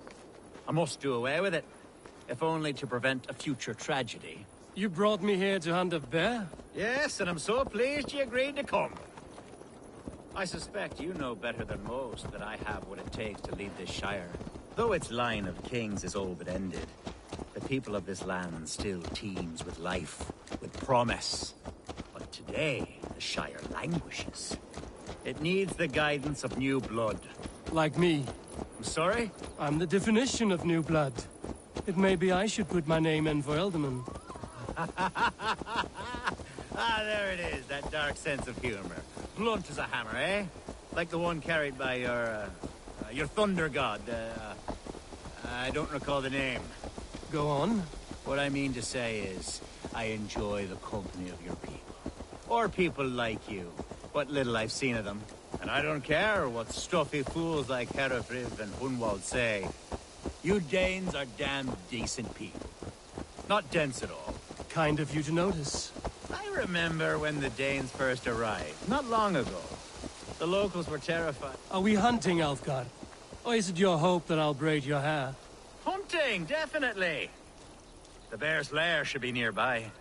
I: I must do away with it, if only to prevent a future tragedy.
B: You brought me here to hunt a bear?
I: Yes, and I'm so pleased you agreed to come. I suspect you know better than most that I have what it takes to lead this shire. Though its line of kings is all but ended, the people of this land still teems with life, with promise. But today, the shire languishes. It needs the guidance of new blood.
B: Like me.
I: I'm sorry?
B: I'm the definition of new blood. It may be I should put my name in for Elderman.
I: There it is, that dark sense of humor. Blunt as a hammer, eh? Like the one carried by your thunder god. I don't recall the name.
B: Go on.
I: What I mean to say is, I enjoy the company of your people. Or people like you. What little I've seen of them. And I don't care what stuffy fools like Herefriv and Hunwald say. You Danes are damn decent people. Not dense at all.
B: Kind of you to notice.
I: I remember when the Danes first arrived, not long ago. The locals were terrified.
B: Are we hunting, Elfgard? Or is it your hope that I'll braid your hair?
I: Hunting, definitely. The bear's lair should be nearby.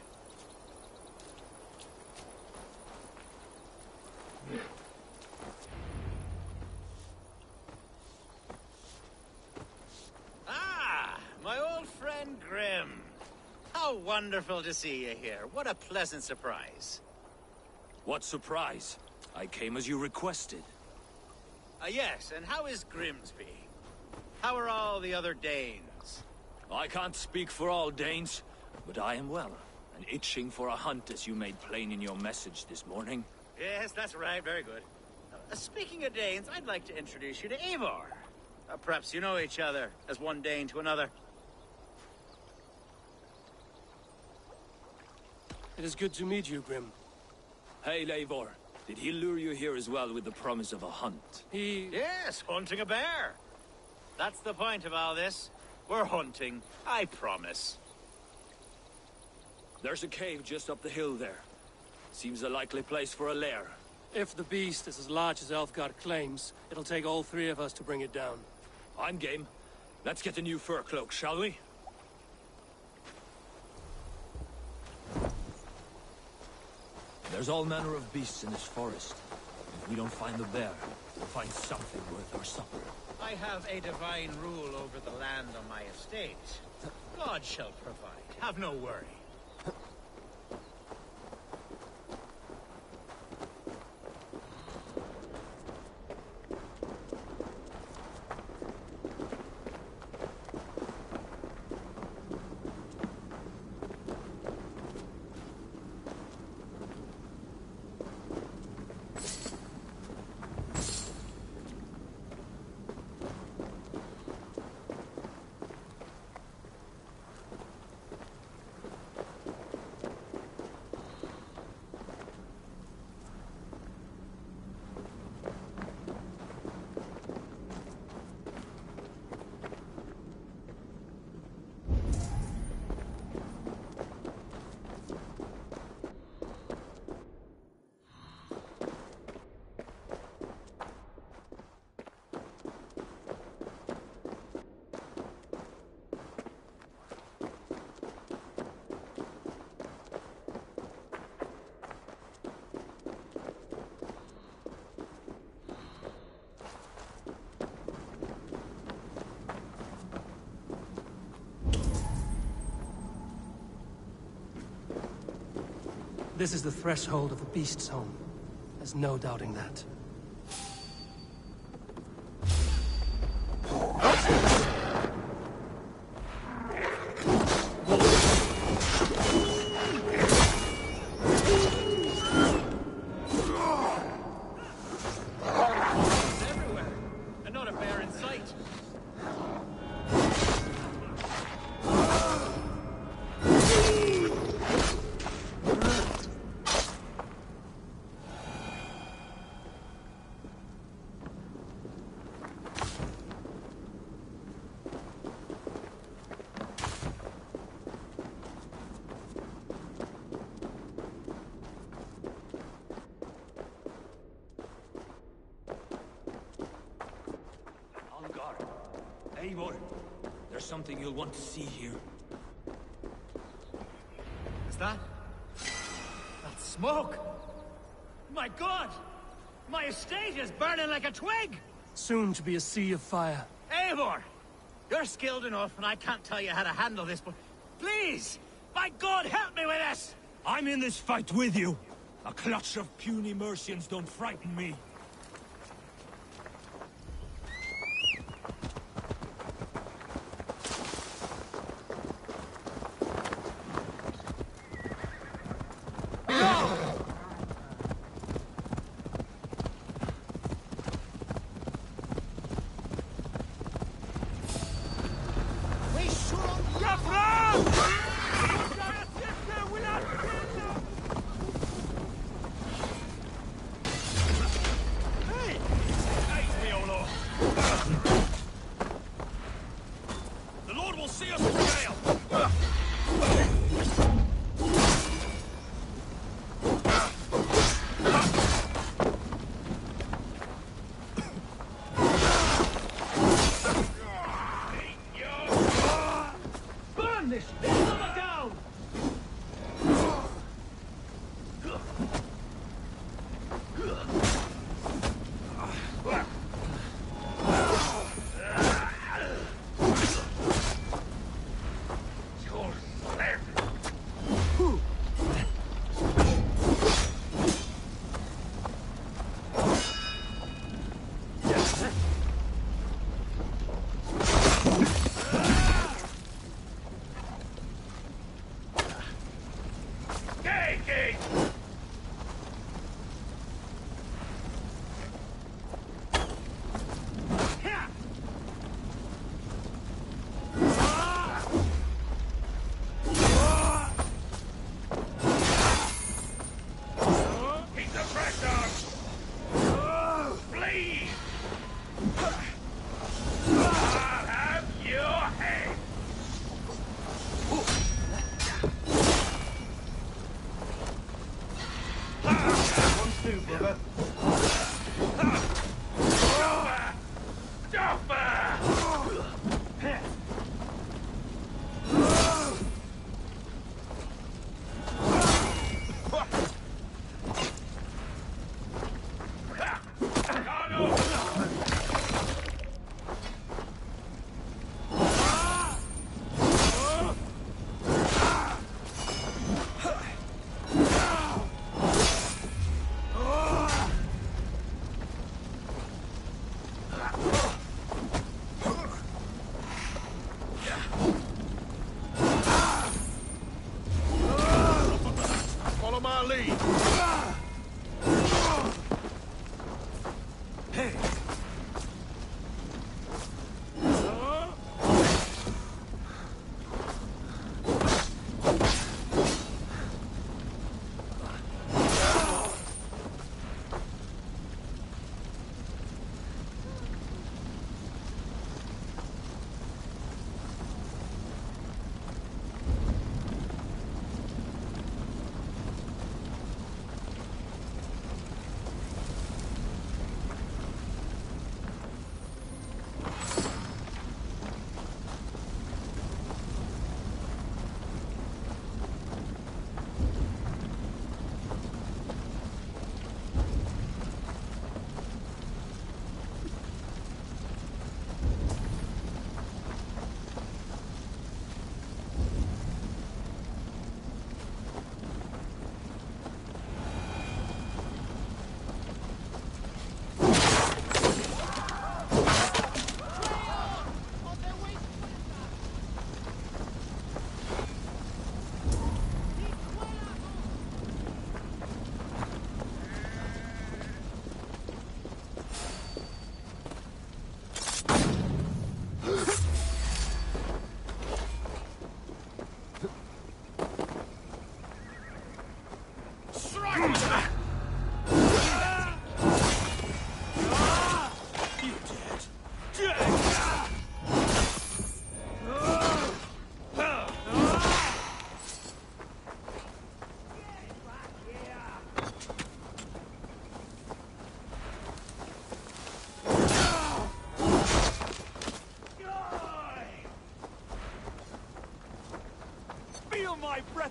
I: My old friend Grim. How wonderful to see you here. What a pleasant surprise.
C: What surprise? I came as you requested.
I: Yes, and how is Grimsby? How are all the other Danes?
C: I can't speak for all Danes, but I am well, and itching for a hunt as you made plain in your message this morning.
I: Yes, that's right. Very good. Speaking of Danes, I'd like to introduce you to Eivor. Perhaps you know each other, as one Dane to another.
B: It is good to meet you, Grim.
C: Hey, Eivor. Did he lure you here as well with the promise of a hunt?
I: Yes, hunting a bear. That's the point of all this. We're hunting, I promise.
C: There's a cave just up the hill there. Seems a likely place for a lair.
B: If the beast is as large as Elfgard claims, it'll take all three of us to bring it down.
C: I'm game. Let's get a new fur cloak, shall we? There's all manner of beasts in this forest. If we don't find the bear, we'll find something worth our supper.
I: I have a divine rule over the land on my estate. God shall provide. Have no worry.
B: This is the threshold of the beast's home. There's no doubting that.
C: Eivor, there's something you'll want to see here.
H: Is that? That's smoke! My God! My estate is burning like a twig!
B: Soon to be a sea of fire.
H: Eivor! You're skilled enough, and I can't tell you how to handle this, but please! By God, help me with this!
C: I'm in this fight with you. A clutch of puny Mercians don't frighten me.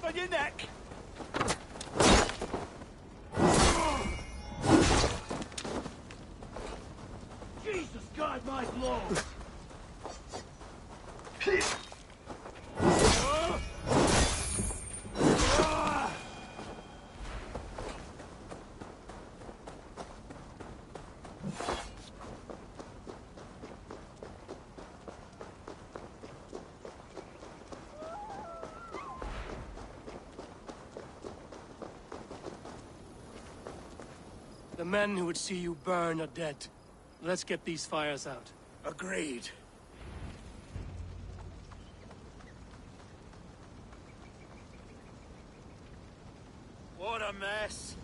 G: on your neck! Jesus, guide my lord!
B: The men who would see you burn are dead. Let's get these fires out.
G: Agreed.
I: What a mess.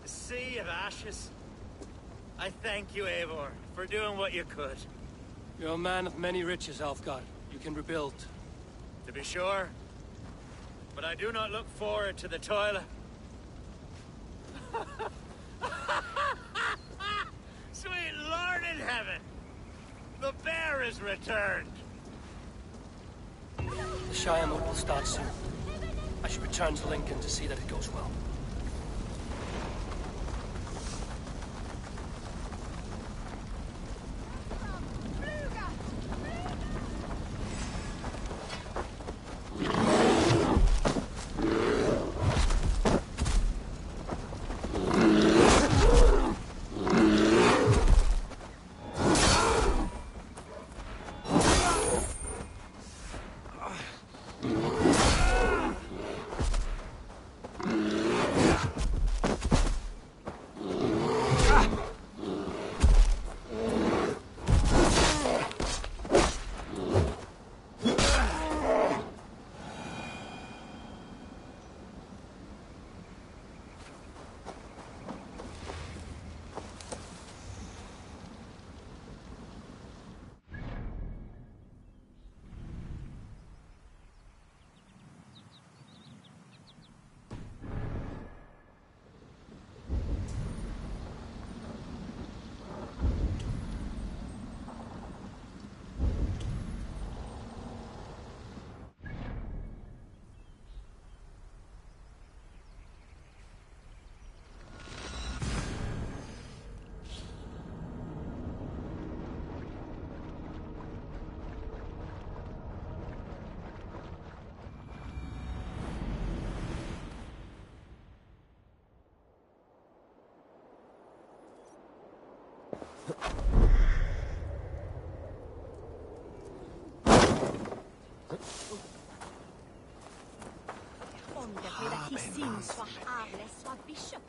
I: A sea of ashes. I thank you, Eivor, for doing what you could.
B: You're a man of many riches, Alfgar. You can rebuild.
I: To be sure. But I do not look forward to the toil. Sweet Lord in heaven! The bear is returned!
B: The Shire Moot will start soon. I should return to Lincoln to see that it goes well.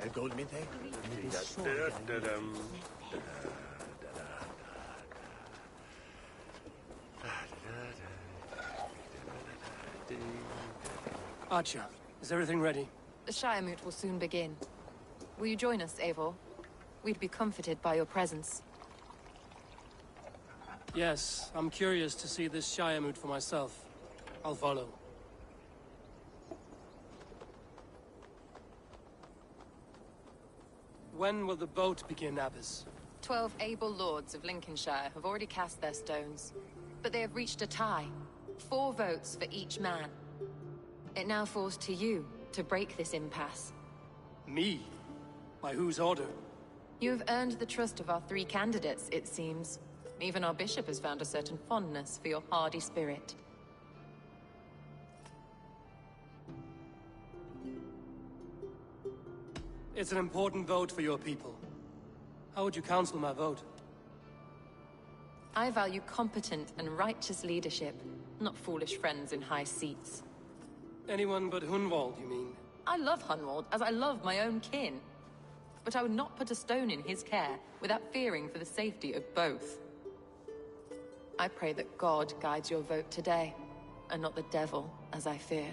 G: El Goldminte?
B: Archer, is everything ready?
Q: The Shire Moot will soon begin. Will you join us, Eivor? We'd be comforted by your presence.
B: Yes, I'm curious to see this Shire Moot for myself. I'll follow. When will the boat begin, Abbess?
Q: 12 able lords of Lincolnshire have already cast their stones, but they have reached a tie. 4 votes for each man. It now falls to you to break this impasse.
B: Me? By whose order?
Q: You have earned the trust of our 3 candidates, it seems. Even our bishop has found a certain fondness for your hardy spirit.
B: It's an important vote for your people. How would you counsel my vote?
Q: I value competent and righteous leadership, not foolish friends in high seats.
B: Anyone but Hunwald, you mean?
Q: I love Hunwald, as I love my own kin. But I would not put a stone in his care without fearing for the safety of both. I pray that God guides your vote today, and not the devil, as I fear.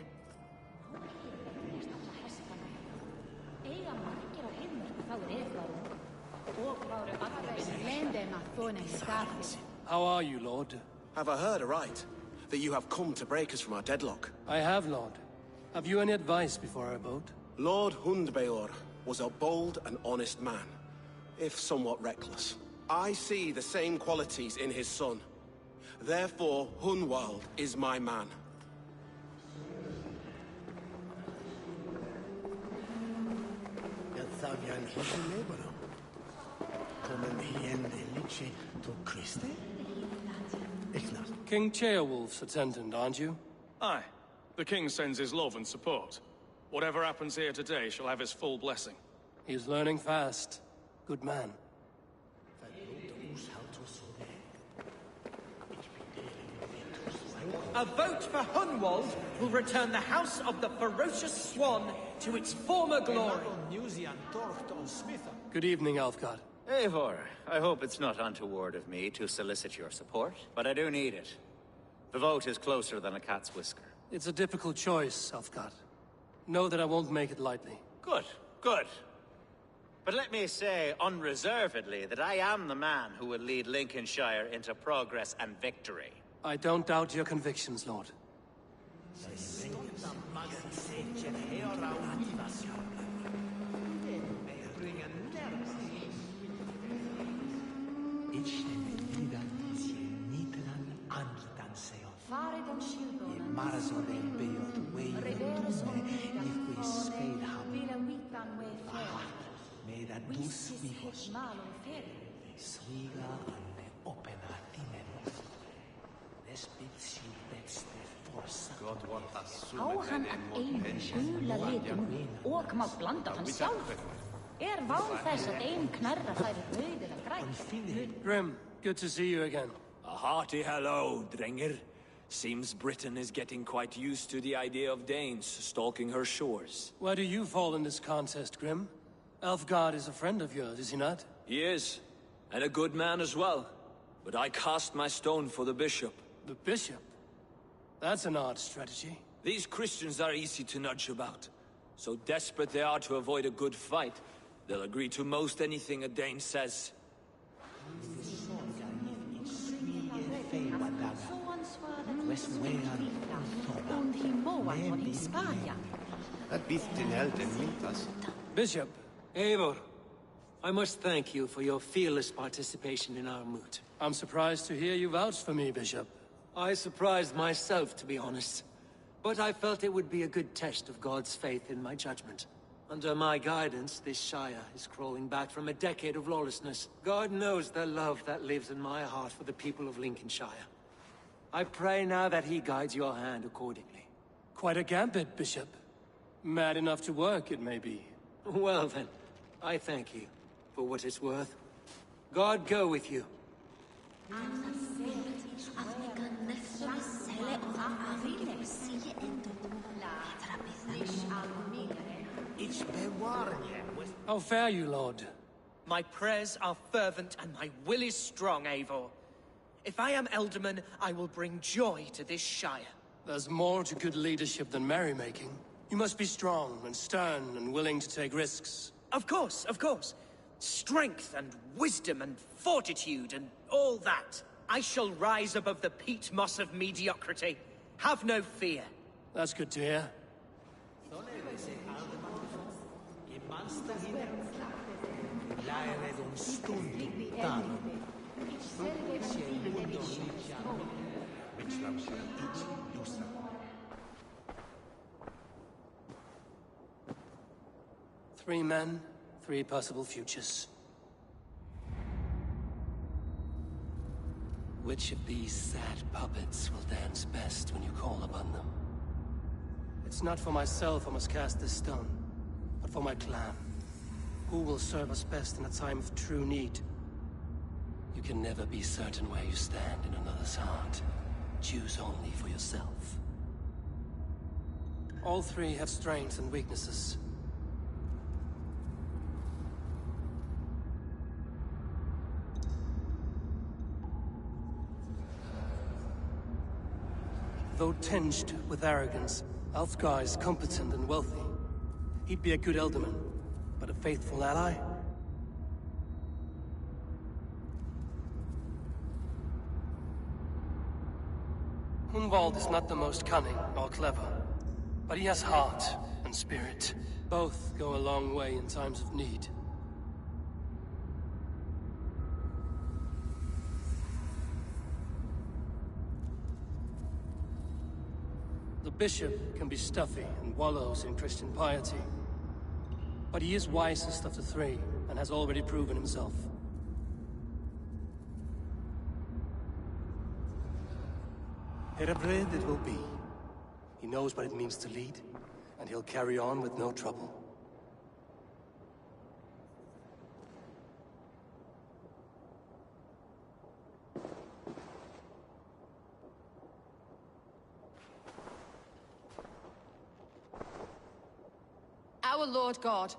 B: How are you, Lord?
T: Have I heard aright? That you have come to break us from our deadlock?
B: I have, Lord. Have you any advice before our vote?
T: Lord Hundbeor was a bold and honest man, if somewhat reckless. I see the same qualities in his son. Therefore, Hunwald is my man.
H: Jan hisse leberom. Komen hien eliche to Christe?
B: King Ceolwulf's attendant, aren't you?
J: Aye. The king sends his love and support. Whatever happens here today shall have his full blessing.
B: He's learning fast. Good man.
D: A vote for Hunwald will return the House of the Ferocious Swan to its former glory.
B: Good evening, Alfgard.
I: Eivor, I hope it's not untoward of me to solicit your support, but I do need it. The vote is closer than a cat's whisker.
B: It's a difficult choice, Alfgard. Know that I won't make it lightly.
I: Good, good. But let me say unreservedly that I am the man who will lead Lincolnshire into progress and victory.
B: I don't doubt your convictions, Lord.
U: Á hann að einu gula litum og má blanda hann sjálf. Ván þess að ein knarra færi rauðir að græn.
B: Grim, good to see you again.
C: A hearty hello, Drenger. Seems Britain is getting quite used to the idea of Danes stalking her shores.
B: Where do you fall in this contest, Grim? Alfgard is a friend of yours, is he not?
C: He is, and a good man as well. But I cast my stone for the bishop.
B: The bishop? That's an odd strategy.
C: These Christians are easy to nudge about. So desperate they are to avoid a good fight, they'll agree to most anything a Dane says.
P: Bishop, Eivor, I must thank you for your fearless participation in our moot.
B: I'm surprised to hear you vouch for me, Bishop.
P: I surprised myself, to be honest. But I felt it would be a good test of God's faith in my judgment. Under my guidance, this Shire is crawling back from a decade of lawlessness. God knows the love that lives in my heart for the people of Lincolnshire. I pray now that he guides your hand accordingly.
B: Quite a gambit, Bishop. Mad enough to work, it may be.
P: Well then, I thank you for what it's worth. God go with you.
B: How fare you, Lord?
D: My prayers are fervent and my will is strong, Eivor. If I am Elderman, I will bring joy to this Shire.
B: There's more to good leadership than merrymaking. You must be strong and stern and willing to take risks.
D: Of course, of course. Strength and wisdom and fortitude and all that. I shall rise above the peat moss of mediocrity. Have no fear.
B: That's good to hear. Three men, three possible futures. Which of these sad puppets will dance best when you call upon them? It's not for myself I must cast this stone, but for my clan. Who will serve us best in a time of true need? You can never be certain where you stand in another's heart. Choose only for yourself. All three have strengths and weaknesses. Though tinged with arrogance, Alfgar is competent and wealthy. He'd be a good Elderman, but a faithful ally? Hunwald is not the most cunning or clever, but he has heart and spirit. Both go a long way in times of need. The bishop can be stuffy and wallows in Christian piety. But he is wisest of the three, and has already proven himself. Herabred it will be. He knows what it means to lead, and he'll carry on with no trouble.
Q: Our Lord God,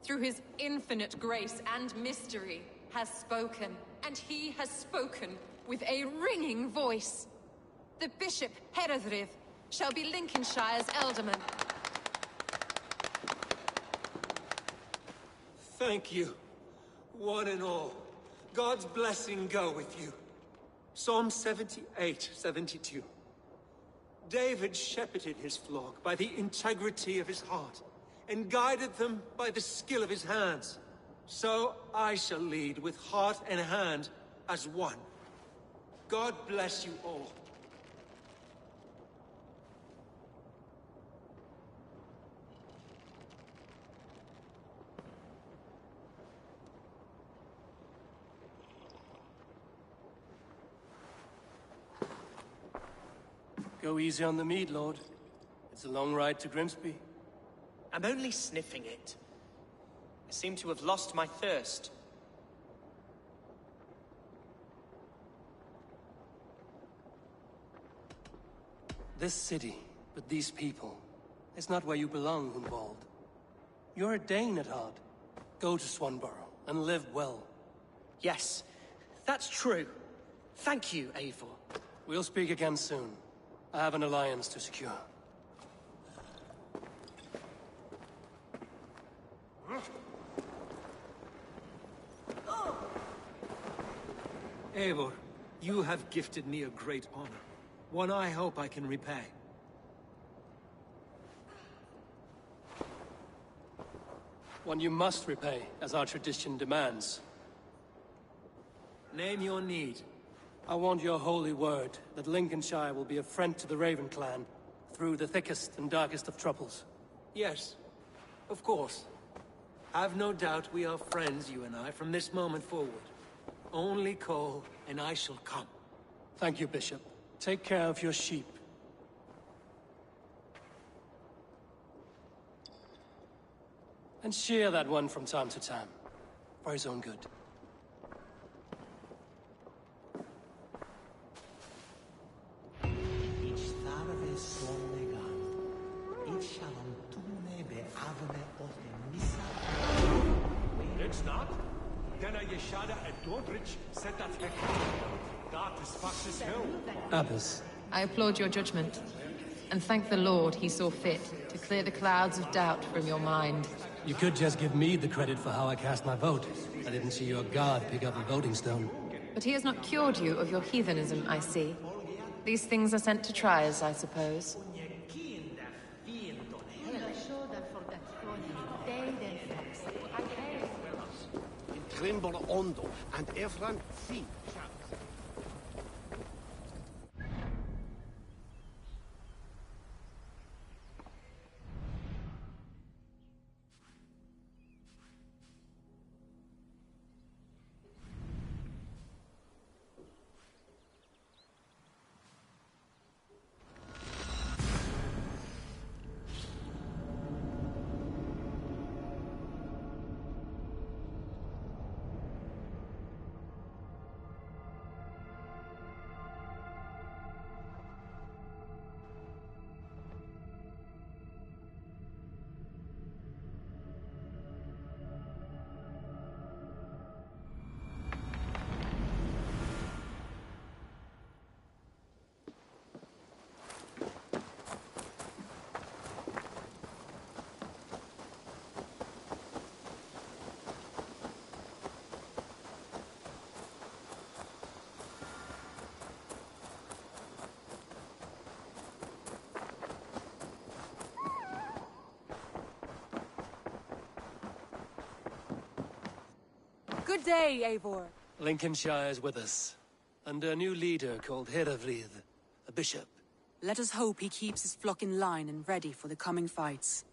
Q: through his infinite grace and mystery, has spoken, and he has spoken with a ringing voice. The Bishop Heredrith shall be Lincolnshire's alderman.
P: Thank you, one and all. God's blessing go with you. Psalm 78, 72. David shepherded his flock by the integrity of his heart, and guided them by the skill of his hands. So I shall lead with heart and hand as one. God bless you all.
B: Go easy on the mead, Lord. It's a long ride to Grimsby.
D: I'm only sniffing it. I seem to have lost my thirst.
B: This city, with these people, is not where you belong, Hundwald. You're a Dane at heart. Go to Swanborough and live well.
D: Yes, that's true. Thank you, Eivor.
B: We'll speak again soon. I have an alliance to secure.
P: Eivor, you have gifted me a great honor. One I hope I can repay.
B: One you must repay, as our tradition demands.
P: Name your need.
B: I want your holy word that Lincolnshire will be a friend to the Raven clan through the thickest and darkest of troubles.
P: Yes, of course. Have no doubt we are friends, you and I, from this moment forward. Only call, and I shall come.
B: Thank you, Bishop. Take care of your sheep. And shear that one from time to time, for his own good.
N: It's not? Then I Yeshada at Dordrich said that that is Fox's Hill.
Q: Abbess, I applaud your judgment, and thank the Lord he saw fit to clear the clouds of doubt from your mind.
B: You could just give me the credit for how I cast my vote. I didn't see your guard pick up a voting stone.
Q: But he has not cured you of your heathenism, I see. These things are sent to try us, I suppose.
N: Trimble Ondo and Evran Fee.
L: Good day, Eivor.
B: Lincolnshire is with us, under a new leader called Herevrid, a bishop.
L: Let us hope he keeps his flock in line and ready for the coming fights.